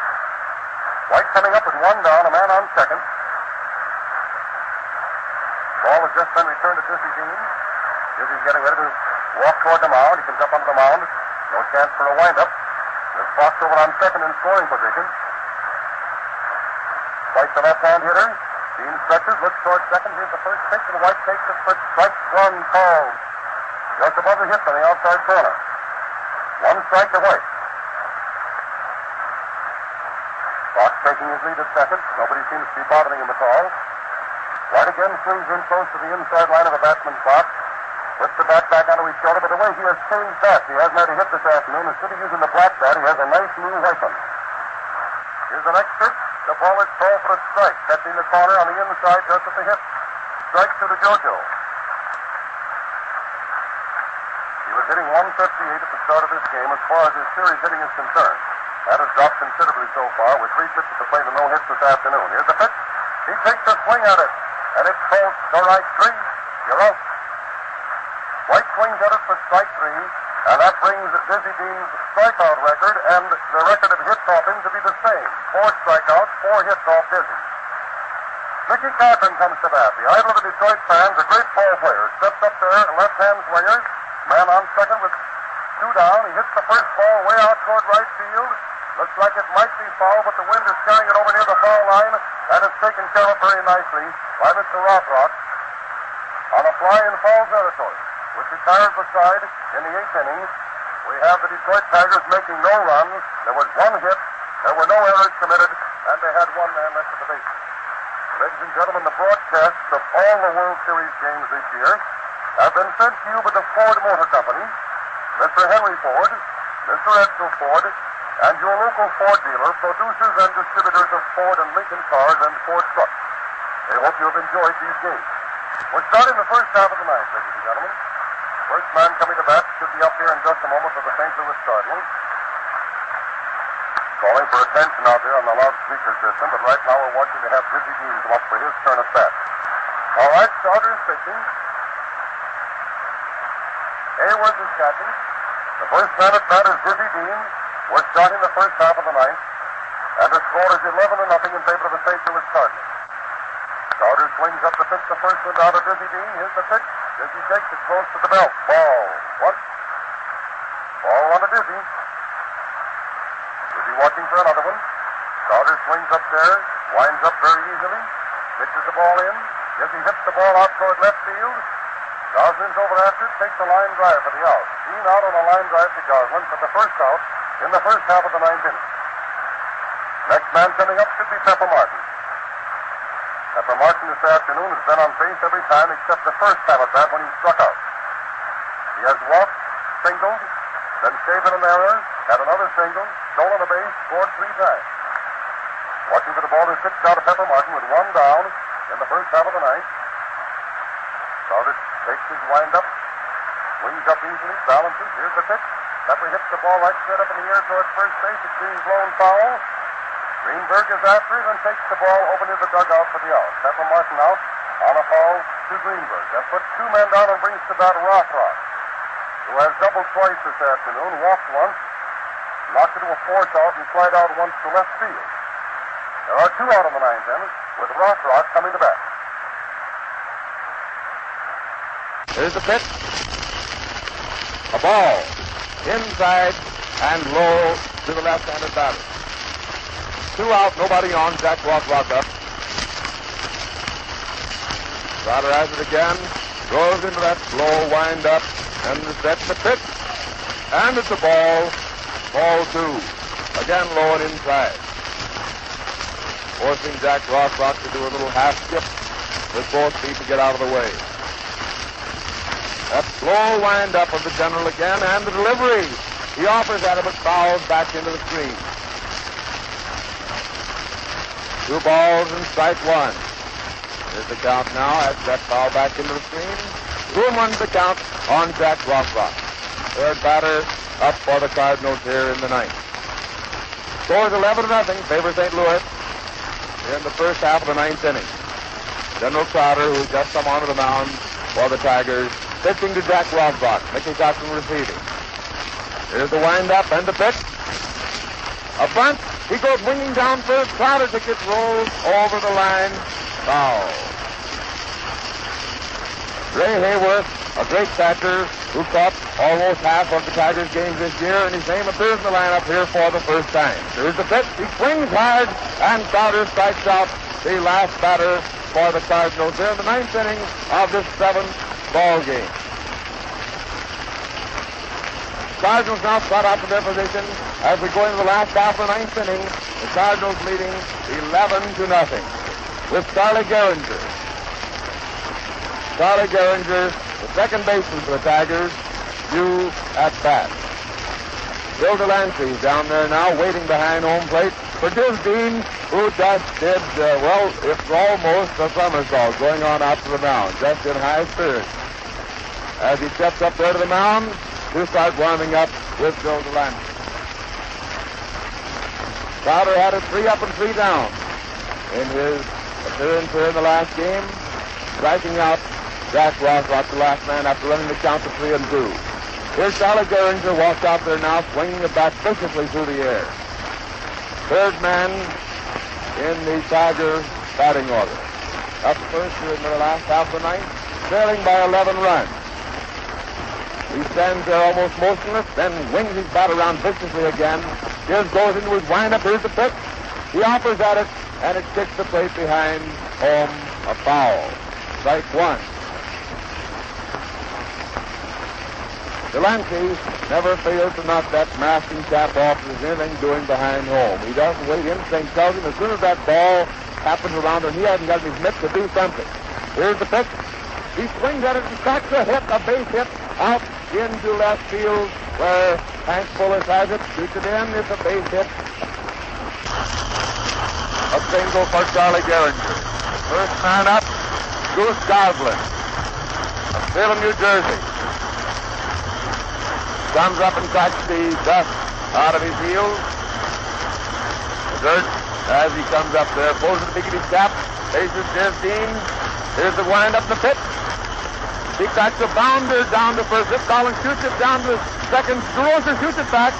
White coming up with 1 down, a man on second. Ball has just been returned to Dizzy Dean. Dizzy's getting ready to walk toward the mound. He comes up onto the mound. No chance for a windup. There's Fox over on second in scoring position. White, the left-hand hitter. Dean stretches, looks toward second. Here's the first pitch, and White takes it for strike 1 called. Just above the hit on the outside corner. 1 strike to White. Fox taking his lead at second. Nobody seems to be bothering him at all. White again swings in close to the inside line of the batsman's box. Puts the bat back onto his shoulder, but the way he has changed bats, he hasn't had a hit this afternoon. Instead of using the black bat, he has a nice new weapon. Here's the next pitch. The ball is called for a strike. Catching the corner on the inside just at the hip. Strike to the JoJo. He was hitting 158 at the start of this game as far as his series hitting is concerned. That has dropped considerably so far with 3 pitches to play and no hits this afternoon. Here's the pitch. He takes a swing at it, and it's called the right 3. You're out. White swings at it for strike 3, and that brings Dizzy Dean's strikeout record and the record of hits off him to be the same. 4 strikeouts, 4 hits off Dizzy. Mickey Cochran comes to bat. The idol of the Detroit fans, a great ball player. Steps up there, left-hand swinger. Man on second with 2 down. He hits the first ball way out toward right field. Looks like it might be foul, but the wind is carrying it over near the foul line. That is taken care of very nicely by Mr. Rothrock on a fly in foul territory, which retired the side in the 8th inning. We have the Detroit Tigers making no runs. There was one hit. There were no errors committed, and they had one man left at the bases. Ladies and gentlemen, the broadcasts of all the World Series games this year have been sent to you by the Ford Motor Company, Mr. Henry Ford, Mr. Edsel Ford, and your local Ford dealer, producers and distributors of Ford and Lincoln cars and Ford trucks. I hope you have enjoyed these games. We're starting the first half of the ninth, ladies and gentlemen. First man coming to bat should be up here in just a moment for the St. Louis Cardinals. Calling for attention out there on the loudspeaker system, but right now we're watching to have Dizzy Dean come up for his turn at bat. All right, starter is pitching. Hayworth is catching. The first man at bat is Dizzy Dean. We're starting the first half of the ninth, and the score is 11-0 in favor of the St. Louis Cardinals. Starter swings up to pitch the first one down to Dizzy Dean. Here's the pitch. Dizzy takes it close to the belt. Ball. One. Ball on to Dizzy. Dizzy watching for another one. Starter swings up there. Winds up very easily. Pitches the ball in. Dizzy hits the ball out toward left field. Goslin's over after it. Takes a line drive for the out. Dean out on a line drive to Goslin for the first out in the first half of the ninth inning. Next man coming up should be Pepper Martin. Pepper Martin this afternoon has been on base every time except the first time at bat when he struck out. He has walked, singled, then saved an error, had another single, stolen a base, scored 3 times. Watching for the ball to pitch out to Pepper Martin with one down in the first half of the ninth. Starter takes his wind-up, swings up easily, balances. Here's the pitch. Pepper hits the ball right straight up in the air towards first base. It's being blown foul. Greenberg is after it and takes the ball over near the dugout for the out. Pepper Martin out on a foul to Greenberg. That puts 2 men down and brings to bat Rothrock, who has doubled twice this afternoon, walked once, knocked into a force out, and flied out once to left field. There are 2 out in the ninth inning, with Rothrock coming to bat. Here's the pitch. A ball. Inside and low to the left-handed batter. 2 out, nobody on. Jack Rothrock up. Trotter has it again. Goes into that slow wind-up and sets the pitch. And it's a ball. Ball 2. Again low and inside. Forcing Jack Rothrock to do a little half skip with both feet to get out of the way. That slow wind-up of the general again, and the delivery. He offers at it, but fouls back into the screen. 2 balls and strike 1. Here's the count now as that foul back into the screen. 2-1 the count on Jack Rothrock. Third batter up for the Cardinals here in the ninth. Scores 11-0, favor St. Louis in the first half of the ninth inning. General Trotter, who's just come onto the mound for the Tigers, pitching to Jack Rothrock. Mickey Gosselin receiving. Here's the wind-up and the pitch. A bunt. He goes winging down first. Trotter to get rolled over the line. Foul. Ray Hayworth, a great catcher who caught almost half of the Tigers' games this year, and his name appears in the lineup here for the first time. Here's the pitch. He swings hard, and Trotter strikes out the last batter for the Cardinals here in the ninth inning of this 7th ball game. Cardinals now cut out to their position as we go into the last half of the ninth inning. The Cardinals leading 11-0 with Charlie Gehringer. Charlie Gehringer, the second baseman for the Tigers, due at bat. Bill Delancey is down there now, waiting behind home plate for Diz Dean, who just did, it's almost a somersault going on out to the mound, just in high spirits. As he steps up there to the mound to start warming up with Bill Delancey. Trotter had it 3 up and 3 down in his appearance here in the last game, striking out Jack Rothrock, the last man, after running the count to 3-2. Here's Charlie Gehringer, walks out there now, swinging the bat viciously through the air. Third man in the Tiger batting order. Up first here in the last half of the ninth, trailing by 11 runs. He stands there almost motionless, then wings his bat around viciously again. Here's goes into his windup. Here's the pitch. He offers at it, and it kicks the plate behind home, a foul. Strike one. Delancey never fails to knock that masking cap off if there's anything doing behind home. He doesn't wait. Instinct tells him as soon as that ball happens around him, he hasn't got his mitt to do something. Here's the pitch. He swings at it and cracks a hit, a base hit, out into left field where Hank Fuller has it. Shoots it in. It's a base hit. A single for Charlie Gehringer. First man up, Goose Goslin of Salem, New Jersey. Comes up and cracks the dust out of his heels. Dirt as he comes up there, pulls the big of his cap, faces Jez Dean. Here's the wind up the pitch. He cracks a bounder down to first. Rip Collins shoots it down to second. DeRocher shoots it back.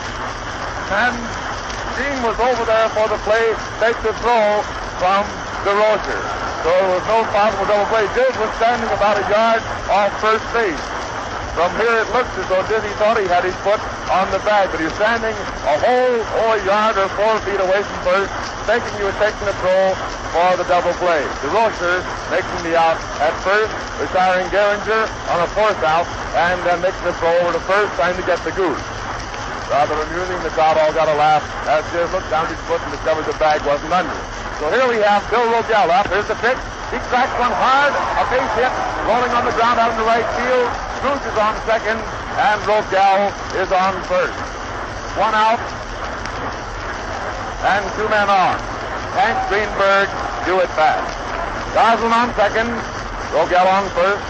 And Dean was over there for the play, take the throw from DeRocher. So there was no possible double play. Diz was standing about a yard off first base. From here it looks as though Dizzy thought he had his foot on the bag, but he's standing a whole yard or 4 feet away from first, thinking he was taking a throw for the double play. DeRocher making the out at first, retiring Gehringer on a fourth out, and then making the throw over to first, trying to get the Goose. Rather amusing, the crowd all got a laugh as Diz looked down his foot and discovered the bag wasn't under. So here we have Bill Rogel up. Here's the pitch. He cracks one hard, a base hit, rolling on the ground out in the right field. Goose is on second, and Rogel is on first. 1 out, and 2 men on. Hank Greenberg do it fast. Goslin on second, Rogel on first.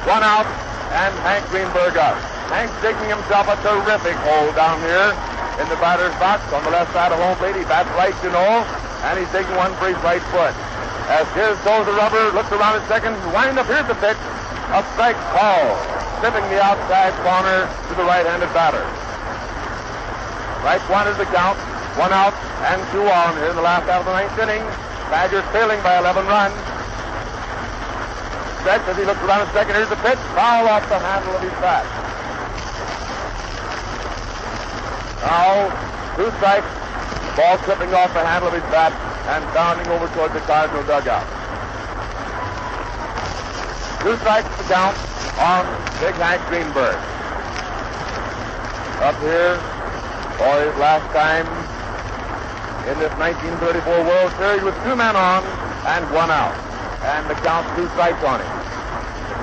1 out, and Hank Greenberg up. Hank's digging himself a terrific hole down here in the batter's box on the left side of home plate. He bats right, you know, and he's digging one for his right foot. As Diz throws the rubber, looks around at second, wind up, here's the pitch. A strike call, slipping the outside corner to the right-handed batter. Strike one is the count. 1 out and 2 on here in the last half of the 9th inning. Badgers trailing by 11 runs. Stretch as he looks around at second. Here's the pitch. Foul off the handle of his bat. Now, 2 strikes. Ball slipping off the handle of his bat and bounding over towards the Cardinal dugout. 2 strikes to count on Big Hank Greenberg. Up here for his last time in this 1934 World Series with 2 men on and 1 out. And the count 2 strikes on him.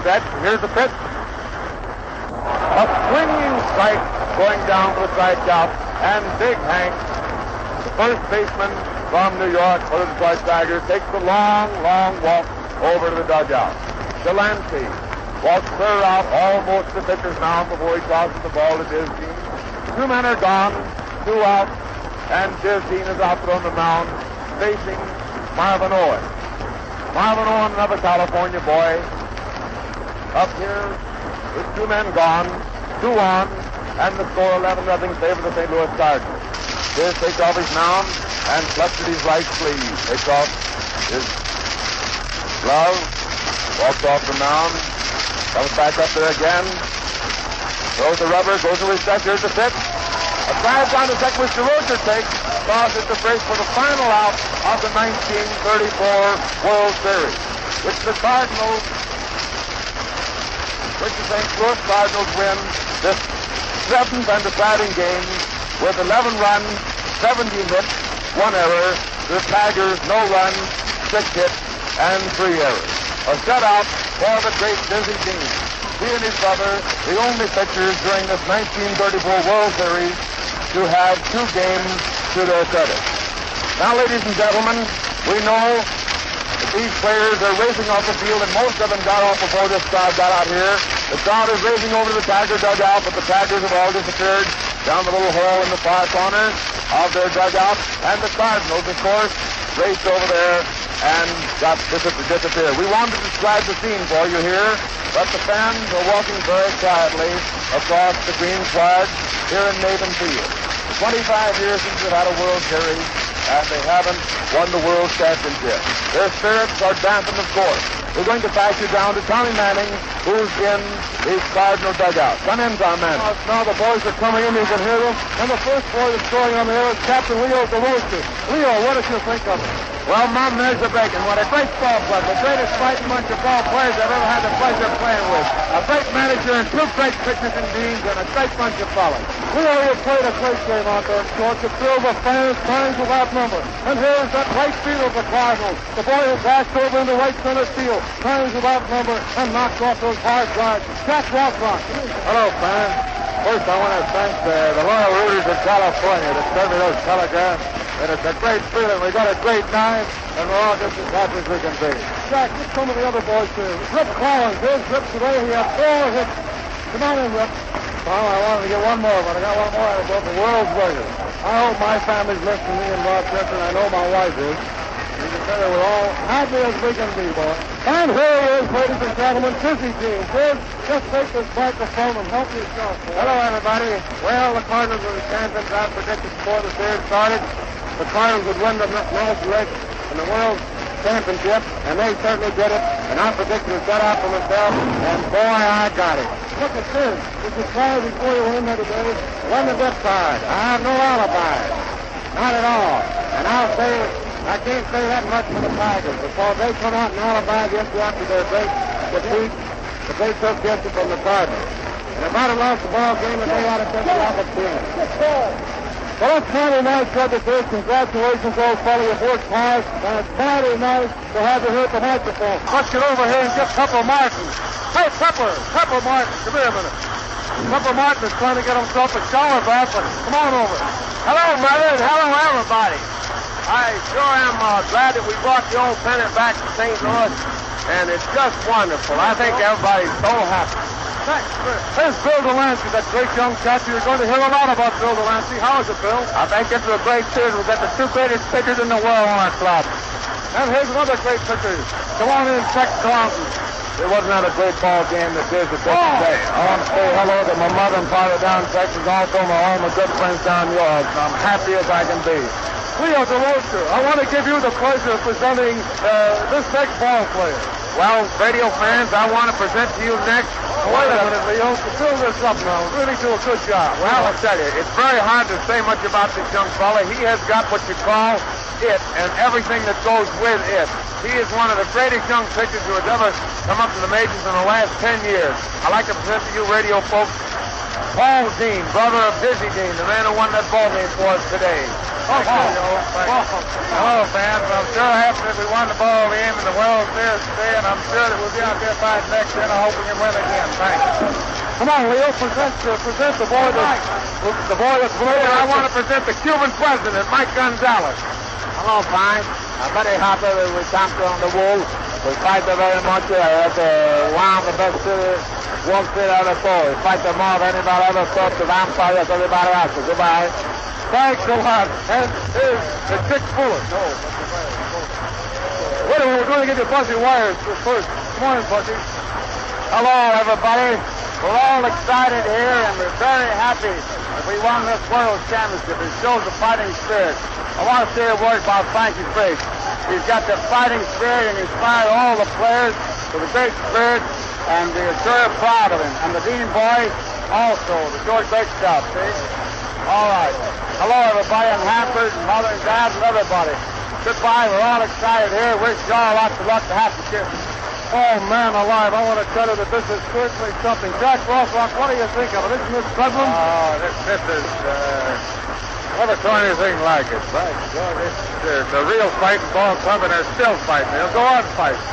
Set. Here's the pitch. A swinging strike going down for the strikeout. And Big Hank, the first baseman from New York for the Detroit Tigers, takes the long walk over to the dugout. Delancey walks clear out almost the pitcher's mound before he tosses the ball to Jez Dean. 2 men are gone, 2 out, and Jez Dean is out there on the mound facing Marvin Owen. Marvin Owen, another California boy. Up here with 2 men gone, 2 on, and the score 11-0 favor the St. Louis Cardinals. Diz takes off his mound and clutches his right sleeve. Takes off his glove, walks off the mound, comes back up there again, throws the rubber, goes to his second. Here's the pitch. A drive down to second, which DeRocher takes, crosses the first for the final out of the 1934 World Series, which the Cardinals, which the St. Louis Cardinals win this 7th and deciding game with 11 runs, 70 hits, 1 error. The Tigers, no runs, 6 hits, and 3 errors. A shutout for the great Dizzy Dean. He and his brother, the only pitchers during this 1934 World Series to have 2 games to their credit. Now, ladies and gentlemen, we know that these players are racing off the field, and most of them got off before this crowd got out here. The crowd is racing over to the Tiger dugout, but the Tigers have all disappeared down the little hole in the far corner of their dugout. And the Cardinals, of course, raced over there and got disappeared. We wanted to describe the scene for you here, but the fans are walking very quietly across the green flag here in Navin Field. 25 years since they've had a World Series, and they haven't won the World Championship. Their spirits are dampened, of course. We're going to pass you down to Tommy Manning, who's in his Cardinal dugout. Come in, Tom Manning. Now the boys are coming in, you can hear them. And the first boy that's going on the air is Captain Leo DeRocher. Leo, what did you think of it? Well, Mom, there's the bacon. What a great ball club. The greatest fighting bunch of ball players I've ever had the pleasure of playing with. A great manager and two great pitchers and deans and a great bunch of fellas. We already played a great game out there, George. It filled with fans, fans without number. And here's that right field of the Cardinals. The boy who dashed over into right center field. Fans without number and knocked off those hard drives. Jack Rothrock. Hello, fans. First, I want to thank the loyal rooters in California that sent me those telegrams. And it's a great feeling. We got a great night, and we're all just as happy as we can be. Jack, get some of the other boys here. Rip Collins. Here's Rip today. He had 4 hits. Come on in, Rip. Well, I wanted to get one more, but I got one more out of both the world's record. I hope my family's listening to me in Rochester, and I know my wife is. You can tell her we're all happy as we can be, boy. And here he is, ladies and gentlemen, Dizzy Dean. Kid, just take this microphone and help yourself, boy. Hello, everybody. Well, the Cardinals were the champions. I predicted before the series started the Cardinals would win the North League in the World Championship, and they certainly did it. And I predicted it set out for myself, and boy, I got it. Look at this. Did you try before you went in there today? Wasn't a bit tired. I have no alibi. Not at all. And I'll say, I can't say that much for the Tigers, because they come out and alibi just after their great defeat, but they took distance from the Cardinals. And if I'd have lost the ball game, they ought to take the opportunity. Well, it's mighty nice, Brother Dick. Congratulations, old fellow. You've worked hard, and it's mighty nice to have you here at the microphone. Let's get over here and get Pepper Martin. Hey, Pepper Martin, come here a minute. Pepper Martin is trying to get himself a shower bath, but come on over. Hello, Mother, and hello, everybody. I sure am glad that we brought the old pennant back to St. Louis, and it's just wonderful. I think everybody's so happy. There's Bill Delancey, that great young catcher. You're going to hear a lot about Bill Delancey. How is it, Bill? I think this is a great series. We've got the 2 greatest pitchers in the world on our club. And here's another great pitcher. Come on in, Tex Carlton. It wasn't a great ball game that did the day. I want to say hello to my mother and father down in Texas, also all my good friends down yours. I'm happy as I can be. Leo DeRocher, I want to give you the pleasure of presenting this next ball player. Well, radio fans, I want to present to you next. Wait a minute, Leo. Fill this up now. Really do a good job. Well, I'll tell you, it's very hard to say much about this young fella. He has got what you call it and everything that goes with it. He is one of the greatest young pitchers who has ever come up to the majors in the last 10 years. I'd like to present to you radio folks Paul Dean, brother of Dizzy Dean, the man who won that ball game for us today. Hello, fans. I'm sure happy that we won the ball game in the World Series today, and I'm sure that we'll be out there fighting next year, and I hope we can win again. Thanks. Come on, Leo. Present the boy that's And I want to present the Cuban president, Mike Gonzalez. Hello, fine. I'm very happy that we champion the world. We fight very much. One of the best World Series ever saw. We fight them more than anybody ever fought the vampires, everybody else. Goodbye. Thanks a lot. And here's Dick Fuller. No. Wait a minute, we're going to get the Buzzy Wires first. Come on in, Buzzy. Hello, everybody. We're all excited here, and we're very happy that we won this World Championship. It shows the fighting spirit. I want to say a word about Frankie Frisch. He's got the fighting spirit and inspired all the players with a great spirit, and we're sure proud of him. And the Dean boys also, the George Baker job, see? All right. Hello, everybody, and Hanford, and Mother and Dad, and everybody. Goodbye. We're all excited here. Wish you all lots of luck to happy kids. Oh, man alive. I want to tell you that this is certainly something. Jack Rothrock, what do you think of it? Isn't this Bedlam? Oh, this is never saw anything like it. By God, it's a real fighting ball club, and they're still fighting. They'll go on fighting.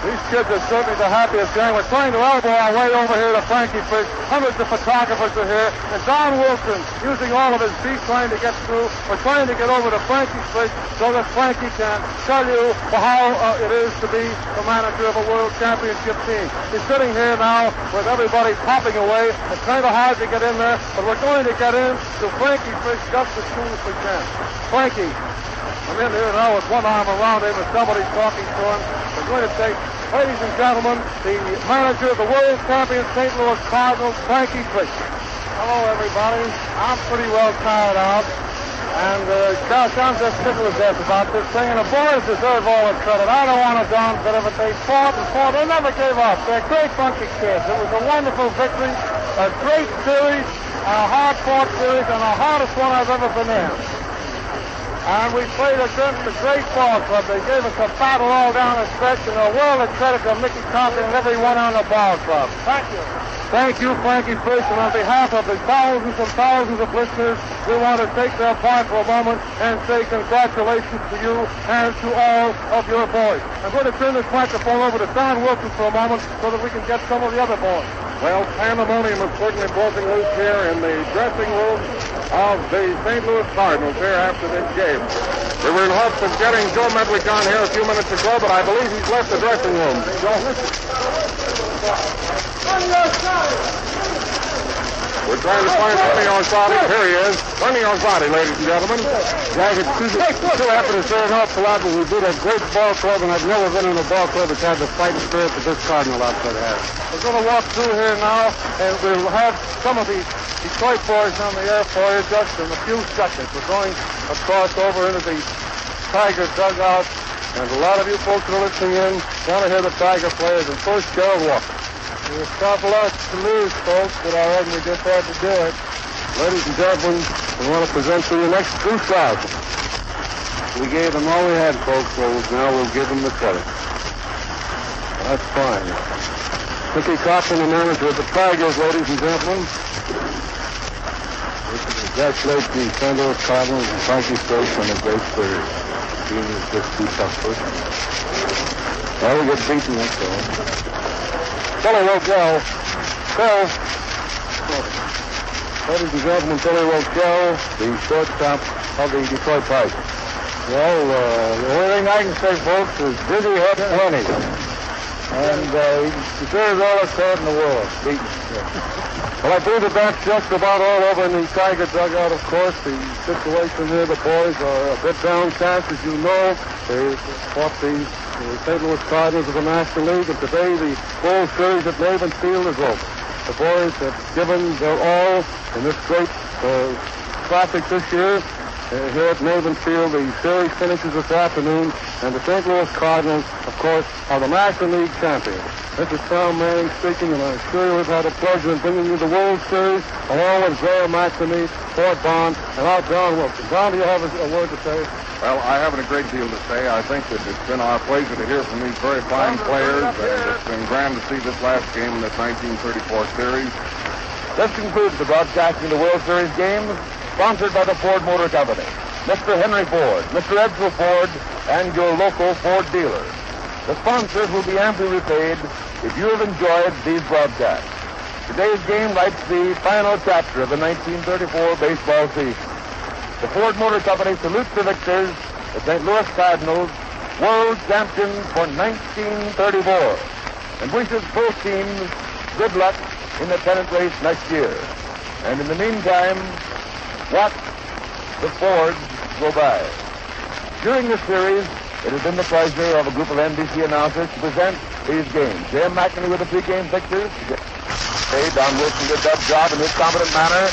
These kids are certainly the happiest gang. We're trying to elbow our way over here to Frankie Frisch. Hundreds of photographers are here. And Don Wilson, using all of his feet, trying to get through. We're trying to get over to Frankie Frisch so that Frankie can tell you how it is to be the manager of a World Championship team. He's sitting here now with everybody popping away. It's kind of hard to get in there, but we're going to get in to Frankie Frisch just as soon as we can. Frankie, I'm in here now with one arm around him and somebody's talking to him. We're going to take, ladies and gentlemen, the manager of the World Champion St. Louis Cardinals, Frankie Frisch. Hello, everybody. I'm pretty well tired out. And gosh, I'm just tickled to death about this thing. And the boys deserve all the credit. I don't want to downplay it, but they fought and fought. They never gave up. They're a great bunch of kids. It was a wonderful victory, a great series, a hard-fought series, and the hardest one I've ever been in. And we played against a great ball club. They gave us a battle all down the stretch, and a world of credit to Mickey Compton and everyone on the ball club. Thank you. Thank you, Frankie Fish, and on behalf of the thousands and thousands of listeners, we want to take their part for a moment and say congratulations to you and to all of your boys. I'm going to turn this microphone over to Don Wilson for a moment so that we can get some of the other boys. Well, pandemonium is certainly broken loose here in the dressing room of the St. Louis Cardinals here after this game. We were in hopes of getting Joe Medwick on here a few minutes ago, but I believe he's left the dressing room. Joe? We're trying to find Sonny Orsatti. Here he is. Sonny Orsatti, ladies and gentlemen. Guys, it's too happy to say an awful lot, but we beat a great ball club, and I've never been in a ball club that's had the fighting spirit that this Cardinal outfit has. We're going to walk through here now, and we'll have some of the Detroit boys on the air for you just in a few seconds. We're going across over into the Tiger dugout, and a lot of you folks that are listening in want to hear the Tiger players, and first, Gerald Walker. There's a couple of to lose, folks, but all right, we just had to do it. Ladies and gentlemen, we want to present to you next 2,000. We gave them all we had, folks, so now we'll give them the credit. That's fine. Mickey Compton, the manager of the Tigers, ladies and gentlemen. We congratulate the St. Louis Cardinals and Frankie Fish on a great series. The team is just too tough for us. Well, we get beaten, that's all. Billy Rogel. Phil. Ladies and gentlemen, Billy Rogel, the shortstop of the Detroit Tigers. Well, the only thing I can say, folks, is Dizzy had plenty. And he deserves all the credit in the world. Well, I believe that that's just about all over in the Tiger dugout, of course. The situation here, the boys are a bit downcast, as you know. They fought the St. Louis Cardinals of the National League, and today the World Series at Navin Field is over. The boys have given their all in this great traffic this year. Here at Navin Field, the series finishes this afternoon, and the St. Louis Cardinals, of course, are the National League champions. This is Tom Manning speaking, and I'm sure we've had a pleasure in bringing you the World Series, along with Graham McNamee, Fort Bond, and our Don Wilson. Don, do you have a word to say? Well, I haven't a great deal to say. I think that it's been our pleasure to hear from these very fine players, and it's been grand to see this last game in this 1934 series. This concludes the broadcasting of the World Series games, sponsored by the Ford Motor Company, Mr. Henry Ford, Mr. Edsel Ford, and your local Ford dealer. The sponsors will be amply repaid if you have enjoyed these broadcasts. Today's game writes the final chapter of the 1934 baseball season. The Ford Motor Company salutes the victors, the St. Louis Cardinals, world champions for 1934, and wishes both teams good luck in the pennant race next year. And in the meantime, watch the Fords go by. During this series, it has been the pleasure of a group of NBC announcers to present these games. Graham McNamee with the pregame pictures. Hey, Don Wilson did that job in his competent manner.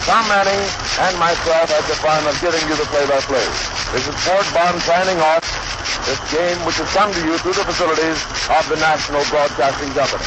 Tom Manning and myself had the fun of giving you the play-by-play. This is Fort Bond signing off this game, which has come to you through the facilities of the National Broadcasting Company.